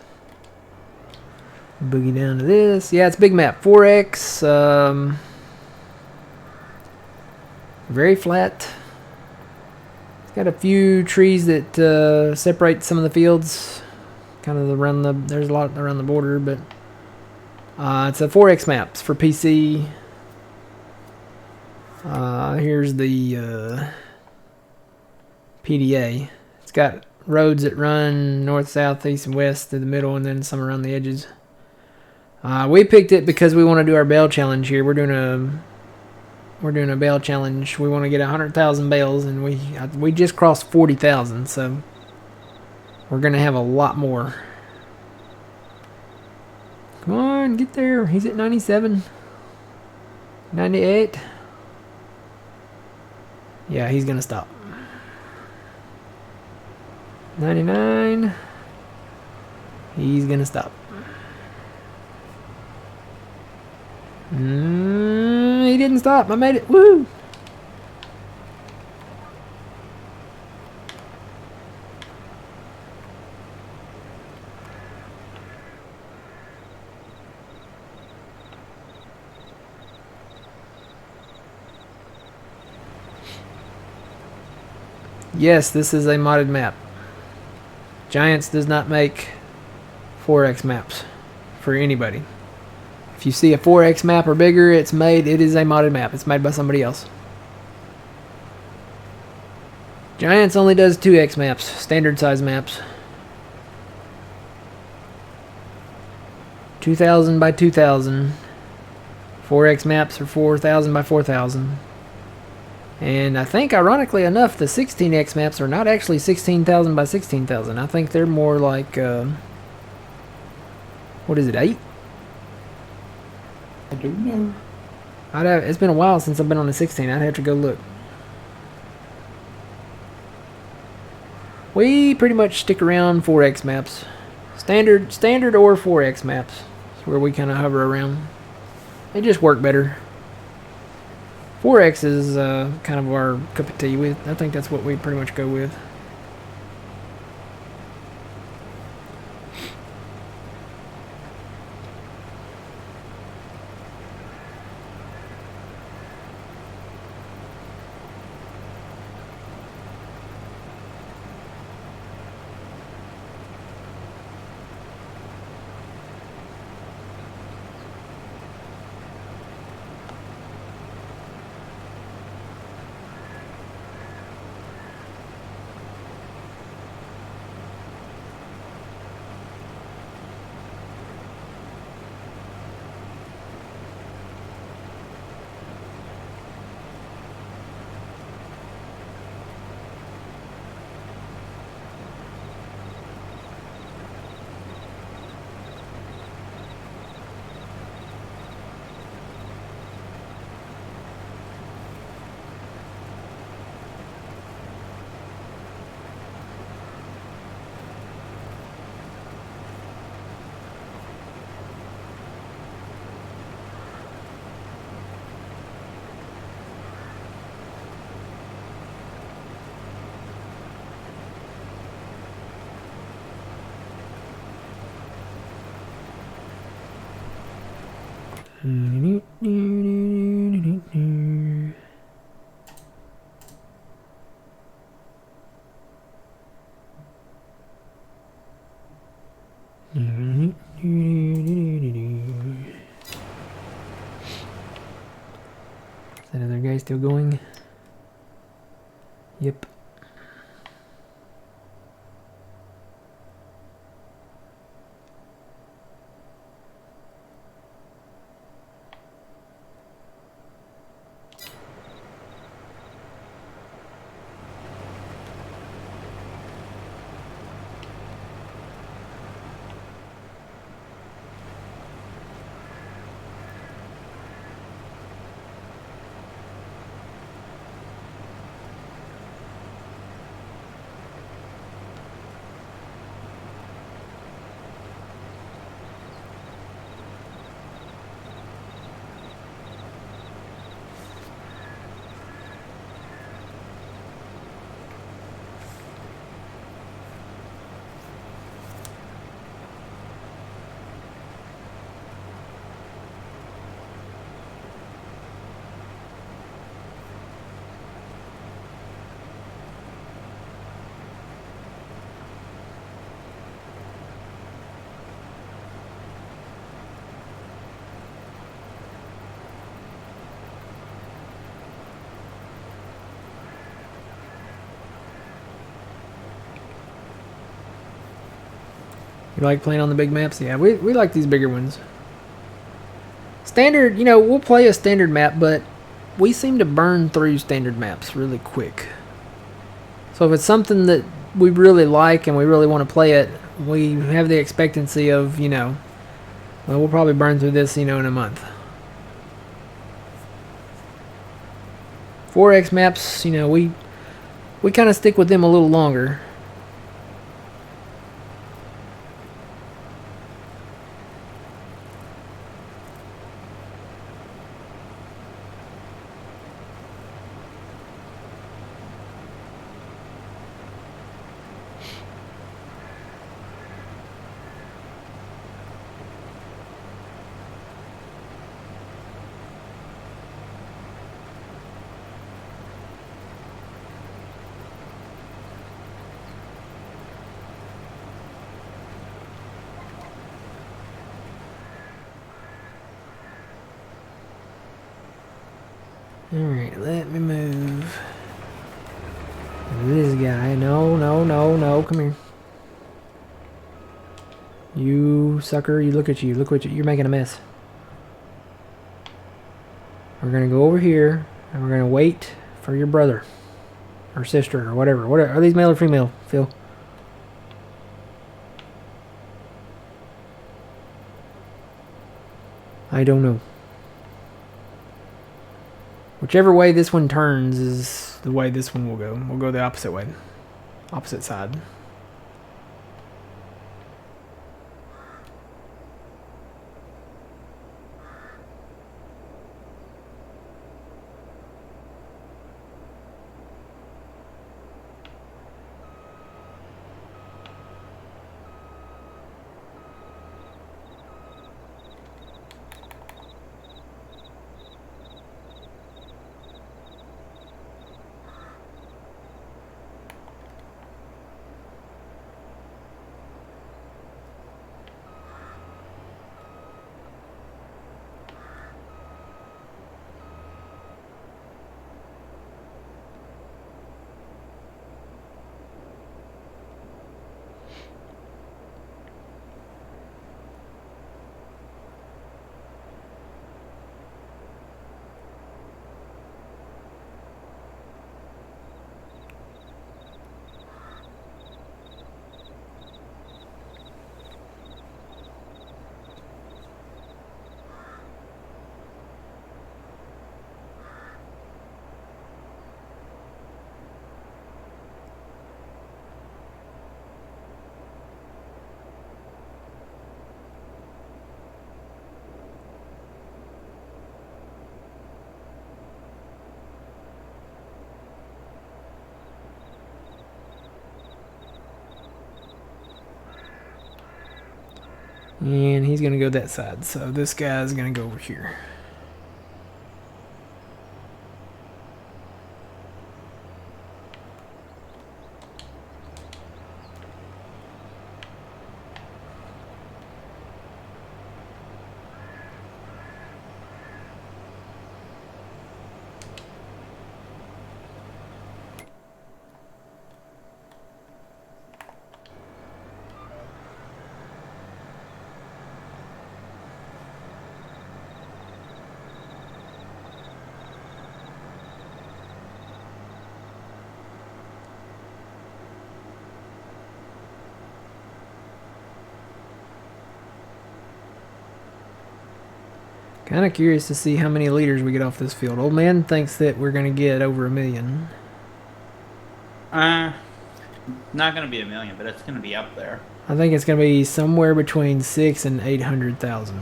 Boogie down to this. Yeah, it's a big map. 4x. Very flat. It's got a few trees that separate some of the fields. Kind of around the... There's a lot around the border, but... it's a 4x maps for PC. Here's the PDA. It's got roads that run north, south, east, and west to the middle, and then some around the edges. We picked it because we want to do our bale challenge here. We're doing a bale challenge. We want to get 100,000 bales, and we just crossed 40,000, so we're gonna have a lot more. Come on, get there. He's at 97, 98. Yeah, he's gonna stop. 99. He's gonna stop. He didn't stop. I made it. Woo! Yes, this is a modded map. Giants does not make 4x maps for anybody. If you see a 4x map or bigger, it is a modded map. It's made by somebody else. Giants only does 2x maps, standard size maps. 2,000 by 2,000. 4x maps are 4,000 by 4,000. And I think, ironically enough, the 16x maps are not actually 16,000 by 16,000. I think they're more like, what is it, 8? I don't know. It's been a while since I've been on a 16. I'd have to go look. We pretty much stick around 4x maps. Standard or 4x maps. That's where we kind of hover around. They just work better. 4x is kind of our cup of tea. I think that's what we pretty much go with. Is that other guy still going? Yep. You like playing on the big maps? Yeah, we like these bigger ones. Standard, you know, we'll play a standard map, but we seem to burn through standard maps really quick. So if it's something that we really like and we really want to play it, we have the expectancy of, you know, well, we'll probably burn through this, you know, in a month. 4X maps, you know, we kind of stick with them a little longer. Alright, let me move. This guy. No, come here. You sucker, you look at you. Look what you're making a mess. We're gonna go over here and we're gonna wait for your brother or sister or whatever. What are these male or female, Phil? I don't know. Whichever way this one turns is the way this one will go. We'll go the opposite way. Opposite side. And he's going to go that side. So this guy's going to go over here. Kind of curious to see how many liters we get off this field. Old man thinks that we're going to get over 1 million. Not gonna be 1 million, but it's gonna be up there. I think it's going to be somewhere between 6 and 800,000.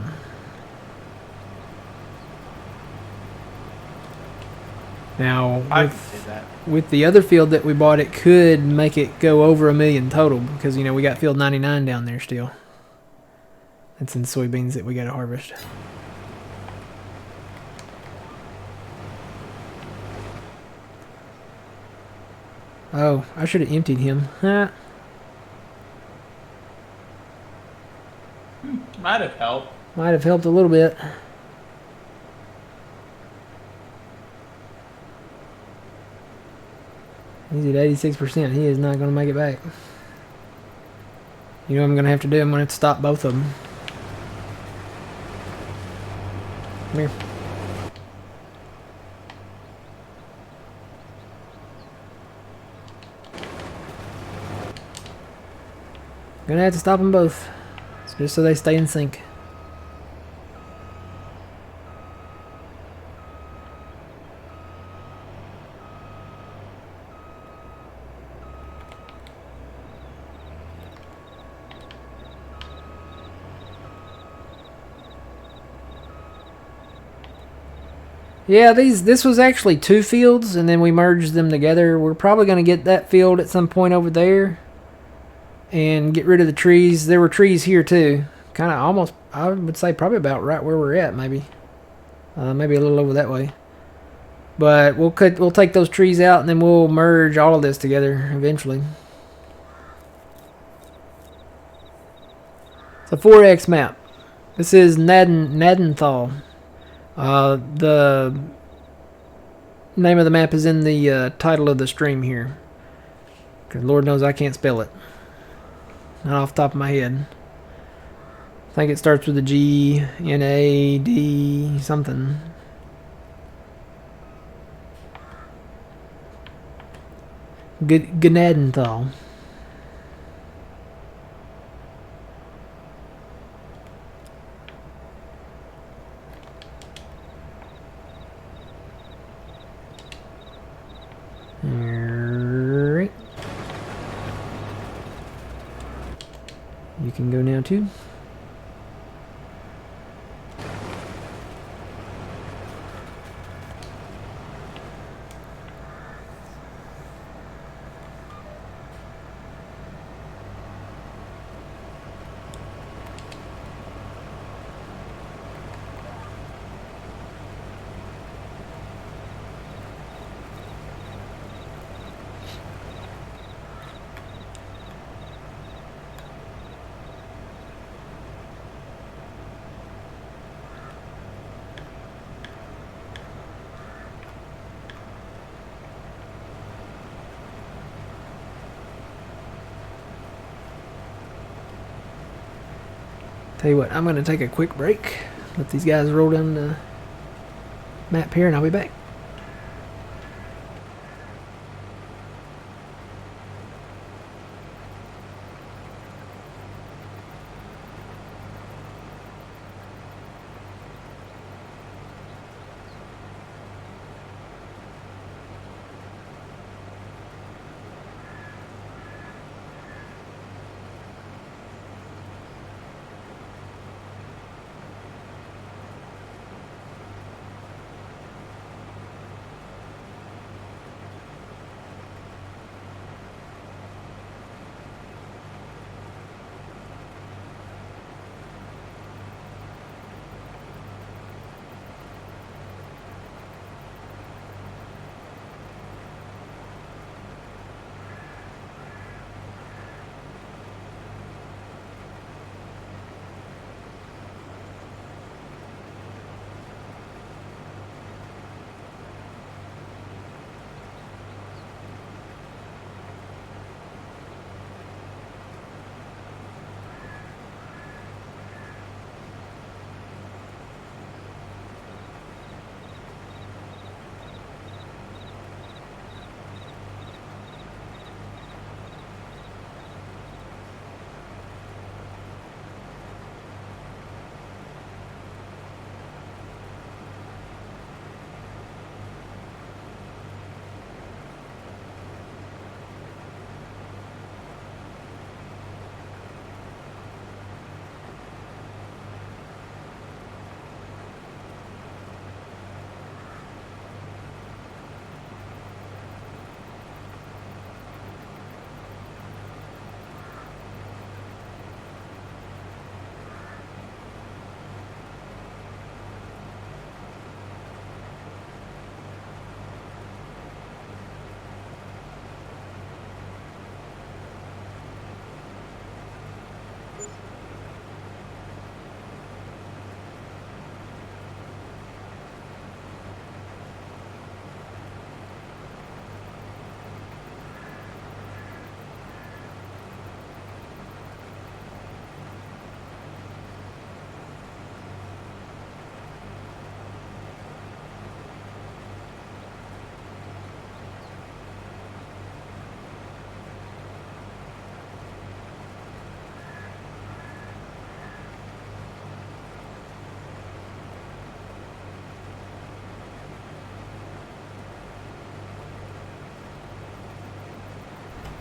Now, I can say that. with the other field that we bought, it could make it go over 1 million total because, you know, we got field 99 down there still. That's in soybeans that we got to harvest. Oh, I should have emptied him. Huh. Might have helped. Might have helped a little bit. He's at 86%. He is not going to make it back. You know what I'm going to have to do? I'm going to have to stop both of them. Come here. Gonna have to stop them both. Just so they stay in sync. Yeah, this was actually 2 fields, and then we merged them together. We're probably going to get that field at some point over there and get rid of the trees. There were trees here too. Kind of almost, I would say probably about right where we're at, maybe. Maybe a little over that way. But we'll take those trees out, and then we'll merge all of this together eventually. It's a 4X map. This is Gnadenthal. The name of the map is in the title of the stream here. Because Lord knows I can't spell it. Not off the top of my head. I think it starts with a G, N-A-D, something. Gnadenthal. Alright. You can go now too. Tell you what, I'm going to take a quick break. Let these guys roll down the map here, and I'll be back.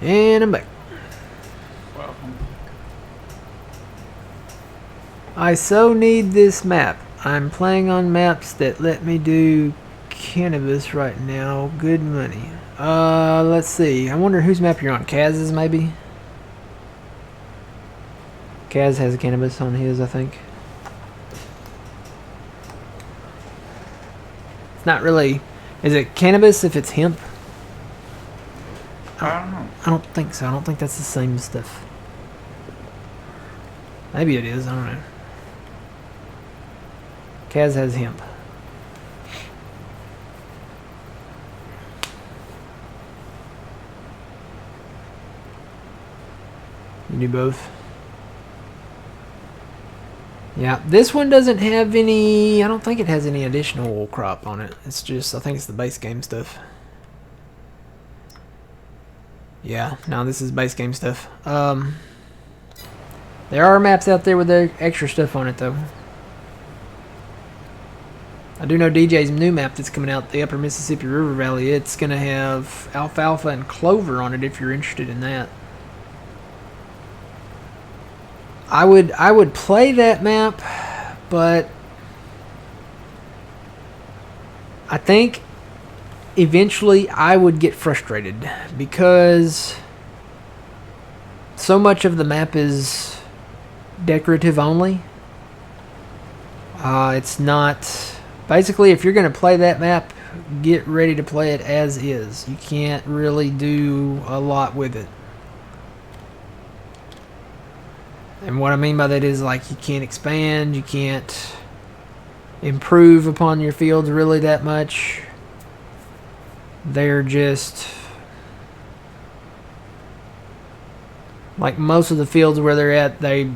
And I'm back. Welcome. I so need this map. I'm playing on maps that let me do cannabis right now. Good money. Let's see. I wonder whose map you're on. Kaz's, maybe? Kaz has cannabis on his, I think. It's not really... Is it cannabis if it's hemp? I don't know. I don't think so. I don't think that's the same stuff. Maybe it is. I don't know. Kaz has hemp. You do both. Yeah, this one doesn't have any... I don't think it has any additional crop on it. It's just... I think it's the base game stuff. Yeah, no, this is base game stuff. There are maps out there with the extra stuff on it, though. I do know DJ's new map that's coming out, the Upper Mississippi River Valley. It's going to have alfalfa and clover on it if you're interested in that. I would play that map, but I think eventually I would get frustrated because so much of the map is decorative only. It's not... Basically, if you're going to play that map, get ready to play it as is. You can't really do a lot with it. And what I mean by that is, like, you can't expand, you can't improve upon your fields really that much. They're just... Like, most of the fields where they're at, they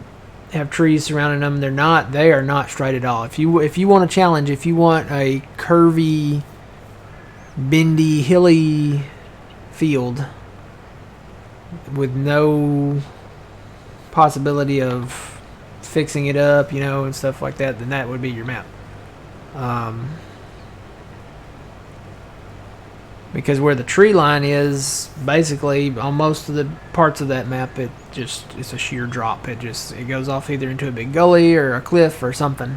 have trees surrounding them. They are not straight at all. If you want a challenge, if you want a curvy, bendy, hilly field with no possibility of fixing it up, you know, and stuff like that, then that would be your map. Because where the tree line is, basically on most of the parts of that map, it's a sheer drop. It goes off either into a big gully or a cliff or something.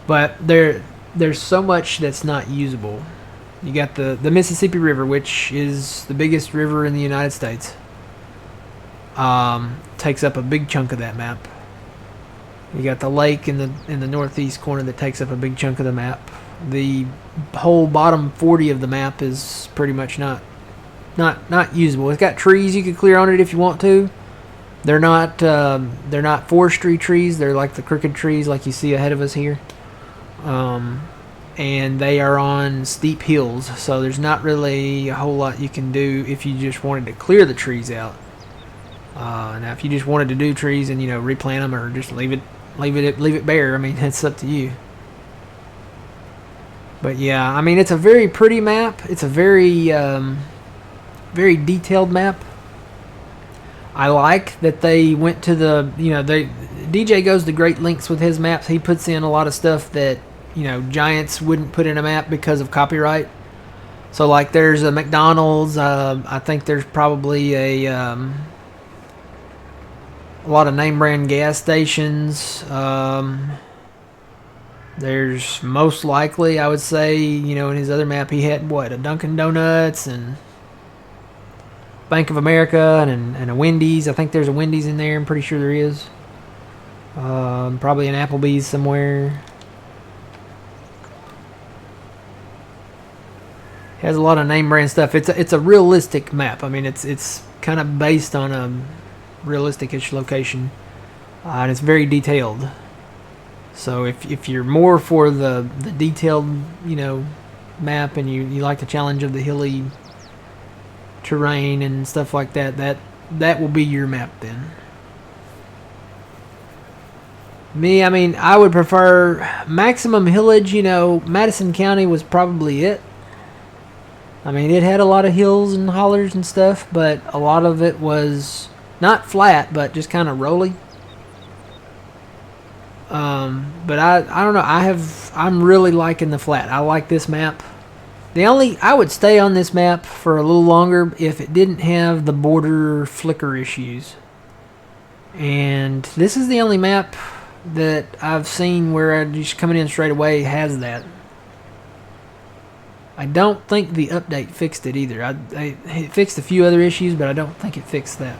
But there's so much that's not usable. You got the Mississippi River, which is the biggest river in the United States. Takes up a big chunk of that map. You got the lake in the northeast corner that takes up a big chunk of the map. The whole bottom 40 of the map is pretty much not usable. It's got trees you could clear on it if you want to. They're not forestry trees. They're like the crooked trees like you see ahead of us here. And they are on steep hills, so there's not really a whole lot you can do if you just wanted to clear the trees out. Now, if you just wanted to do trees and, you know, replant them or just leave it bare, I mean, it's up to you. But yeah, I mean, it's a very pretty map. It's a very very detailed map. I like that they went to the, you know, DJ goes to great lengths with his maps. He puts in a lot of stuff that, you know, giants wouldn't put in a map because of copyright. So, like, there's a McDonald's. I think there's probably a lot of name brand gas stations. There's most likely, I would say, you know, in his other map he had a Dunkin' Donuts and Bank of America and a Wendy's. I think there's a Wendy's in there. I'm pretty sure there is. Probably an Applebee's somewhere. Has a lot of name brand stuff. It's a realistic map. I mean, it's kind of based on a realistic-ish location, and it's very detailed. So if you're more for the detailed, you know, map, and you like the challenge of the hilly terrain and stuff like that, that will be your map then. Me, I mean, I would prefer maximum hillage. You know, Madison County was probably it. I mean, it had a lot of hills and hollers and stuff, but a lot of it was not flat, but just kind of rolly. But I don't know. I'm really liking the flat. I like this map. I would stay on this map for a little longer if it didn't have the border flicker issues. And this is the only map that I've seen where I just coming in straight away has that. I don't think the update fixed it either. It fixed a few other issues, but I don't think it fixed that.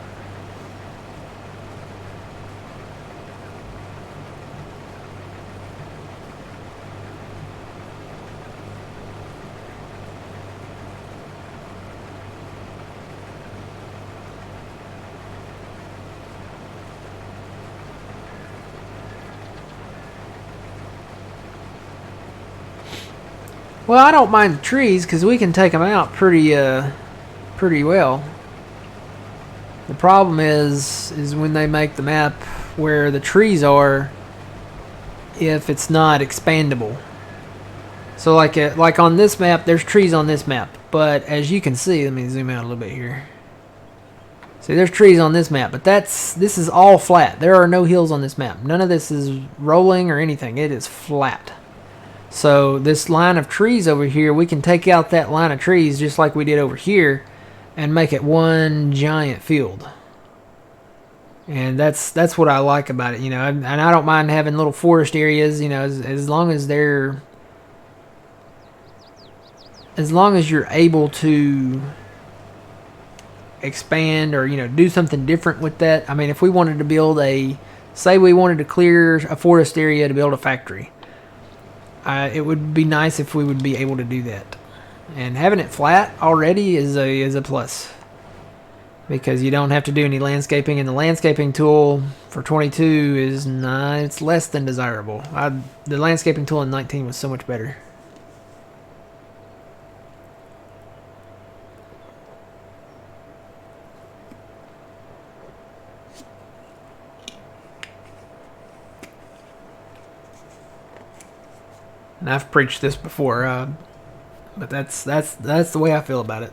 Well, I don't mind the trees because we can take them out pretty well. The problem is when they make the map where the trees are, if it's not expandable. So like on this map, there's trees on this map, but as you can see, let me zoom out a little bit here. See, there's trees on this map, but this is all flat. There are no hills on this map. None of this is rolling or anything. It is flat. So this line of trees over here, we can take out that line of trees just like we did over here and make it one giant field. And that's what I like about it, you know. And I don't mind having little forest areas, you know, as long as you're able to expand or, you know, do something different with that. I mean, if we wanted to build say we wanted to clear a forest area to build a factory, it would be nice if we would be able to do that. And having it flat already is a plus, because you don't have to do any landscaping, and the landscaping tool for 22 is it's less than desirable. The landscaping tool in 19 was so much better. And I've preached this before, but that's the way I feel about it.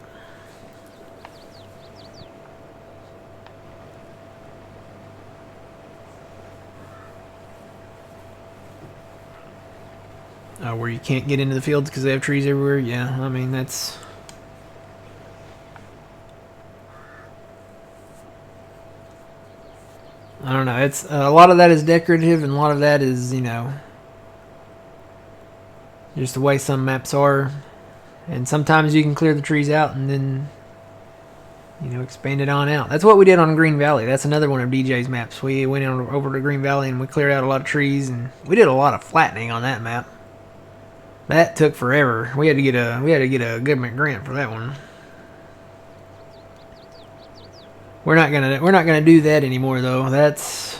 Where you can't get into the fields because they have trees everywhere. Yeah, I mean that's. I don't know. It's a lot of that is decorative, and a lot of that is, you know, just the way some maps are. And sometimes you can clear the trees out and then, you know, expand it on out. That's what we did on Green Valley. That's another one of DJ's maps. We went over to Green Valley and we cleared out a lot of trees, and we did a lot of flattening on that map. That took forever. We had to get a government grant for that one. We're not gonna do that anymore though. That's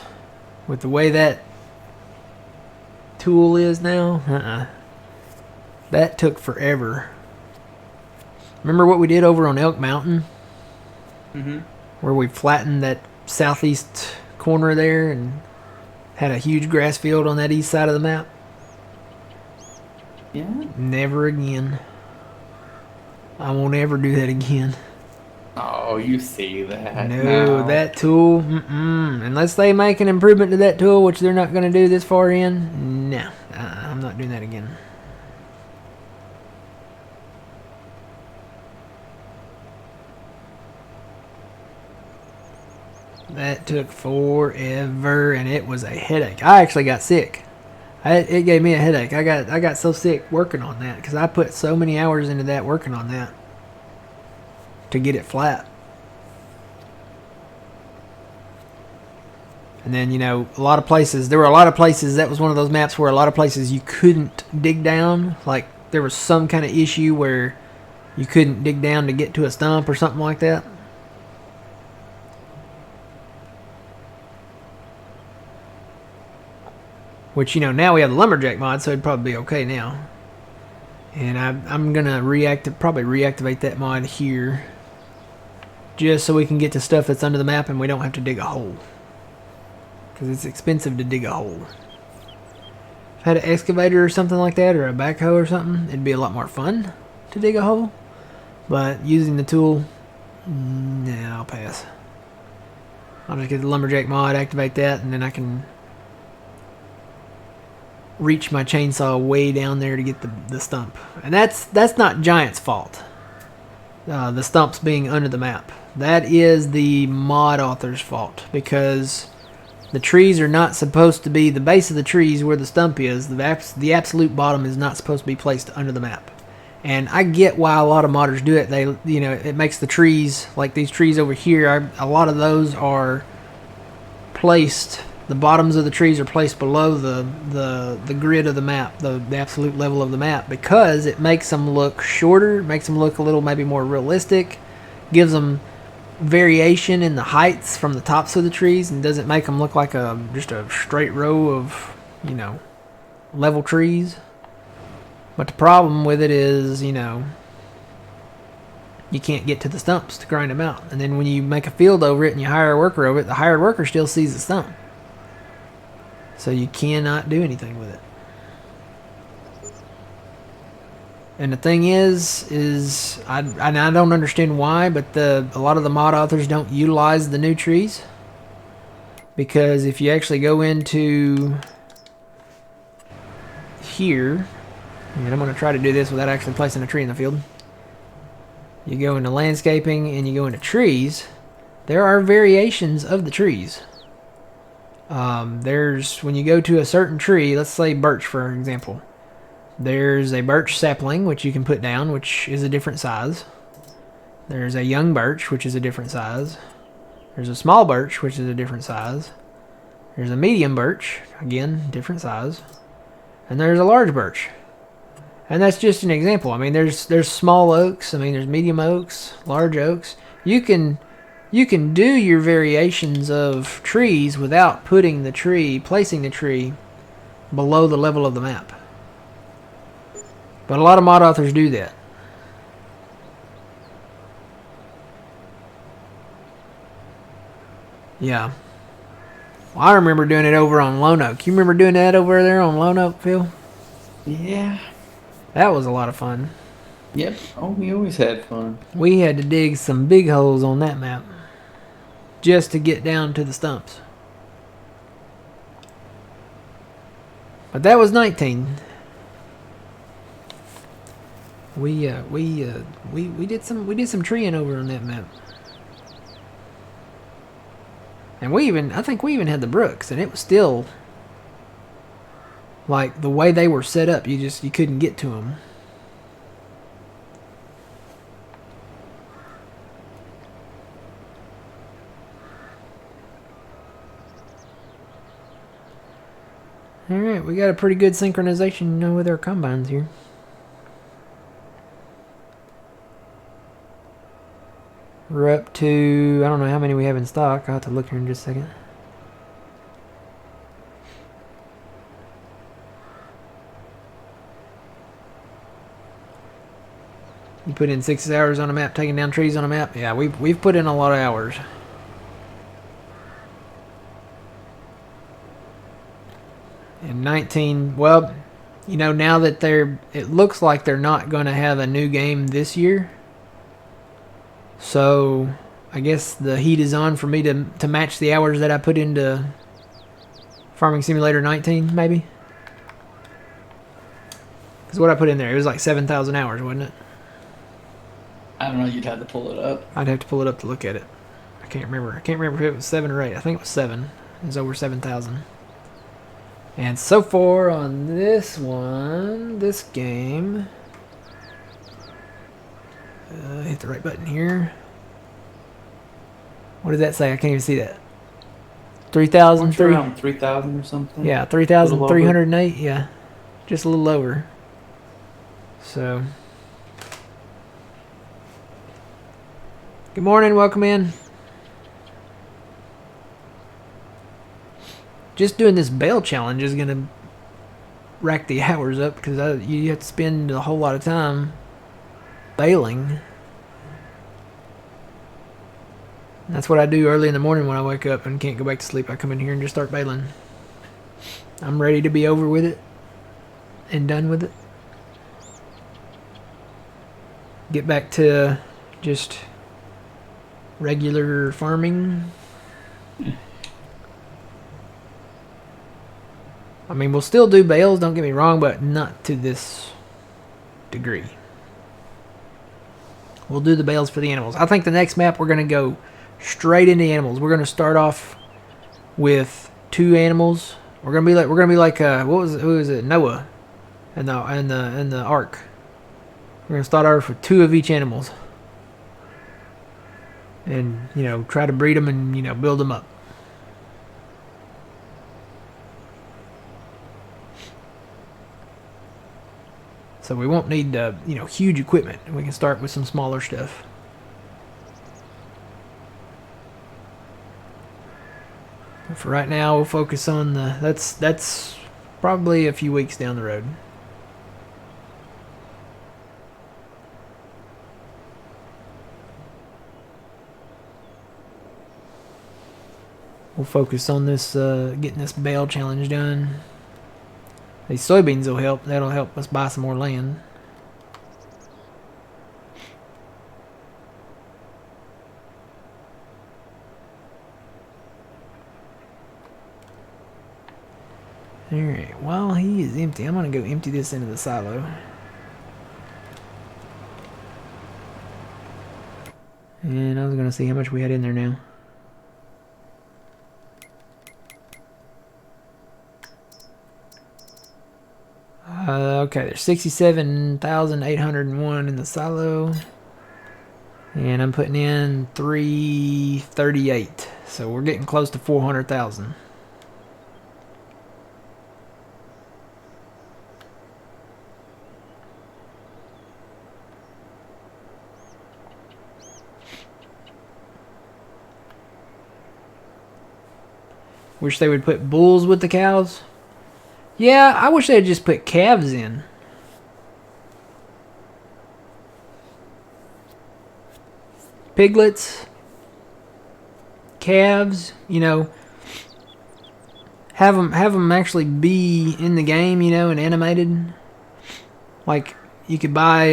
with the way that tool is now. That took forever. Remember what we did over on Elk Mountain? Mm-hmm. Where we flattened that southeast corner there and had a huge grass field on that east side of the map? Yeah. Never again. I won't ever do that again. Oh, you see that? No, now. that tool, unless they make an improvement to that tool, which they're not going to do this far in, no, I'm not doing that again. That took forever, and it was a headache. I actually got sick. It gave me a headache. I got so sick working on that because I put so many hours into that working on that to get it flat. And then, you know, there were a lot of places, that was one of those maps where a lot of places you couldn't dig down. Like there was some kind of issue where you couldn't dig down to get to a stump or something like that. Which, you know, now we have the lumberjack mod, so it'd probably be okay now. And I'm gonna probably reactivate that mod here, just so we can get to stuff that's under the map and we don't have to dig a hole, because it's expensive to dig a hole. If I had an excavator or something like that, or a backhoe or something, it'd be a lot more fun to dig a hole. But using the tool, nah, I'll pass. I'll just get the lumberjack mod, activate that, and then I can reach my chainsaw way down there to get the stump. And that's not Giant's fault. The stumps being under the map. That is the mod author's fault, because the trees are not supposed to be the base of the trees where the stump is. The absolute bottom is not supposed to be placed under the map. And I get why a lot of modders do it. They, it makes the trees, like these trees over here, a lot of those are placed, the bottoms of the trees are placed below the grid of the map, the absolute level of the map, because it makes them look shorter, makes them look a little maybe more realistic, gives them variation in the heights from the tops of the trees, and doesn't make them look like just a straight row of, level trees. But the problem with it is, you can't get to the stumps to grind them out. And then when you make a field over it and you hire a worker over it, the hired worker still sees the stump. So you cannot do anything with it. And the thing is I don't understand why, but a lot of the mod authors don't utilize the new trees. Because if you actually go into here, and I'm going to try to do this without actually placing a tree in the field. You go into landscaping and you go into trees. There are variations of the trees. When you go to a certain tree, let's say birch for example. There's a birch sapling, which you can put down, which is a different size. There's a young birch, which is a different size. There's a small birch, which is a different size. There's a medium birch, again, different size. And there's a large birch. And that's just an example. I mean, there's small oaks. I mean, there's medium oaks, large oaks. You can do your variations of trees without placing the tree below the level of the map. But a lot of mod authors do that. Yeah. Well, I remember doing it over on Lone Oak. You remember doing that over there on Lone Oak, Phil? Yeah. That was a lot of fun. Yep. Oh, we always had fun. We had to dig some big holes on that map just to get down to the stumps. But that was 19. We did some treeing over on that map. And I think we even had the brooks, and it was still like the way they were set up, you couldn't get to them. Alright, we got a pretty good synchronization with our combines here. We're up to, I don't know how many we have in stock. I'll have to look here in just a second. You put in 6 hours on a map, taking down trees on a map. Yeah, we've put in a lot of hours. And 19, well, now that it looks like they're not going to have a new game this year. So, I guess the heat is on for me to match the hours that I put into Farming Simulator 19, maybe. Because what I put in there, it was like 7,000 hours, wasn't it? I don't know. You'd have to pull it up. I'd have to pull it up to look at it. I can't remember. I can't remember if it was 7 or 8. I think it was 7. It was over 7,000. And so far on this game, hit the right button here. What does that say? I can't even see that. 3,000. Around 3,000 or something. Yeah, 3,308. Yeah, just a little over. So, good morning. Welcome in. Just doing this bale challenge is gonna rack the hours up because you have to spend a whole lot of time baling. That's what I do early in the morning when I wake up and can't go back to sleep. I come in here and just start baling. I'm ready to be over with it and done with it. Get back to just regular farming. I mean, we'll still do bales, don't get me wrong, but not to this degree. We'll do the bales for the animals. I think the next map we're going to go straight into animals. We're going to start off with 2 animals. We're going to be like who was it? Noah and the ark. We're going to start off with 2 of each animals. And, you know, try to breed them and, you know, build them up. So we won't need, you know, huge equipment. We can start with some smaller stuff. But for right now, we'll focus on the... That's probably a few weeks down the road. We'll focus on this, getting this bale challenge done. These soybeans will help. That'll help us buy some more land. Alright, while he is empty, I'm going to go empty this into the silo. And I was going to see how much we had in there now. Okay, there's 67,801 in the silo. And I'm putting in 338. So we're getting close to 400,000. Wish they would put bulls with the cows. Yeah, I wish they'd just put calves in. Piglets. Calves, you know. Have them actually be in the game, you know, and animated. Like, you could buy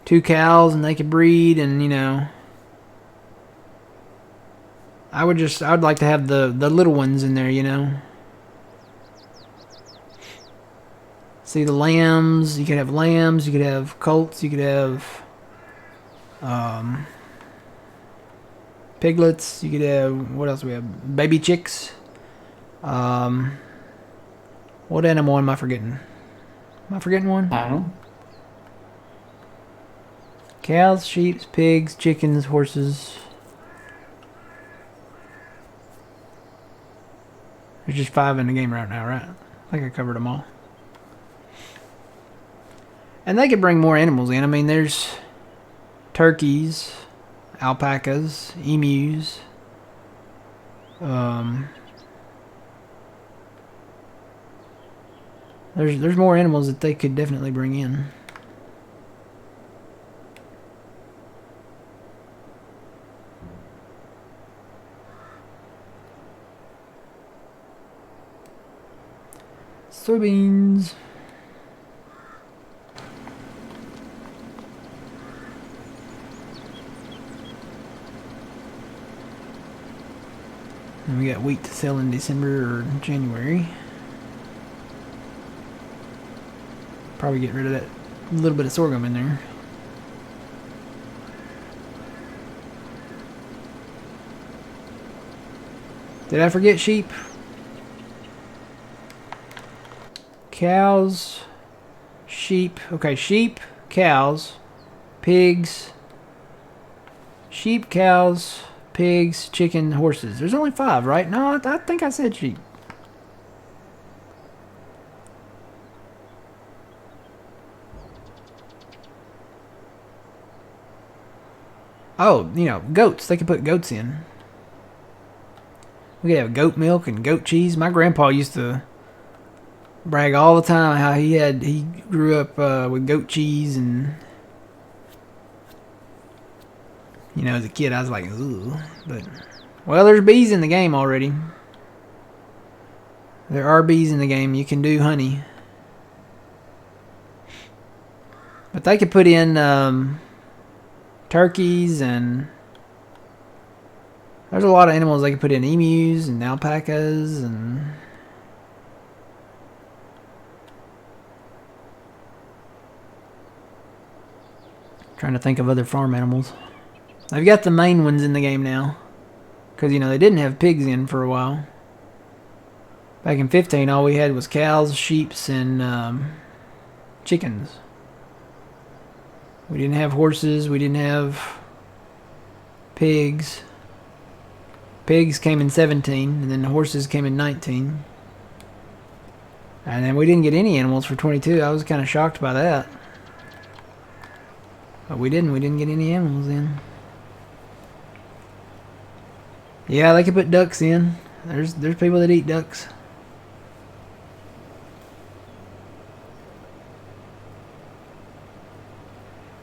2 cows and they could breed and, you know. I'd like to have the little ones in there, you know. See the lambs, you could have lambs, you could have colts, you could have piglets, you could have, what else do we have? Baby chicks. What animal am I forgetting? Am I forgetting one? I don't know. Cows, sheep, pigs, chickens, horses. There's just 5 in the game right now, right? I think I covered them all. And they could bring more animals in. I mean, there's turkeys, alpacas, emus. There's more animals that they could definitely bring in. Soybeans. And we got wheat to sell in December or January. Probably get rid of that little bit of sorghum in there. Did I forget sheep? Cows, sheep. Okay, sheep, cows, pigs, sheep, cows, pigs, chicken, horses. There's only 5, right? No, I think I said sheep. Oh, you know, goats. They could put goats in. We could have goat milk and goat cheese. My grandpa used to brag all the time how he grew up with goat cheese, and you know, as a kid I was like, ooh. But well, there's bees in the game already. There are bees in the game. You can do honey, but they could put in turkeys and There's a lot of animals they can put in. Emus and alpacas and... Trying to think of other farm animals. They've got the main ones in the game now. Because, they didn't have pigs in for a while. Back in 15, all we had was cows, sheep, and chickens. We didn't have horses. We didn't have pigs. Pigs came in 17, and then the horses came in 19. And then we didn't get any animals for 22. I was kind of shocked by that. But we didn't get any animals in. Yeah, they could put ducks in. There's people that eat ducks.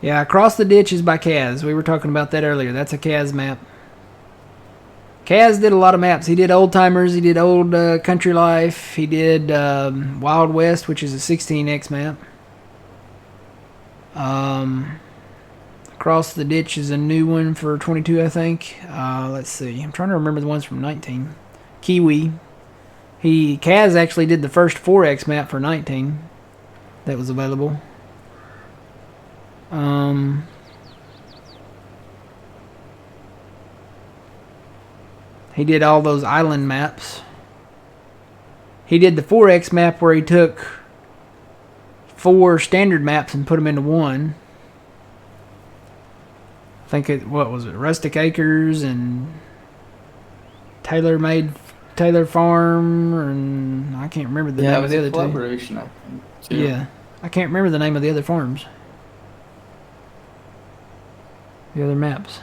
Yeah, across the ditch is by Kaz. We were talking about that earlier. That's a Kaz map. Kaz did a lot of maps. He did Old Timers. He did Old Country Life. He did Wild West, which is a 16x map. Across the Ditch is a new one for 22, I think. Let's see. I'm trying to remember the ones from 19. Kiwi. Kaz actually did the first 4x map for 19 that was available. He did all those island maps. He did the 4x map where he took 4 standard maps and put them into one. I think what was it? Rustic Acres and Taylor Farm, and I can't remember the name of the other two. Collaboration, I think. Too. Yeah, I can't remember the name of the other farms. The other maps.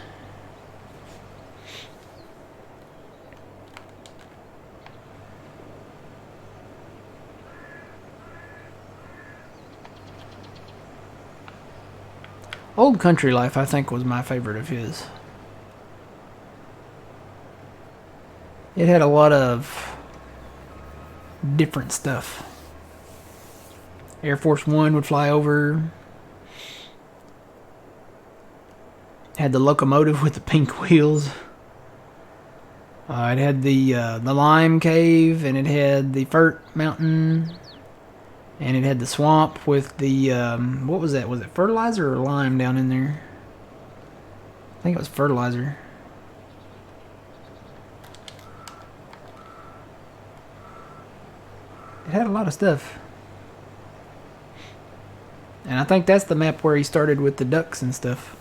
Old Country Life, I think, was my favorite of his. It had a lot of different stuff. Air Force One would fly over. Had the locomotive with the pink wheels. It had the lime cave, and it had the Furt Mountain, and it had the swamp with the what was that? Was it fertilizer or lime down in there? I think it was fertilizer. It had a lot of stuff. And I think that's the map where he started with the ducks and stuff.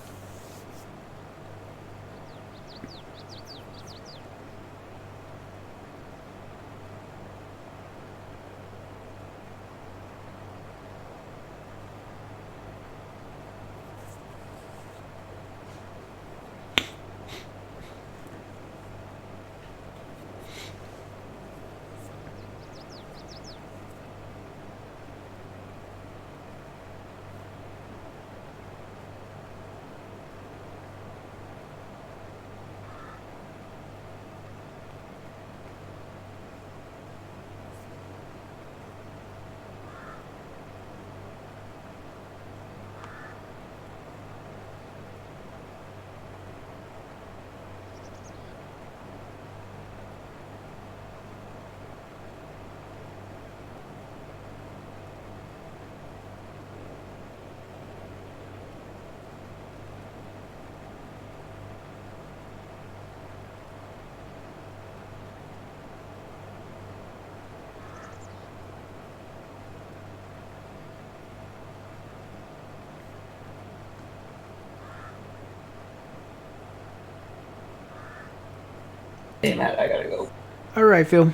Hey, Matt, I gotta go. All right, Phil.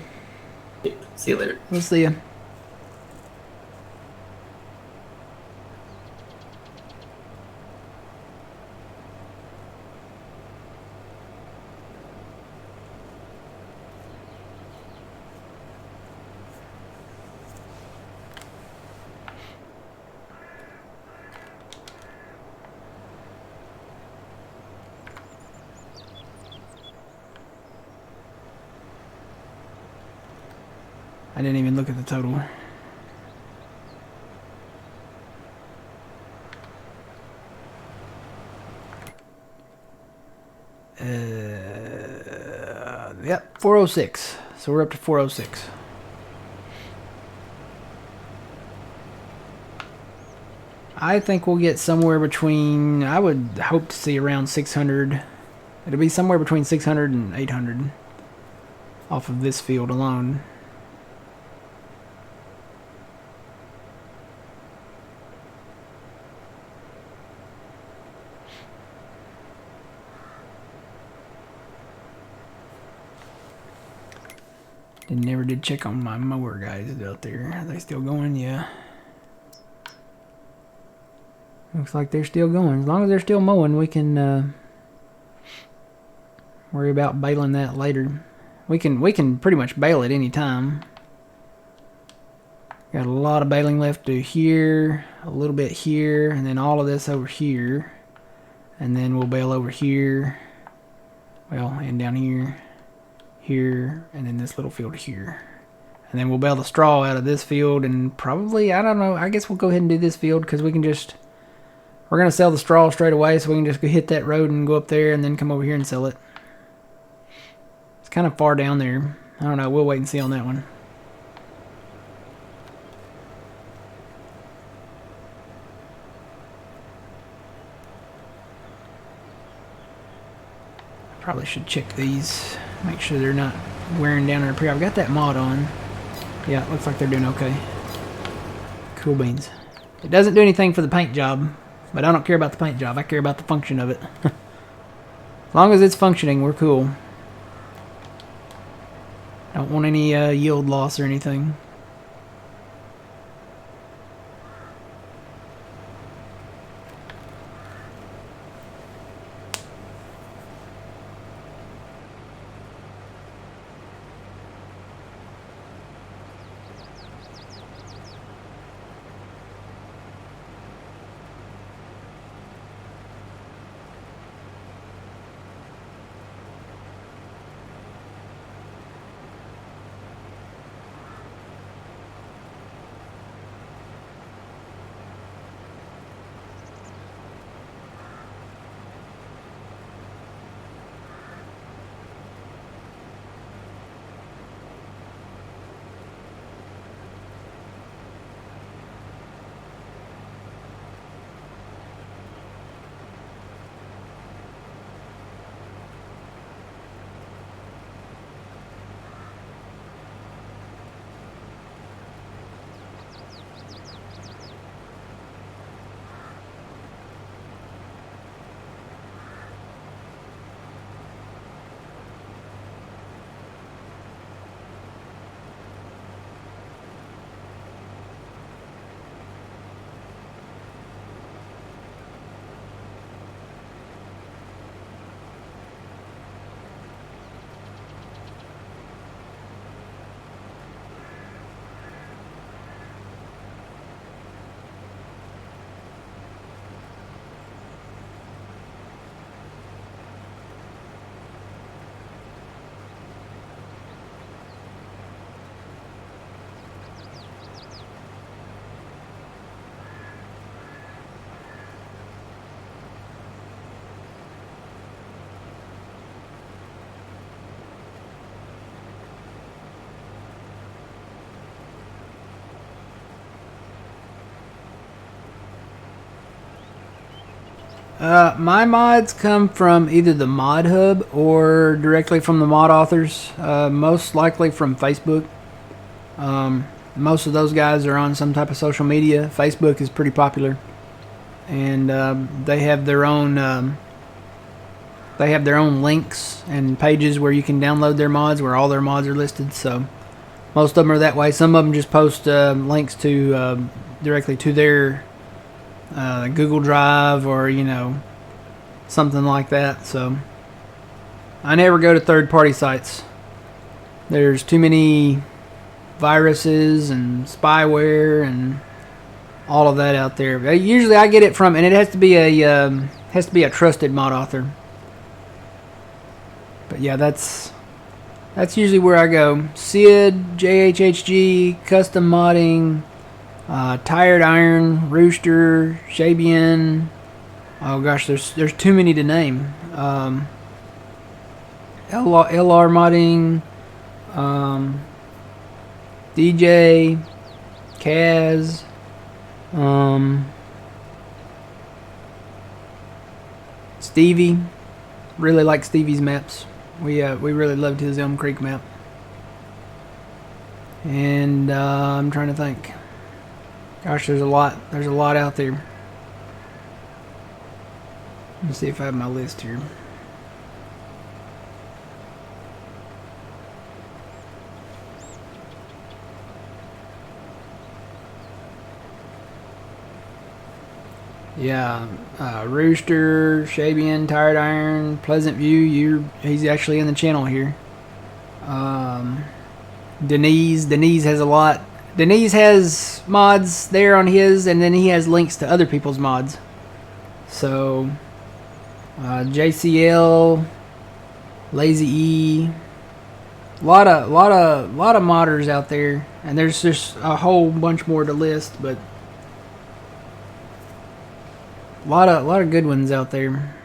See you later. We'll see you. I didn't even look at the total. Yep, 406. So we're up to 406. I think we'll get somewhere between, I would hope to see around 600. It'll be somewhere between 600 and 800 off of this field alone. Never did check on my mower guys out there. Are they still going? Yeah. Looks like they're still going. As long as they're still mowing, we can worry about baling that later. We can pretty much bale at any time. Got a lot of baling left to here, a little bit here, and then all of this over here. And then we'll bale over here. Well, and down here, here, and then this little field here. And then we'll bale the straw out of this field, and probably, I don't know, I guess we'll go ahead and do this field because we can just, we're going to sell the straw straight away, so we can just go hit that road and go up there and then come over here and sell it. It's kind of far down there. I don't know, we'll wait and see on that one. Probably should check these, make sure they're not wearing down or up here. I've got that mod on. Yeah, it looks like they're doing okay. Cool beans. It doesn't do anything for the paint job, but I don't care about the paint job. I care about the function of it. As long as it's functioning, we're cool. Don't want any yield loss or anything. My mods come from either the mod hub or directly from the mod authors. Most likely from Facebook. Most of those guys are on some type of social media. Facebook is pretty popular, and they have their own links and pages where you can download their mods, where all their mods are listed. So most of them are that way. Some of them just post links to directly to their Google Drive or, you know, something like that. So I never go to third-party sites. There's too many viruses and spyware and all of that out there. Usually I get it from, and it has to be a trusted mod author. But yeah, that's usually where I go. Sid, JHHG, Custom Modding, Tired Iron, Rooster, Shabian. Oh gosh, there's too many to name. LR modding, DJ, Kaz, Stevie. Really like Stevie's maps. We really loved his Elm Creek map. And I'm trying to think. Gosh, there's a lot. There's a lot out there. Let me see if I have my list here. Yeah, Rooster, Shabian, Tired Iron, Pleasant View. He's actually in the channel here. Denise has a lot. Denise has mods there on his, and then he has links to other people's mods. So, JCL, Lazy E, lot of modders out there, and there's just a whole bunch more to list, but a lot of good ones out there.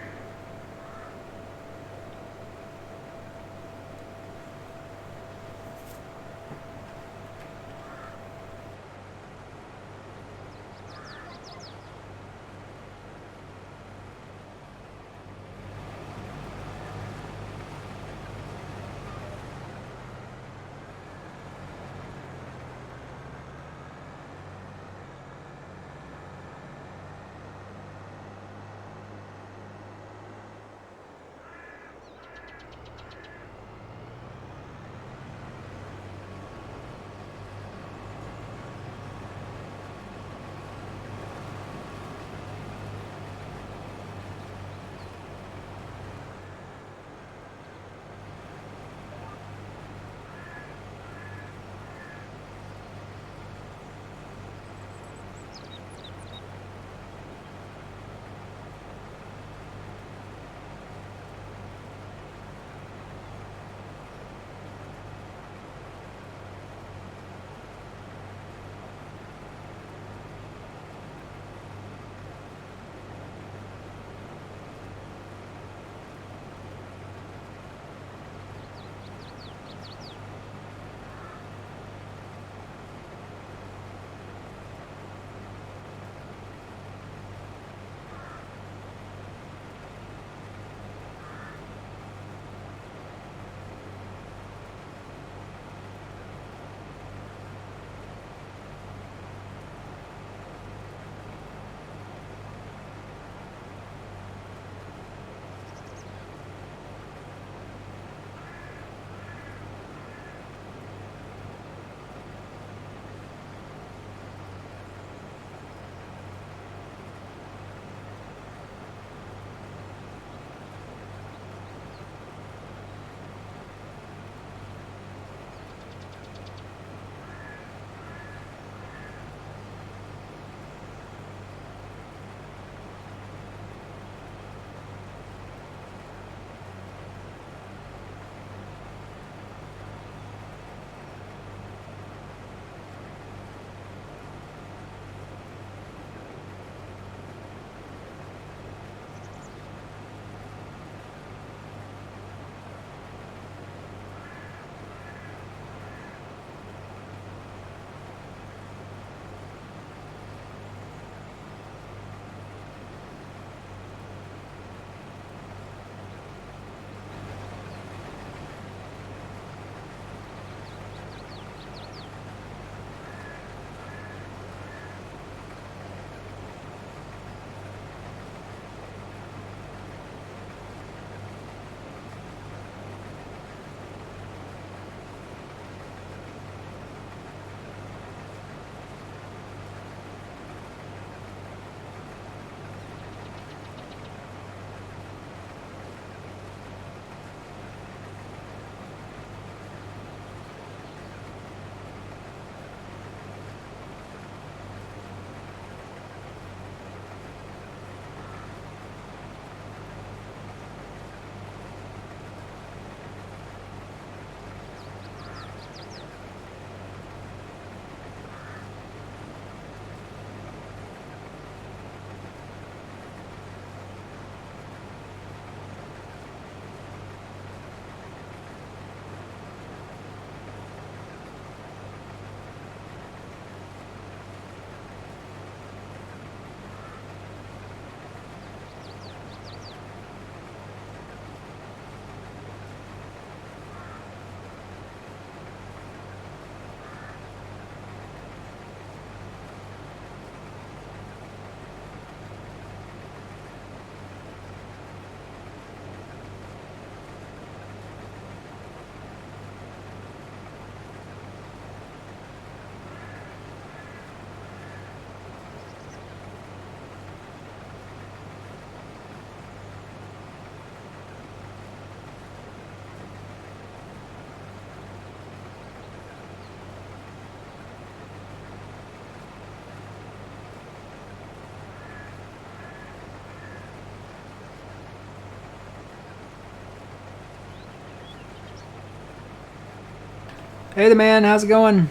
Hey, the man. How's it going?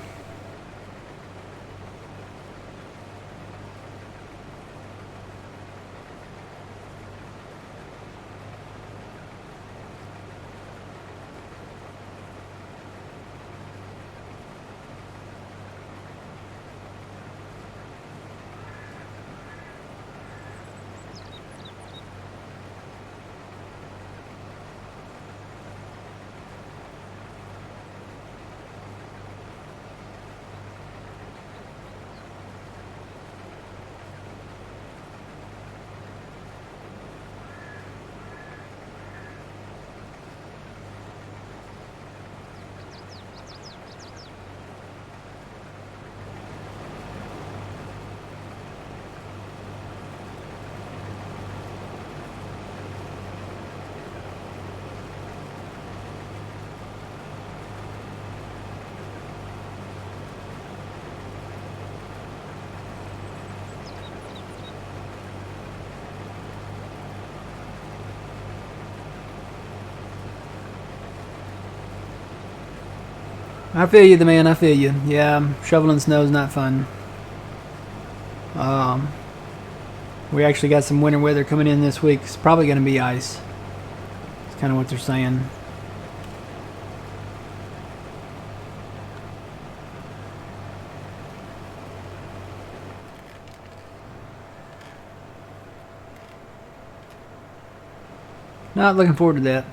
I feel you, the man. I feel you. Yeah, shoveling snow is not fun. Um, we actually got some winter weather coming in this week. It's probably going to be ice. It's kind of what they're saying. Not looking forward to that.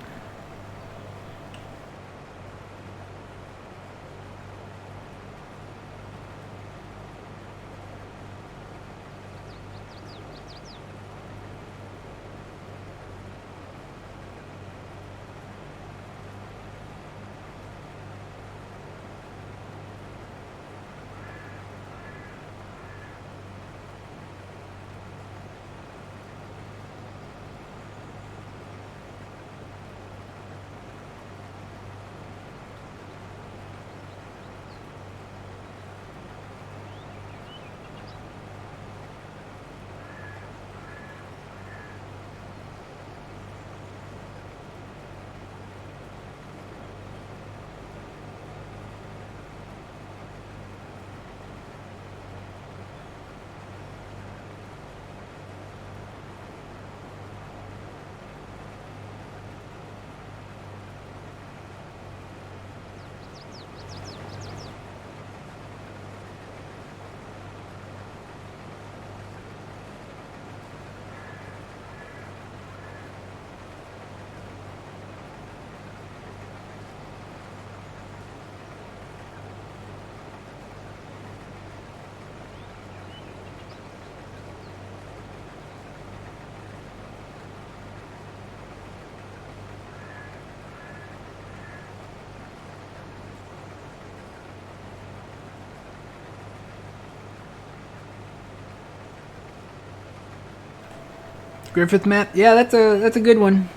Griffith map. Yeah, that's a good one.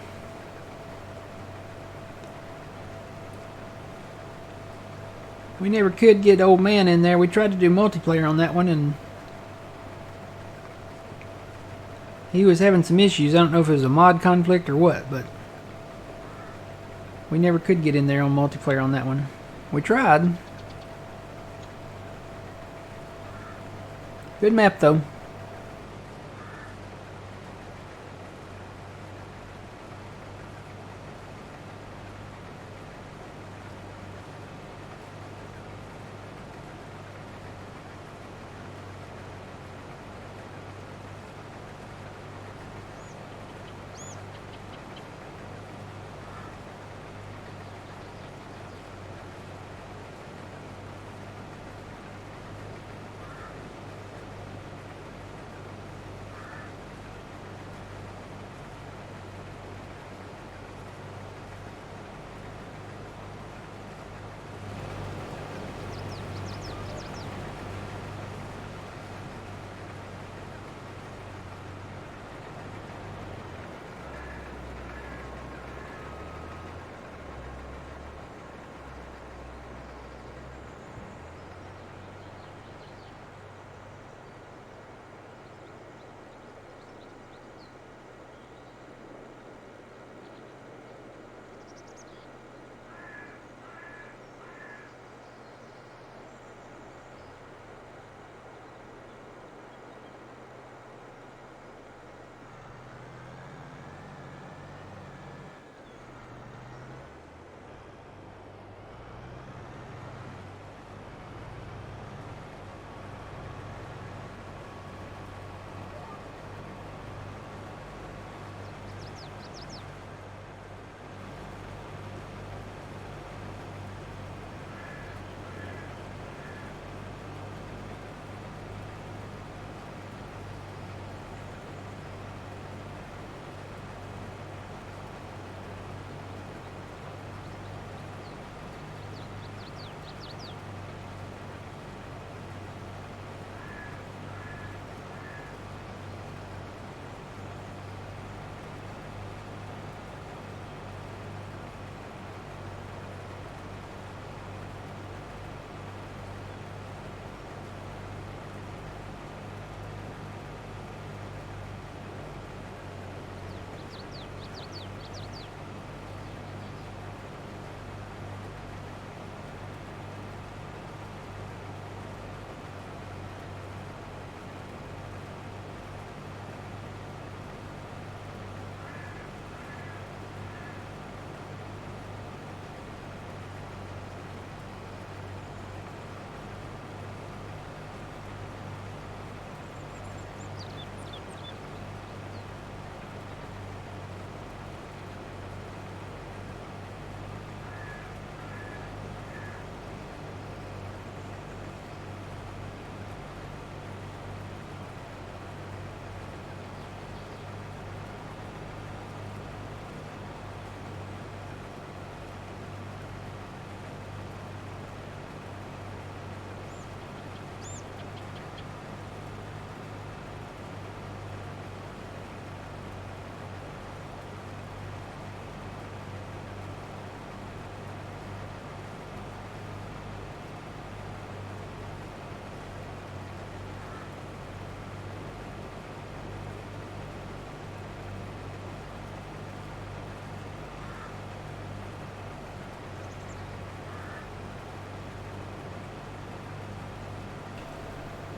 We never could get old man in there. We tried to do multiplayer on that one, and he was having some issues. I don't know if it was a mod conflict or what, but we never could get in there on multiplayer on that one. We tried. Good map, though.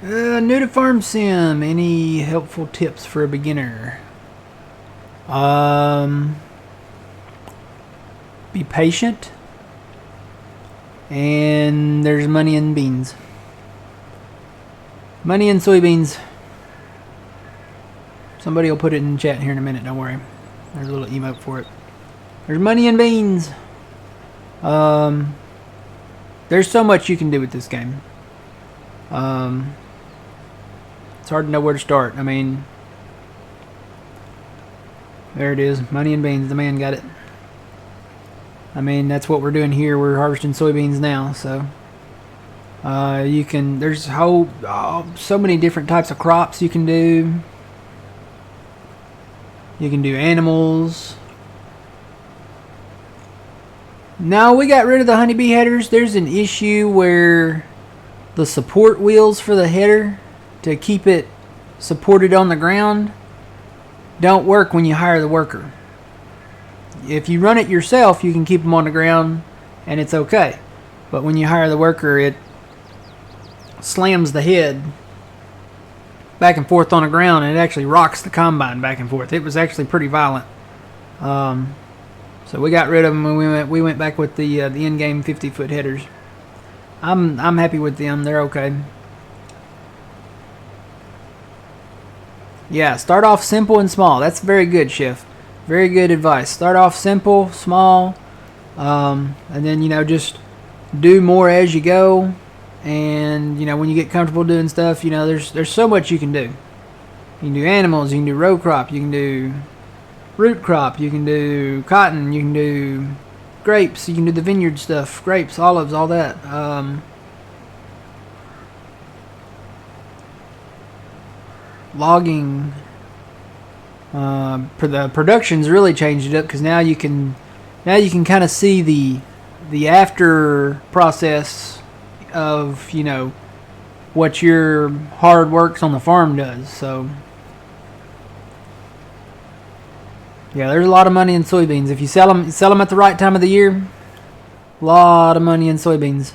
New to farm sim. Any helpful tips for a beginner? Be patient. And there's money in beans. Money in soybeans. Somebody will put it in chat here in a minute, don't worry. There's a little emote for it. There's money in beans. There's so much you can do with this game. It's hard to know where to start. I mean, there it is. Money and beans. The man got it. I mean, that's what we're doing here. We're harvesting soybeans now, so you can. There's so many different types of crops you can do. You can do animals. No, we got rid of the honeybee headers. There's an issue where the support wheels for the header to keep it supported on the ground don't work when you hire the worker. If you run it yourself, you can keep them on the ground and it's okay. But when you hire the worker, it slams the head back and forth on the ground, and it actually rocks the combine back and forth. It was actually pretty violent. So we got rid of them and we went back with the in-game 50-foot headers. I'm happy with them. They're okay. Yeah, start off simple and small. That's very good, Chef. Very good advice. Start off simple, small, and then just do more as you go. And when you get comfortable doing stuff, there's so much you can do. You can do animals, you can do row crop, you can do root crop, you can do cotton, you can do grapes, you can do the vineyard stuff, grapes, olives, all that. Logging. The production's really changed it up because now you can kind of see the after process of what your hard works on the farm does. So yeah, there's a lot of money in soybeans if you sell them at the right time of the year. A lot of money in soybeans.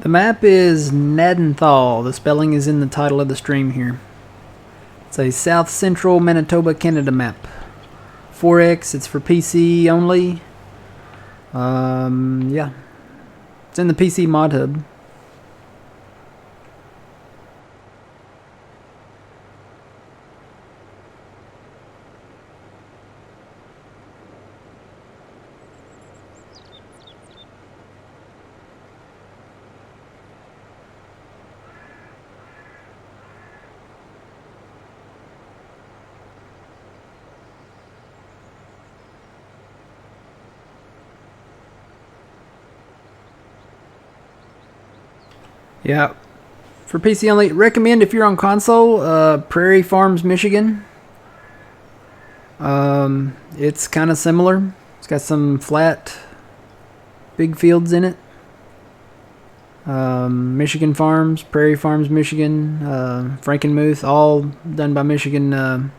The map is Gnadenthal. The spelling is in the title of the stream here. It's a South Central Manitoba, Canada map. 4X. It's for PC only. Yeah. It's in the PC mod hub. Yeah. For PC only, recommend if you're on console, Prairie Farms, Michigan. It's kind of similar. It's got some flat, big fields in it. Michigan Farms, Prairie Farms, Michigan, Frankenmuth, all done by Michigan.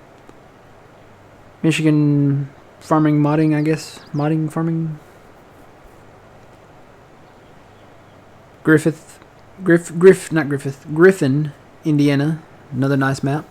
Michigan farming modding, I guess. Modding farming. Griffin, Indiana. Another nice map.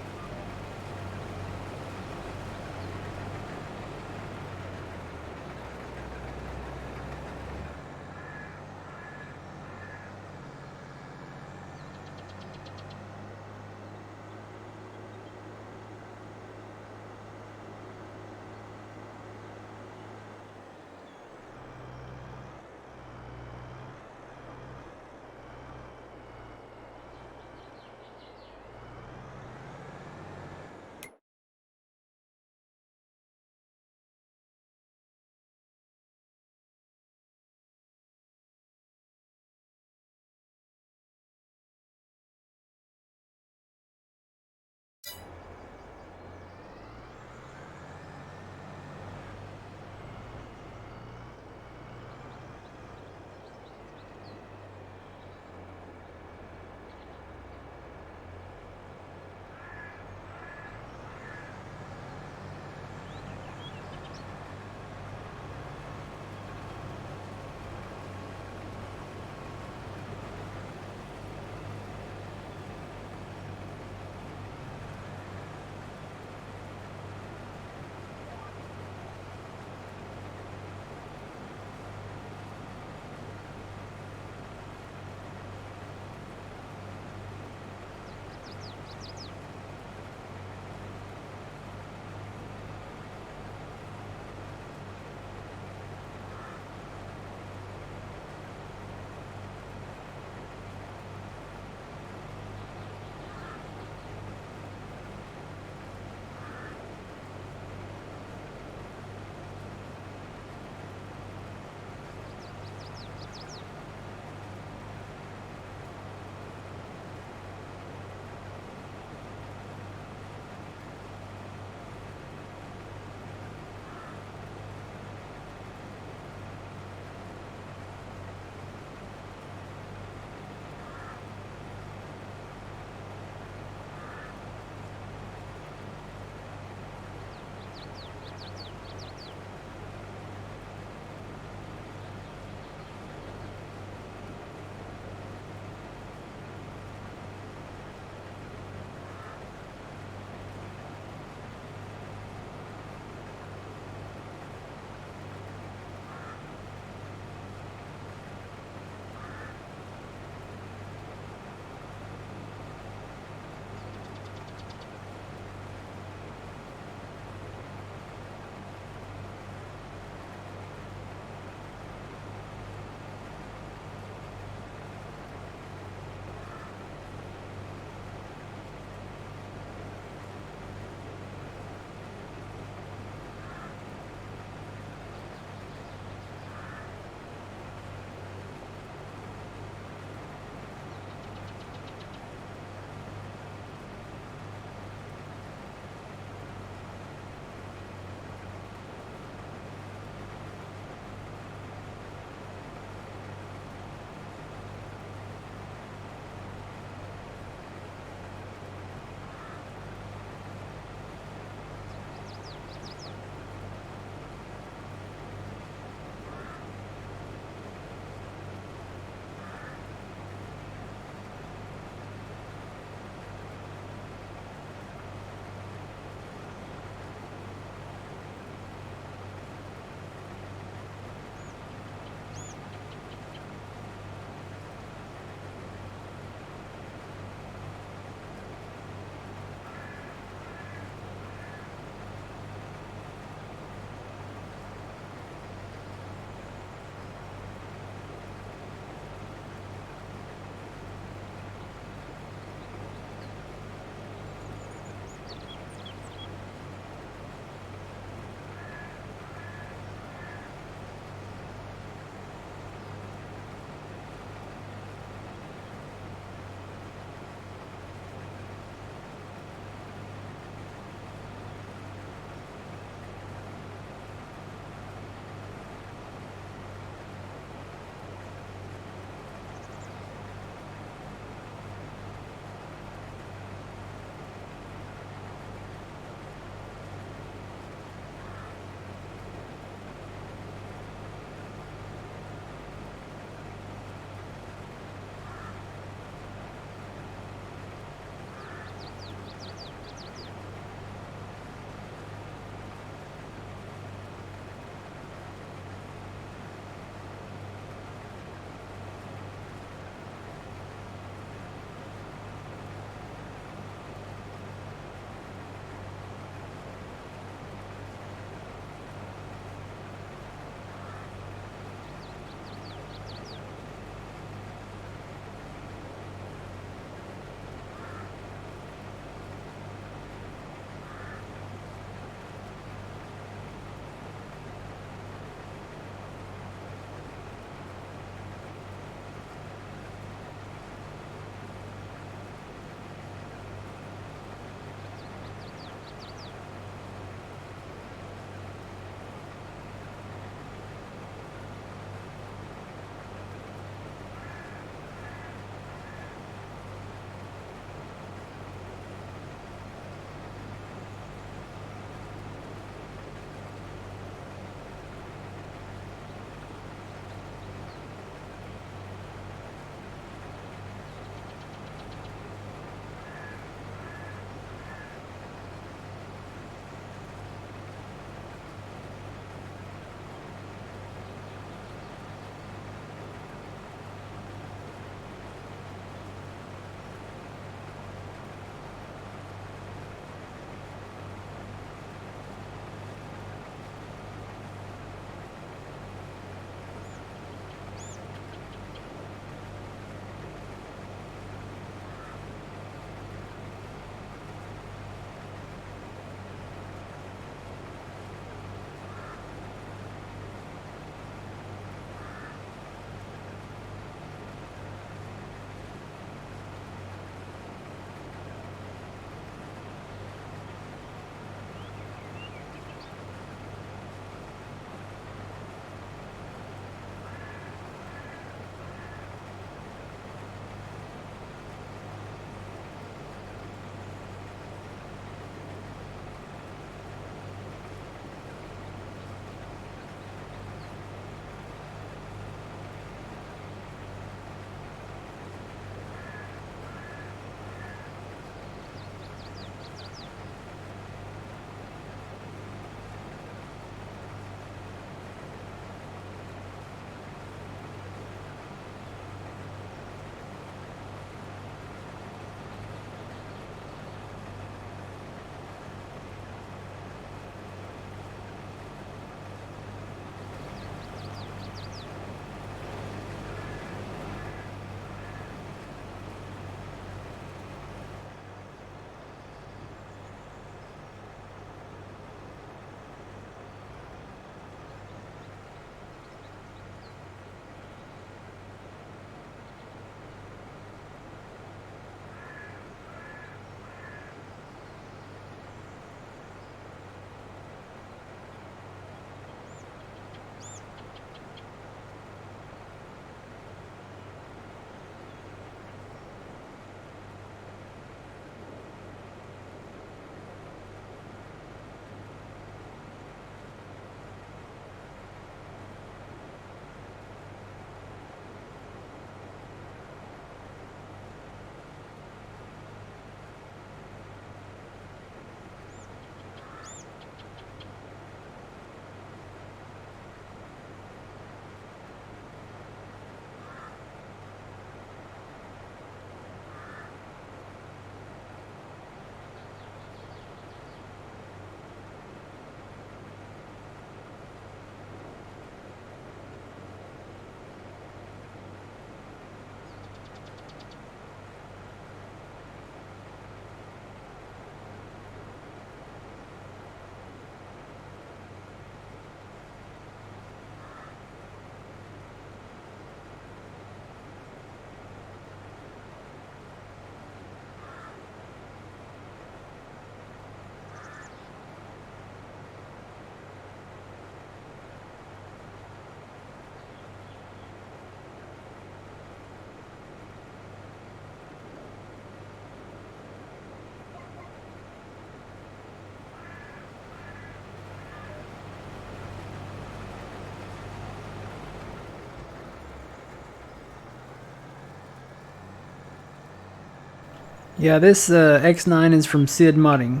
Yeah, this X9 is from Sid Modding.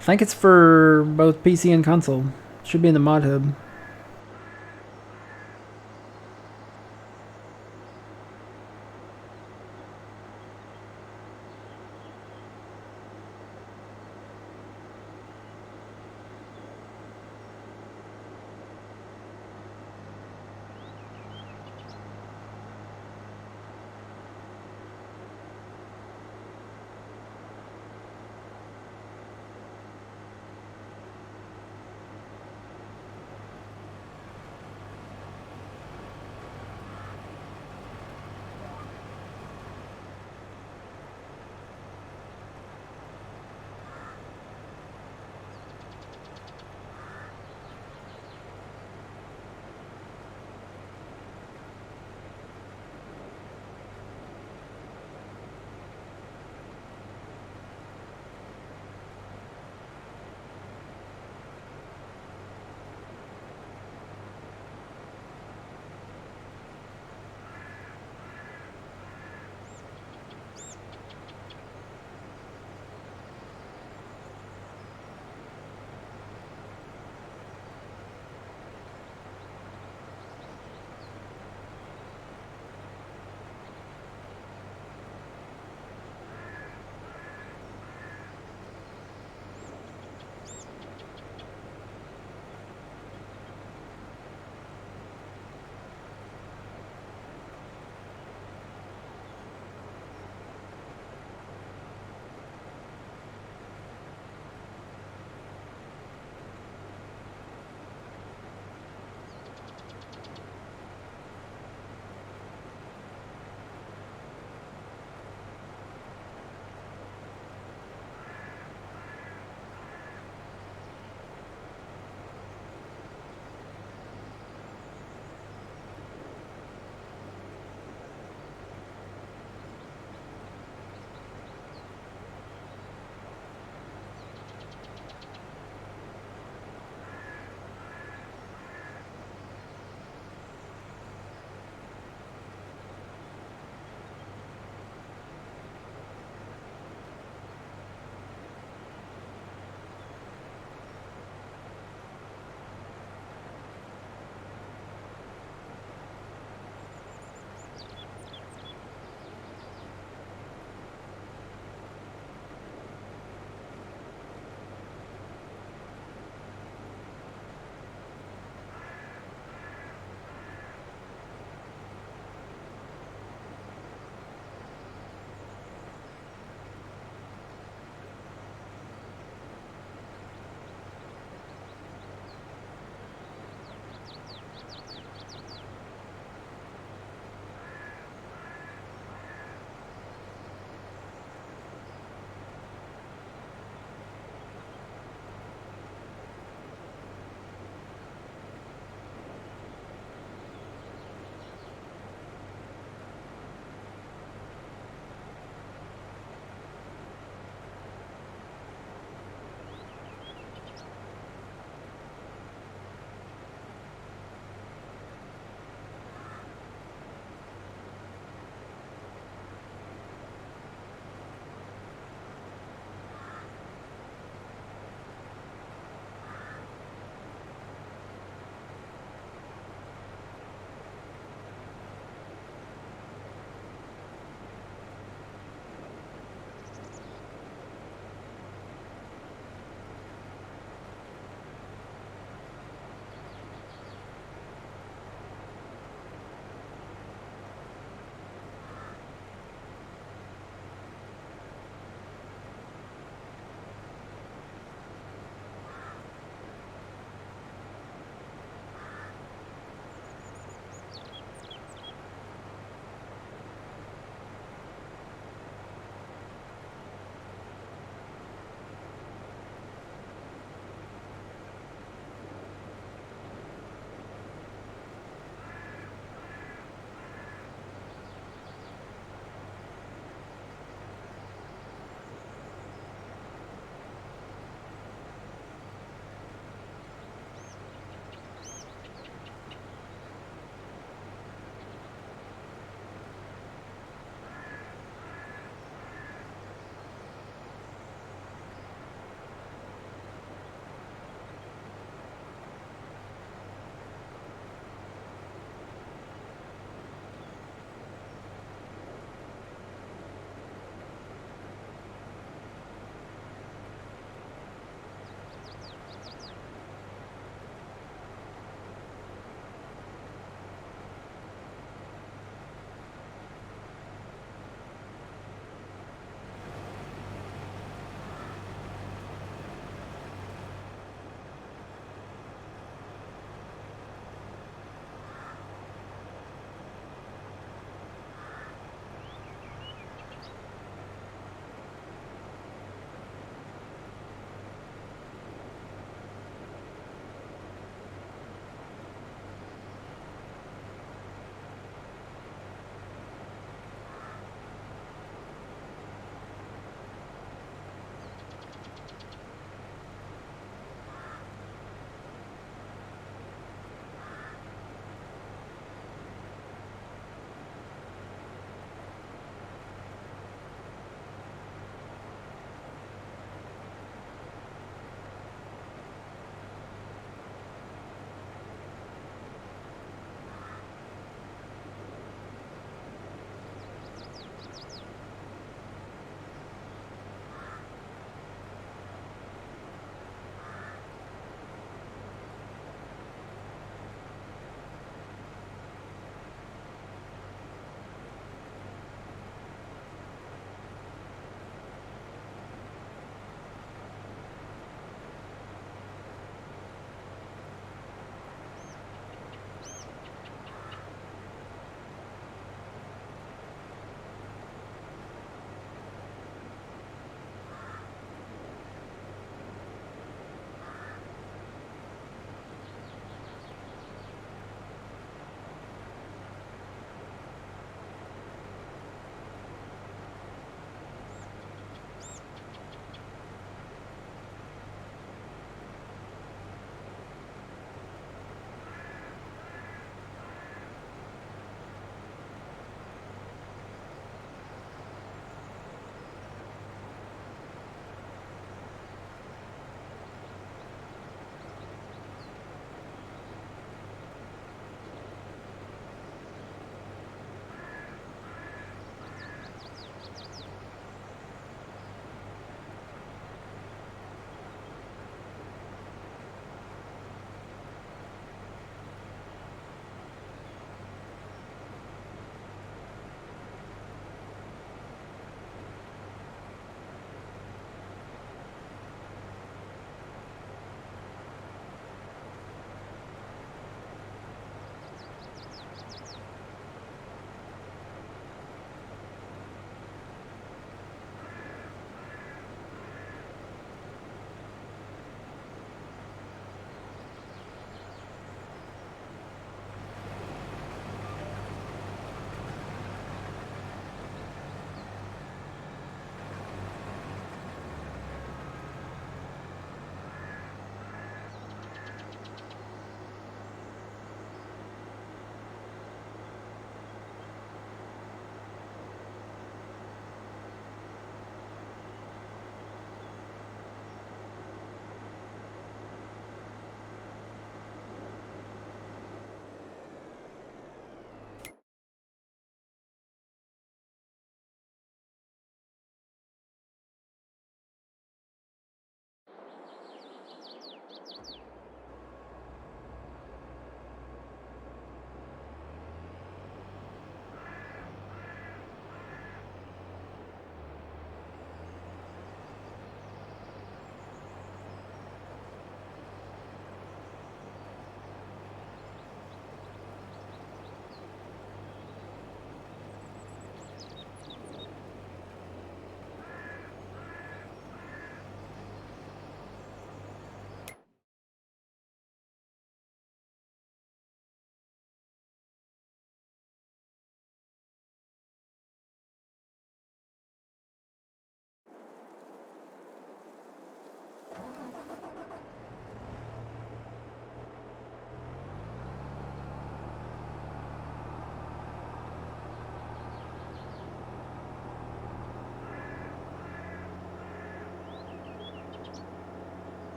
I think it's for both PC and console. Should be in the mod hub.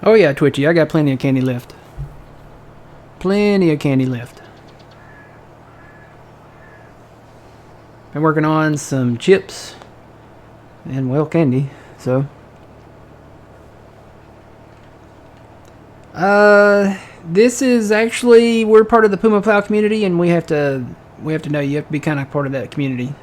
Oh yeah, Twitchy, I got plenty of candy left. Plenty of candy left. Been working on some chips and, well, candy. So, this is actually, we're part of the Puma Plow community, and we have to know you have to be kind of part of that community.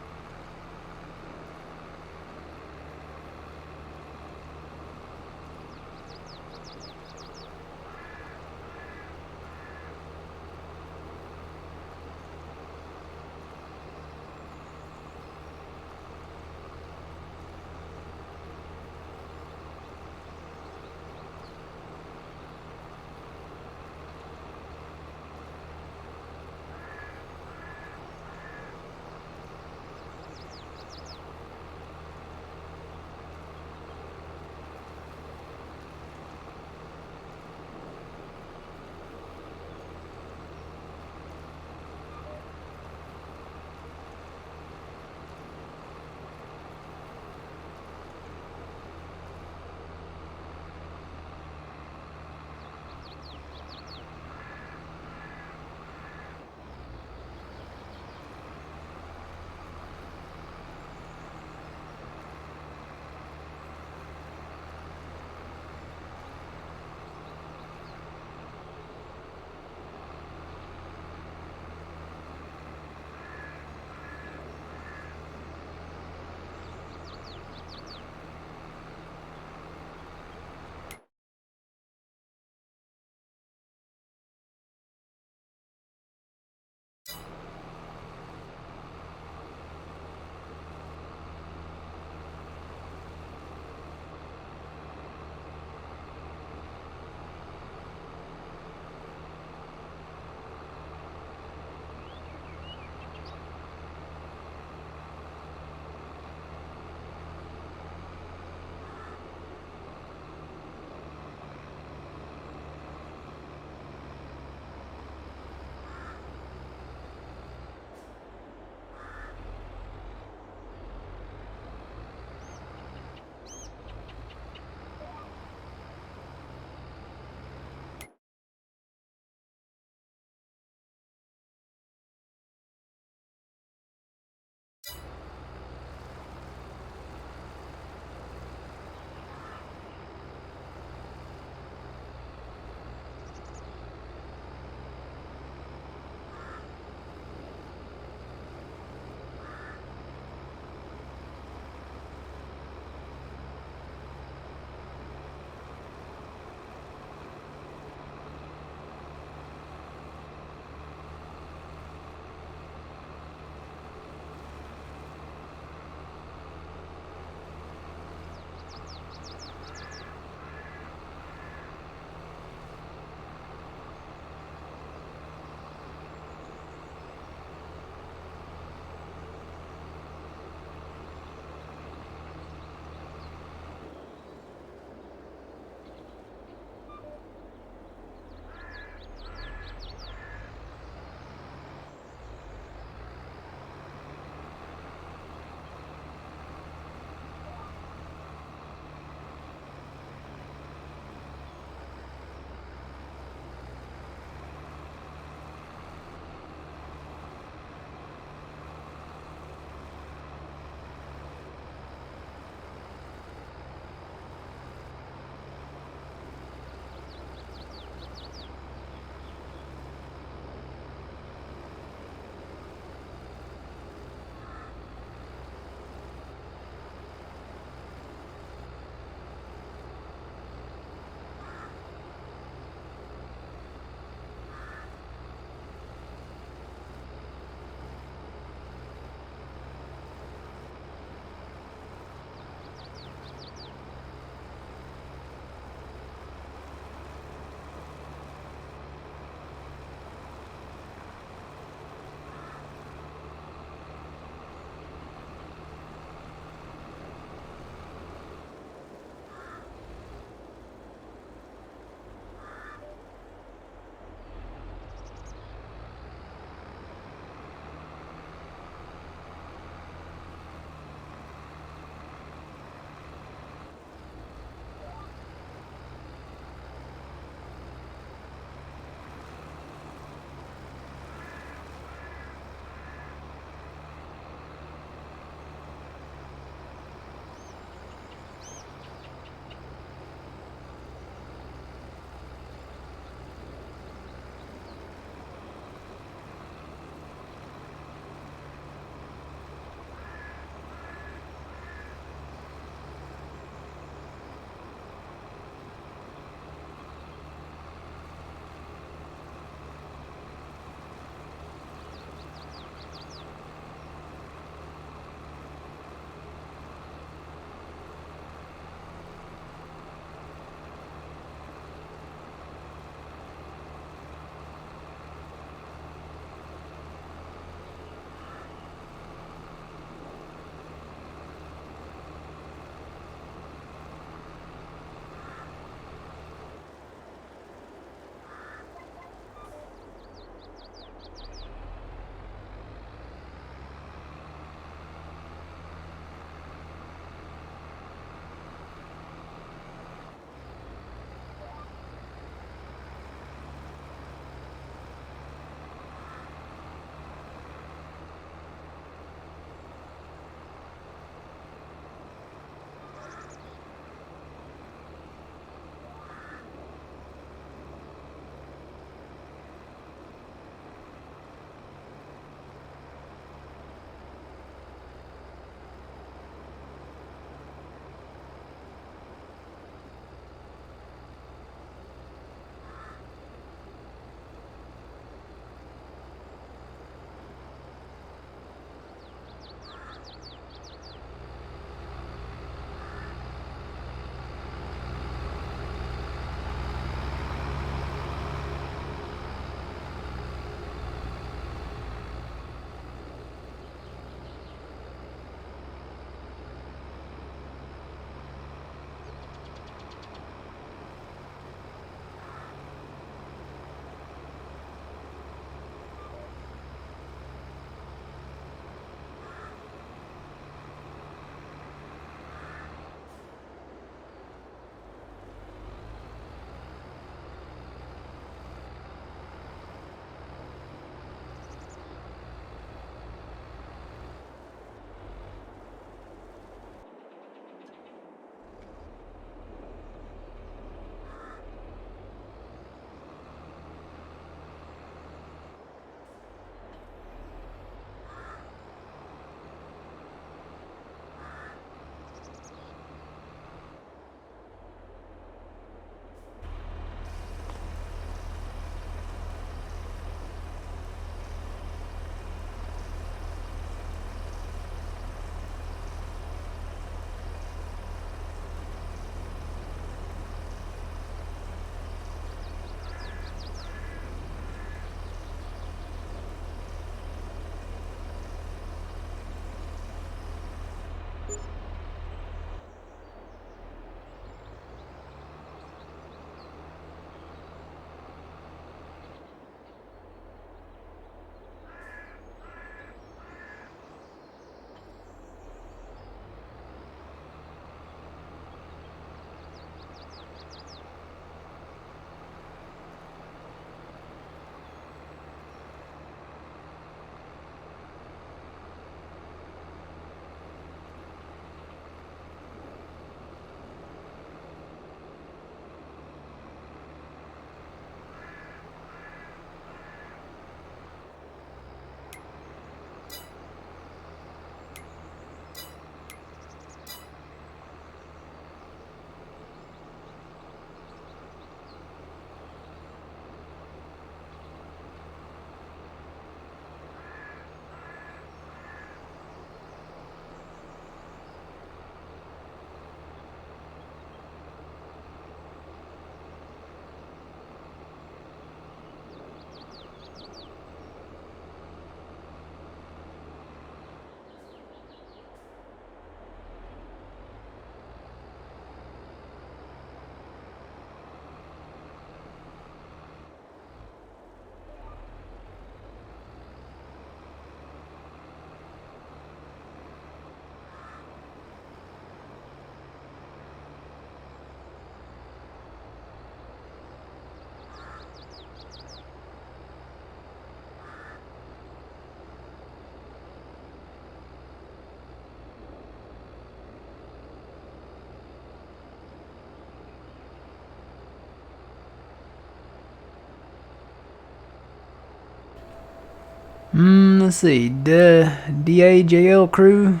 Let's see. DAJL crew.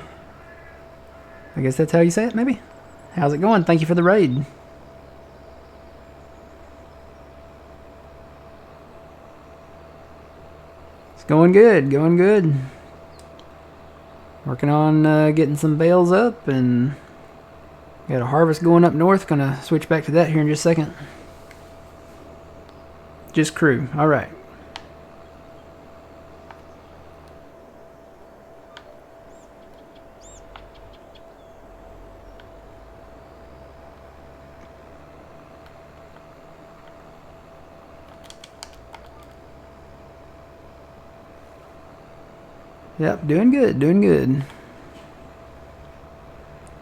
I guess that's how you say it, maybe? How's it going? Thank you for the raid. It's going good, going good. Working on getting some bales up, and got a harvest going up north. Gonna switch back to that here in just a second. Just crew. Alright. Yep, doing good, doing good.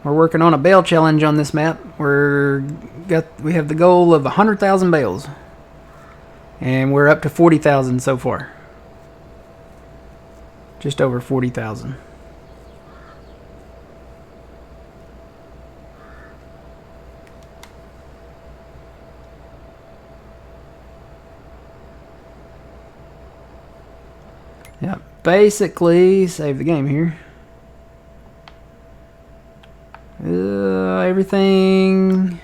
We're working on a bale challenge on this map. We have the goal of 100,000 bales. And we're up to 40,000 so far. Just over 40,000. Yeah, basically, save the game here. Everything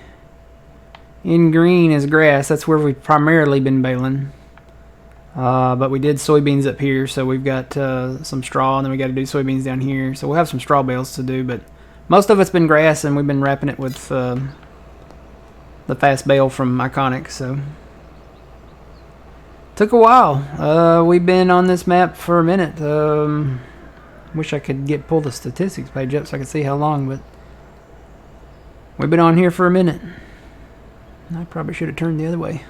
in green is grass. That's where we've primarily been baling. But we did soybeans up here, so we've got some straw, and then we got to do soybeans down here. So we'll have some straw bales to do, but most of it's been grass, and we've been wrapping it with the fast bale from Iconic. So took a while. We've been on this map for a minute. Wish I could pull the statistics page up so I could see how long, but we've been on here for a minute. I probably should have turned the other way.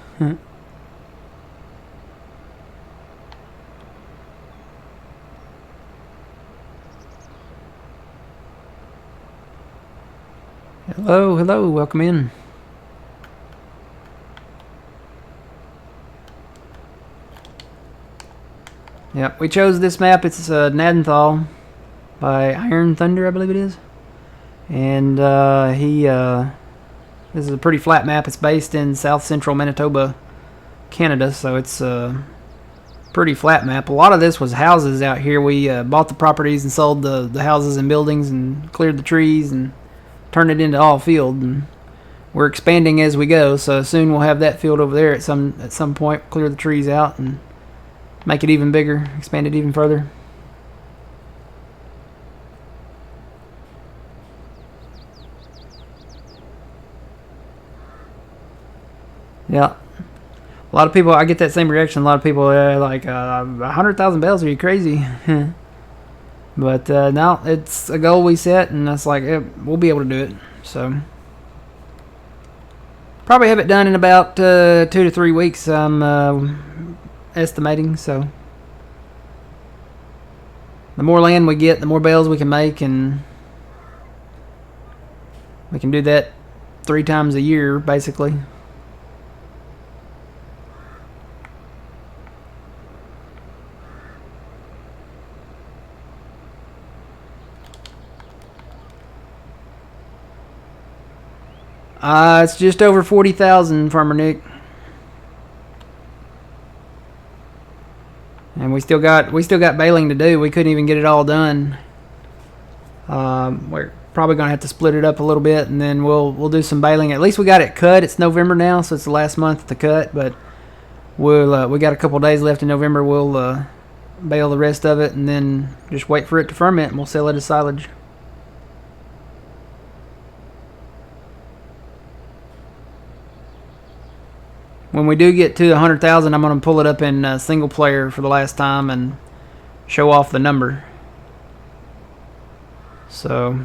Hello, hello, welcome in. Yep, we chose this map. It's Gnadenthal by Iron Thunder, I believe it is. And this is a pretty flat map. It's based in south central Manitoba, Canada, so it's a pretty flat map. A lot of this was houses out here. We bought the properties and sold the houses and buildings and cleared the trees and turned it into all field. And we're expanding as we go, so soon we'll have that field over there at some point. Clear the trees out and make it even bigger, expand it even further. Yeah. A lot of people, I get that same reaction. A lot of people are like, 100,000 bales, are you crazy? But no, it's a goal we set, and that's like, we'll be able to do it. So probably have it done in about 2 to 3 weeks, I'm estimating. So the more land we get, the more bales we can make, and we can do that 3 times a year, basically. It's just over 40,000, Farmer Nick. And we still got baling to do. We couldn't even get it all done. We're probably gonna have to split it up a little bit, and then we'll do some baling. At least we got it cut. It's November now, so it's the last month to cut. But we got a couple days left in November. We'll bale the rest of it, and then just wait for it to ferment, and we'll sell it as silage. When we do get to 100,000, I'm going to pull it up in single player for the last time and show off the number. So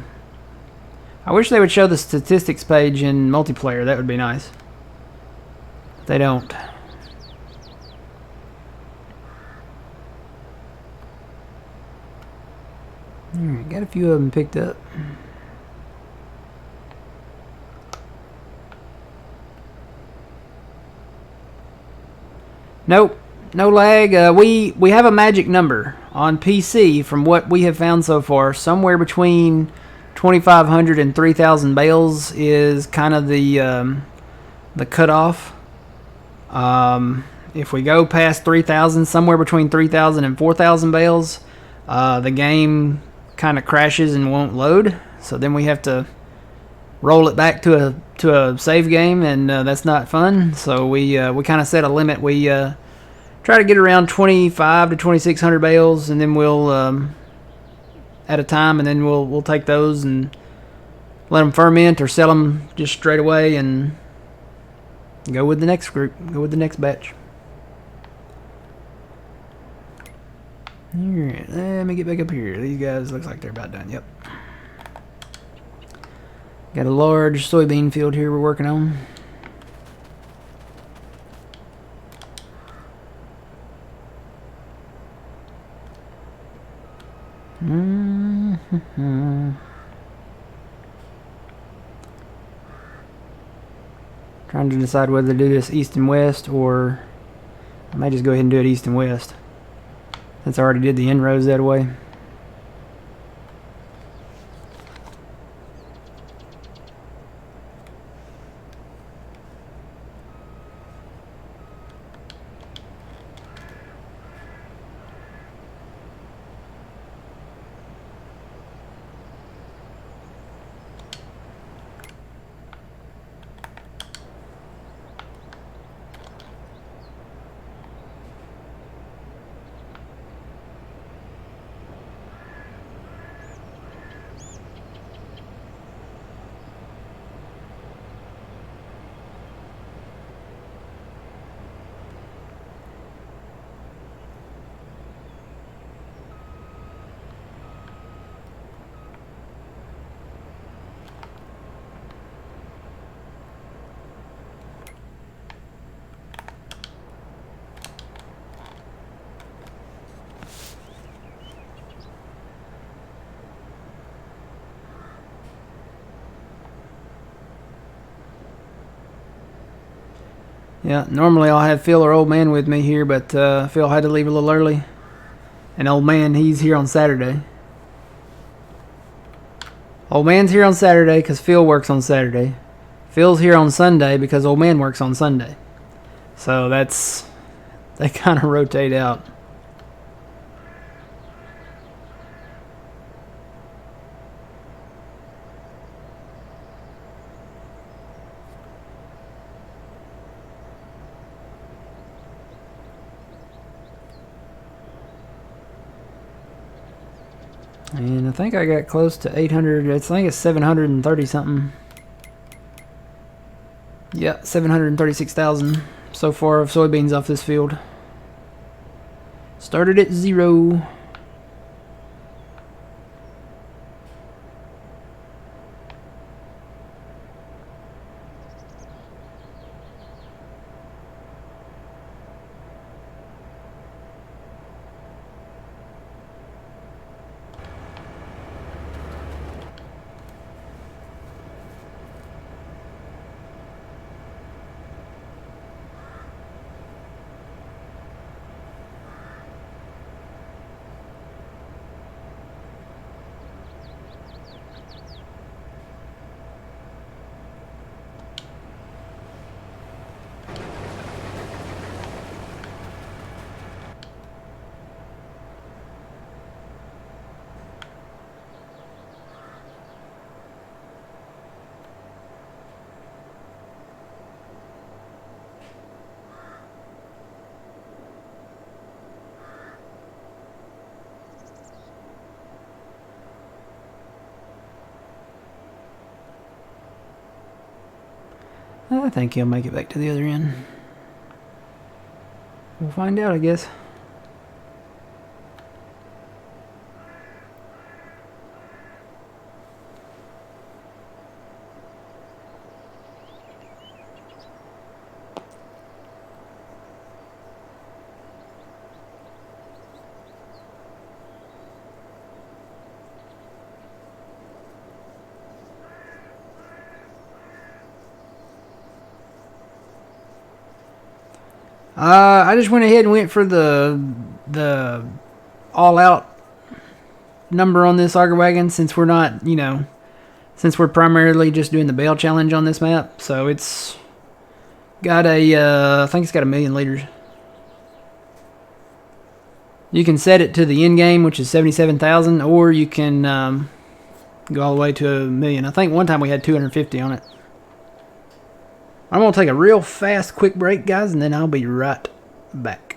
I wish they would show the statistics page in multiplayer. That would be nice. They don't. Alright, got a few of them picked up. Nope, no lag. We have a magic number on PC from what we have found so far. Somewhere between 2,500 and 3,000 bales is kind of the cutoff. if we go past 3,000, somewhere between 3,000 and 4,000 bales, the game kind of crashes and won't load. So then we have to roll it back to a save game, and that's not fun. So we kind of set a limit. We try to get around 25 to 2,600 bales, and then we'll at a time, and then we'll take those and let them ferment or sell them just straight away and go with the next group, go with the next batch. Alright, let me get back up here. These guys looks like they're about done. Yep. Got a large soybean field here we're working on. Trying to decide whether to do this east and west, or I might just go ahead and do it east and west, since I already did the inroads that way. Yeah, normally I'll have Phil or Old Man with me here, but Phil had to leave a little early. And Old Man, he's here on Saturday. Old Man's here on Saturday because Phil works on Saturday. Phil's here on Sunday because Old Man works on Sunday. So they kind of rotate out. And I think I got close to 800. I think it's 730 something. Yeah, 736,000 so far of soybeans off this field. Started at 0. I think he'll make it back to the other end. We'll find out, I guess. I just went ahead and went for the all-out number on this auger wagon, since we're not, since we're primarily just doing the bale challenge on this map. So it's got I think it's got 1,000,000 liters. You can set it to the end game, which is 77,000, or you can go all the way to $1 million. I think one time we had 250 on it. I'm going to take a real fast, quick break, guys, and then I'll be right back.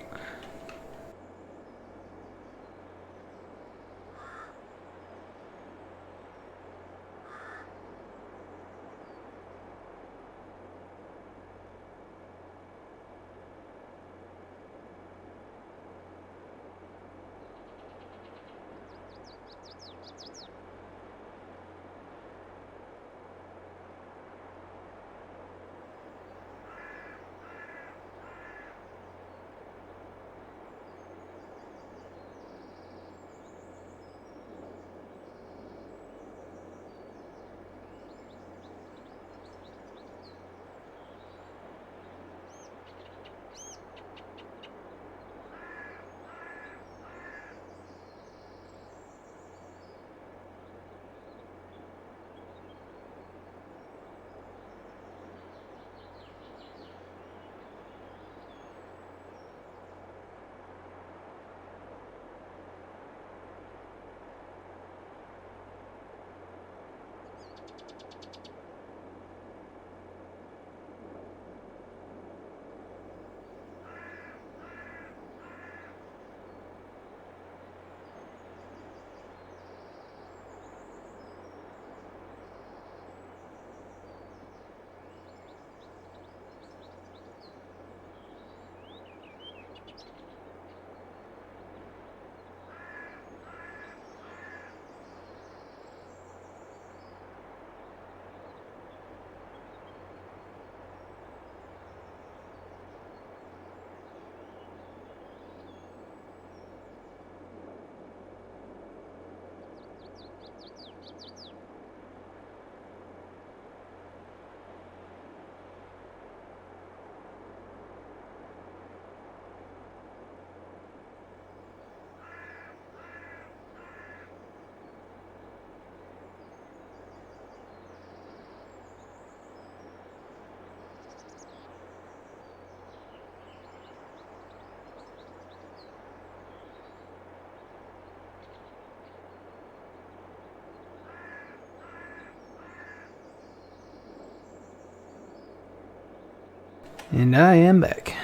And I am back.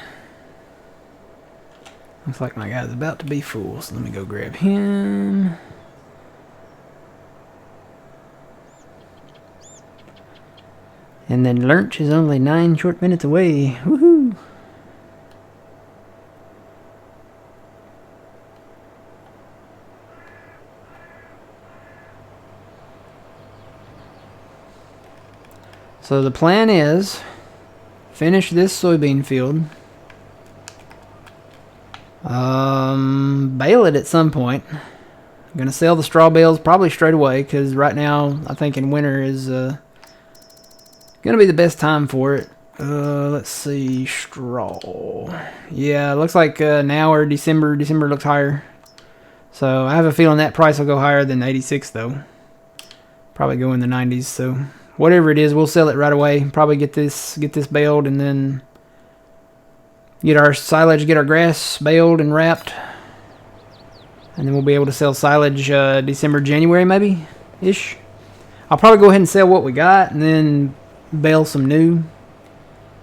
Looks like my guy's about to be full, so let me go grab him. And then lunch is only 9 short minutes away. Woohoo! So the plan is finish this soybean field. Bale it at some point. I'm gonna sell the straw bales probably straight away, because right now I think in winter is gonna be the best time for it. Let's see, straw. Yeah, it looks like now or December. December looks higher. So I have a feeling that price will go higher than 86 though. Probably go in the 90s. So whatever it is, we'll sell it right away. Probably get this baled, and then get our silage, get our grass baled and wrapped, and then we'll be able to sell silage December, January maybe ish. I'll probably go ahead and sell what we got, and then bale some new,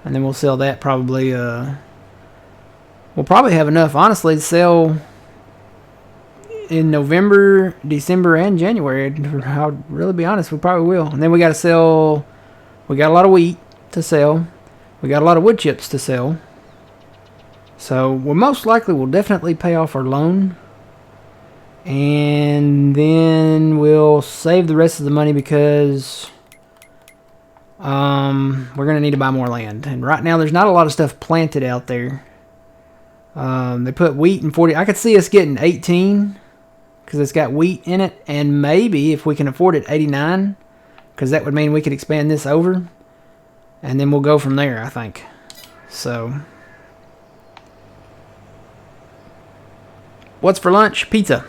and then we'll sell that probably. We'll probably have enough, honestly, to sell in November, December, and January. I'll really be honest, we probably will. And then we got to sell. We got a lot of wheat to sell. We got a lot of wood chips to sell. So we most likely will definitely pay off our loan, and then we'll save the rest of the money because we're gonna need to buy more land. And right now there's not a lot of stuff planted out there. They put wheat in 40. I could see us getting 18 because it's got wheat in it, and maybe if we can afford it, 89, because that would mean we could expand this over, and then we'll go from there, I think. So what's for lunch? Pizza.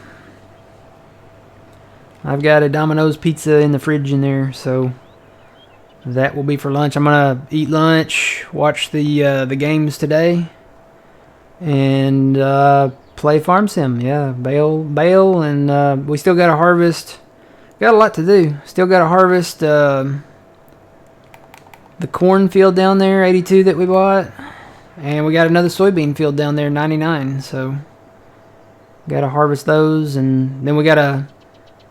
I've got a Domino's pizza in the fridge in there, so that will be for lunch. I'm gonna eat lunch, watch the games today, and Play farm sim, yeah. Bale, and we still got to harvest. Got a lot to do. Still got to harvest the cornfield down there, 82 that we bought. And we got another soybean field down there, 99. So, got to harvest those. And then we got to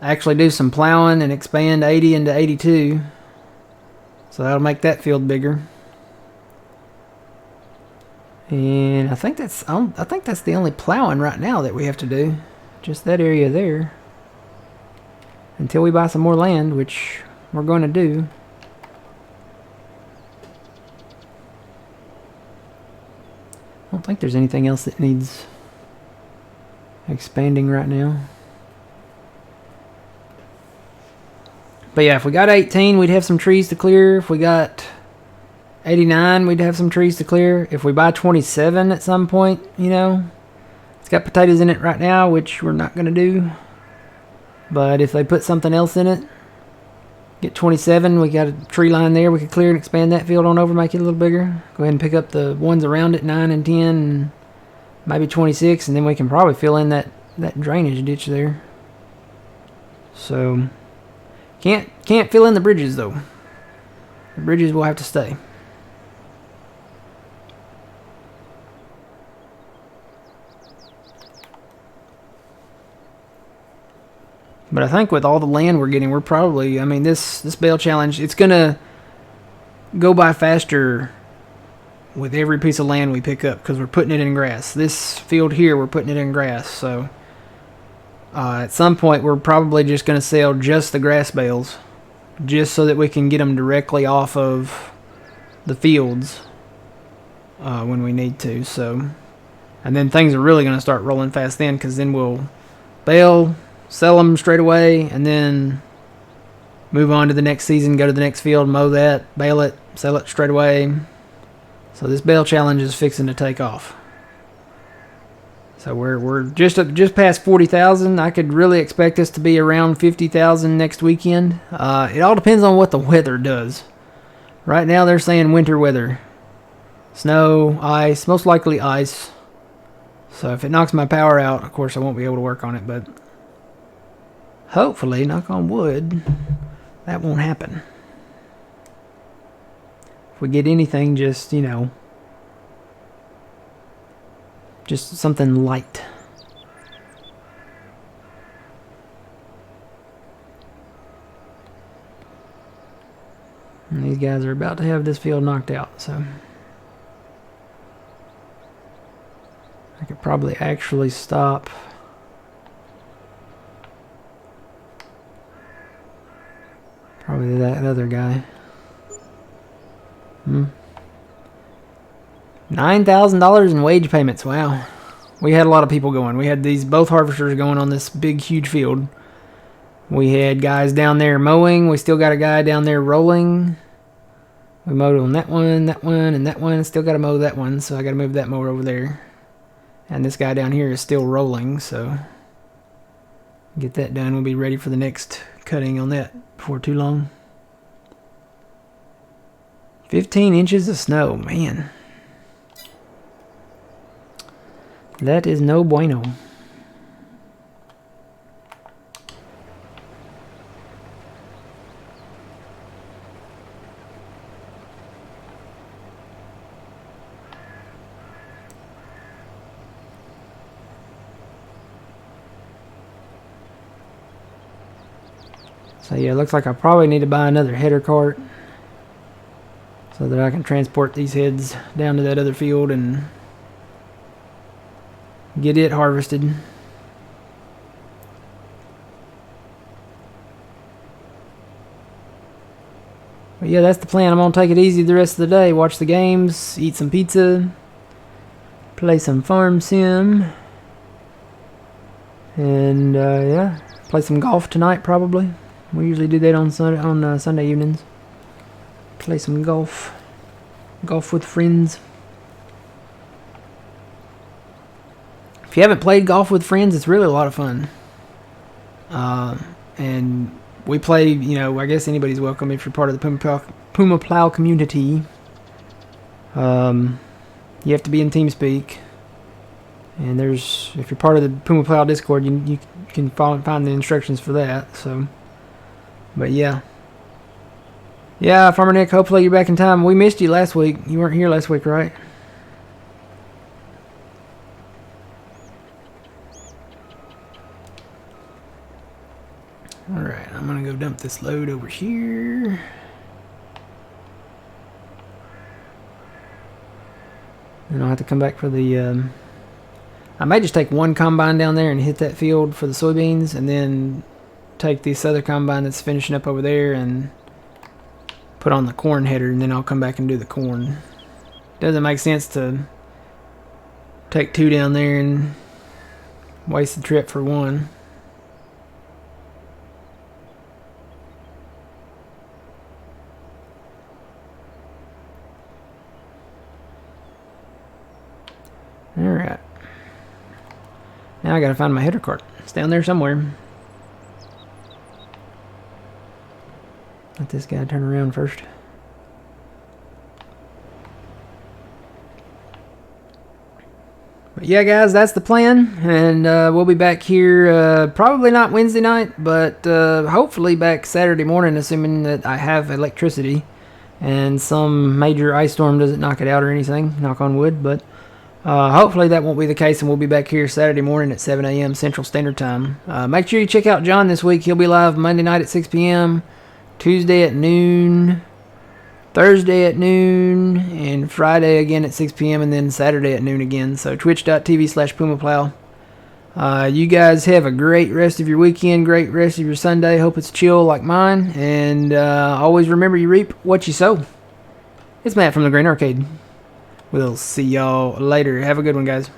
actually do some plowing and expand 80 into 82. So, that'll make that field bigger. And I think that's the only plowing right now that we have to do. Just that area there. Until we buy some more land, which we're going to do. I don't think there's anything else that needs expanding right now. But yeah, if we got 18, we'd have some trees to clear. If we got 89, we'd have some trees to clear. If we buy 27 at some point, you know, it's got potatoes in it right now, which we're not going to do. But if they put something else in it, get 27, we got a tree line there. We could clear and expand that field on over, make it a little bigger. Go ahead and pick up the ones around it, 9 and 10, and maybe 26, and then we can probably fill in that drainage ditch there. So, can't fill in the bridges, though. The bridges will have to stay. But I think with all the land we're getting, we're probably, I mean, this bale challenge, it's going to go by faster with every piece of land we pick up because we're putting it in grass. This field here, we're putting it in grass. So at some point, we're probably just going to sell just the grass bales just so that we can get them directly off of the fields when we need to. So, and then things are really going to start rolling fast then because then we'll bale, sell them straight away, and then move on to the next season, go to the next field, mow that, bale it, sell it straight away. So this bale challenge is fixing to take off. So we're just past 40,000. I could really expect this to be around 50,000 next weekend. It all depends on what the weather does. Right now they're saying winter weather. Snow, ice, most likely ice. So if it knocks my power out, of course I won't be able to work on it, but hopefully, knock on wood, that won't happen. If we get anything, just, you know, just something light. And these guys are about to have this field knocked out, so I could probably actually stop. Probably that other guy. $9,000 in wage payments. Wow. We had a lot of people going. We had both harvesters going on this big, huge field. We had guys down there mowing. We still got a guy down there rolling. We mowed on that one, and that one. Still got to mow that one, so I got to move that mower over there. And this guy down here is still rolling, so get that done. We'll be ready for the next cutting on that before too long. 15 inches of snow, man. That is no bueno. So yeah, it looks like I probably need to buy another header cart so that I can transport these heads down to that other field and get it harvested. But yeah, that's the plan. I'm going to take it easy the rest of the day. Watch the games, eat some pizza, play some farm sim, and yeah, play some golf tonight probably. We usually do that on Sunday evenings. Play some golf. Golf with friends. If you haven't played golf with friends, it's really a lot of fun. And we play, you know, I guess anybody's welcome if you're part of the Puma Plow community. You have to be in TeamSpeak. And there's, if you're part of the Puma Plow Discord, you can find the instructions for that. So, but yeah. Yeah, Farmer Nick, hopefully you're back in time. We missed you last week. You weren't here last week, right? Alright, I'm going to go dump this load over here. Then I'll have to come back for the... I may just take one combine down there and hit that field for the soybeans, and then take this other combine that's finishing up over there and put on the corn header, and then I'll come back and do the corn. Doesn't make sense to take two down there and waste the trip for one. Alright. Now I gotta find my header cart. It's down there somewhere. Let this guy turn around first. But yeah, guys, that's the plan. And we'll be back here probably not Wednesday night, but hopefully back Saturday morning, assuming that I have electricity and some major ice storm doesn't knock it out or anything. Knock on wood, but hopefully that won't be the case, and we'll be back here Saturday morning at 7 a.m. Central Standard Time. Make sure you check out John this week. He'll be live Monday night at 6 p.m., Tuesday at noon, Thursday at noon, and Friday again at 6 p.m., and then Saturday at noon again. So twitch.tv/PumaPlow. You guys have a great rest of your weekend, great rest of your Sunday. Hope it's chill like mine, and always remember you reap what you sow. It's Matt from the Green Arcade. We'll see y'all later. Have a good one, guys.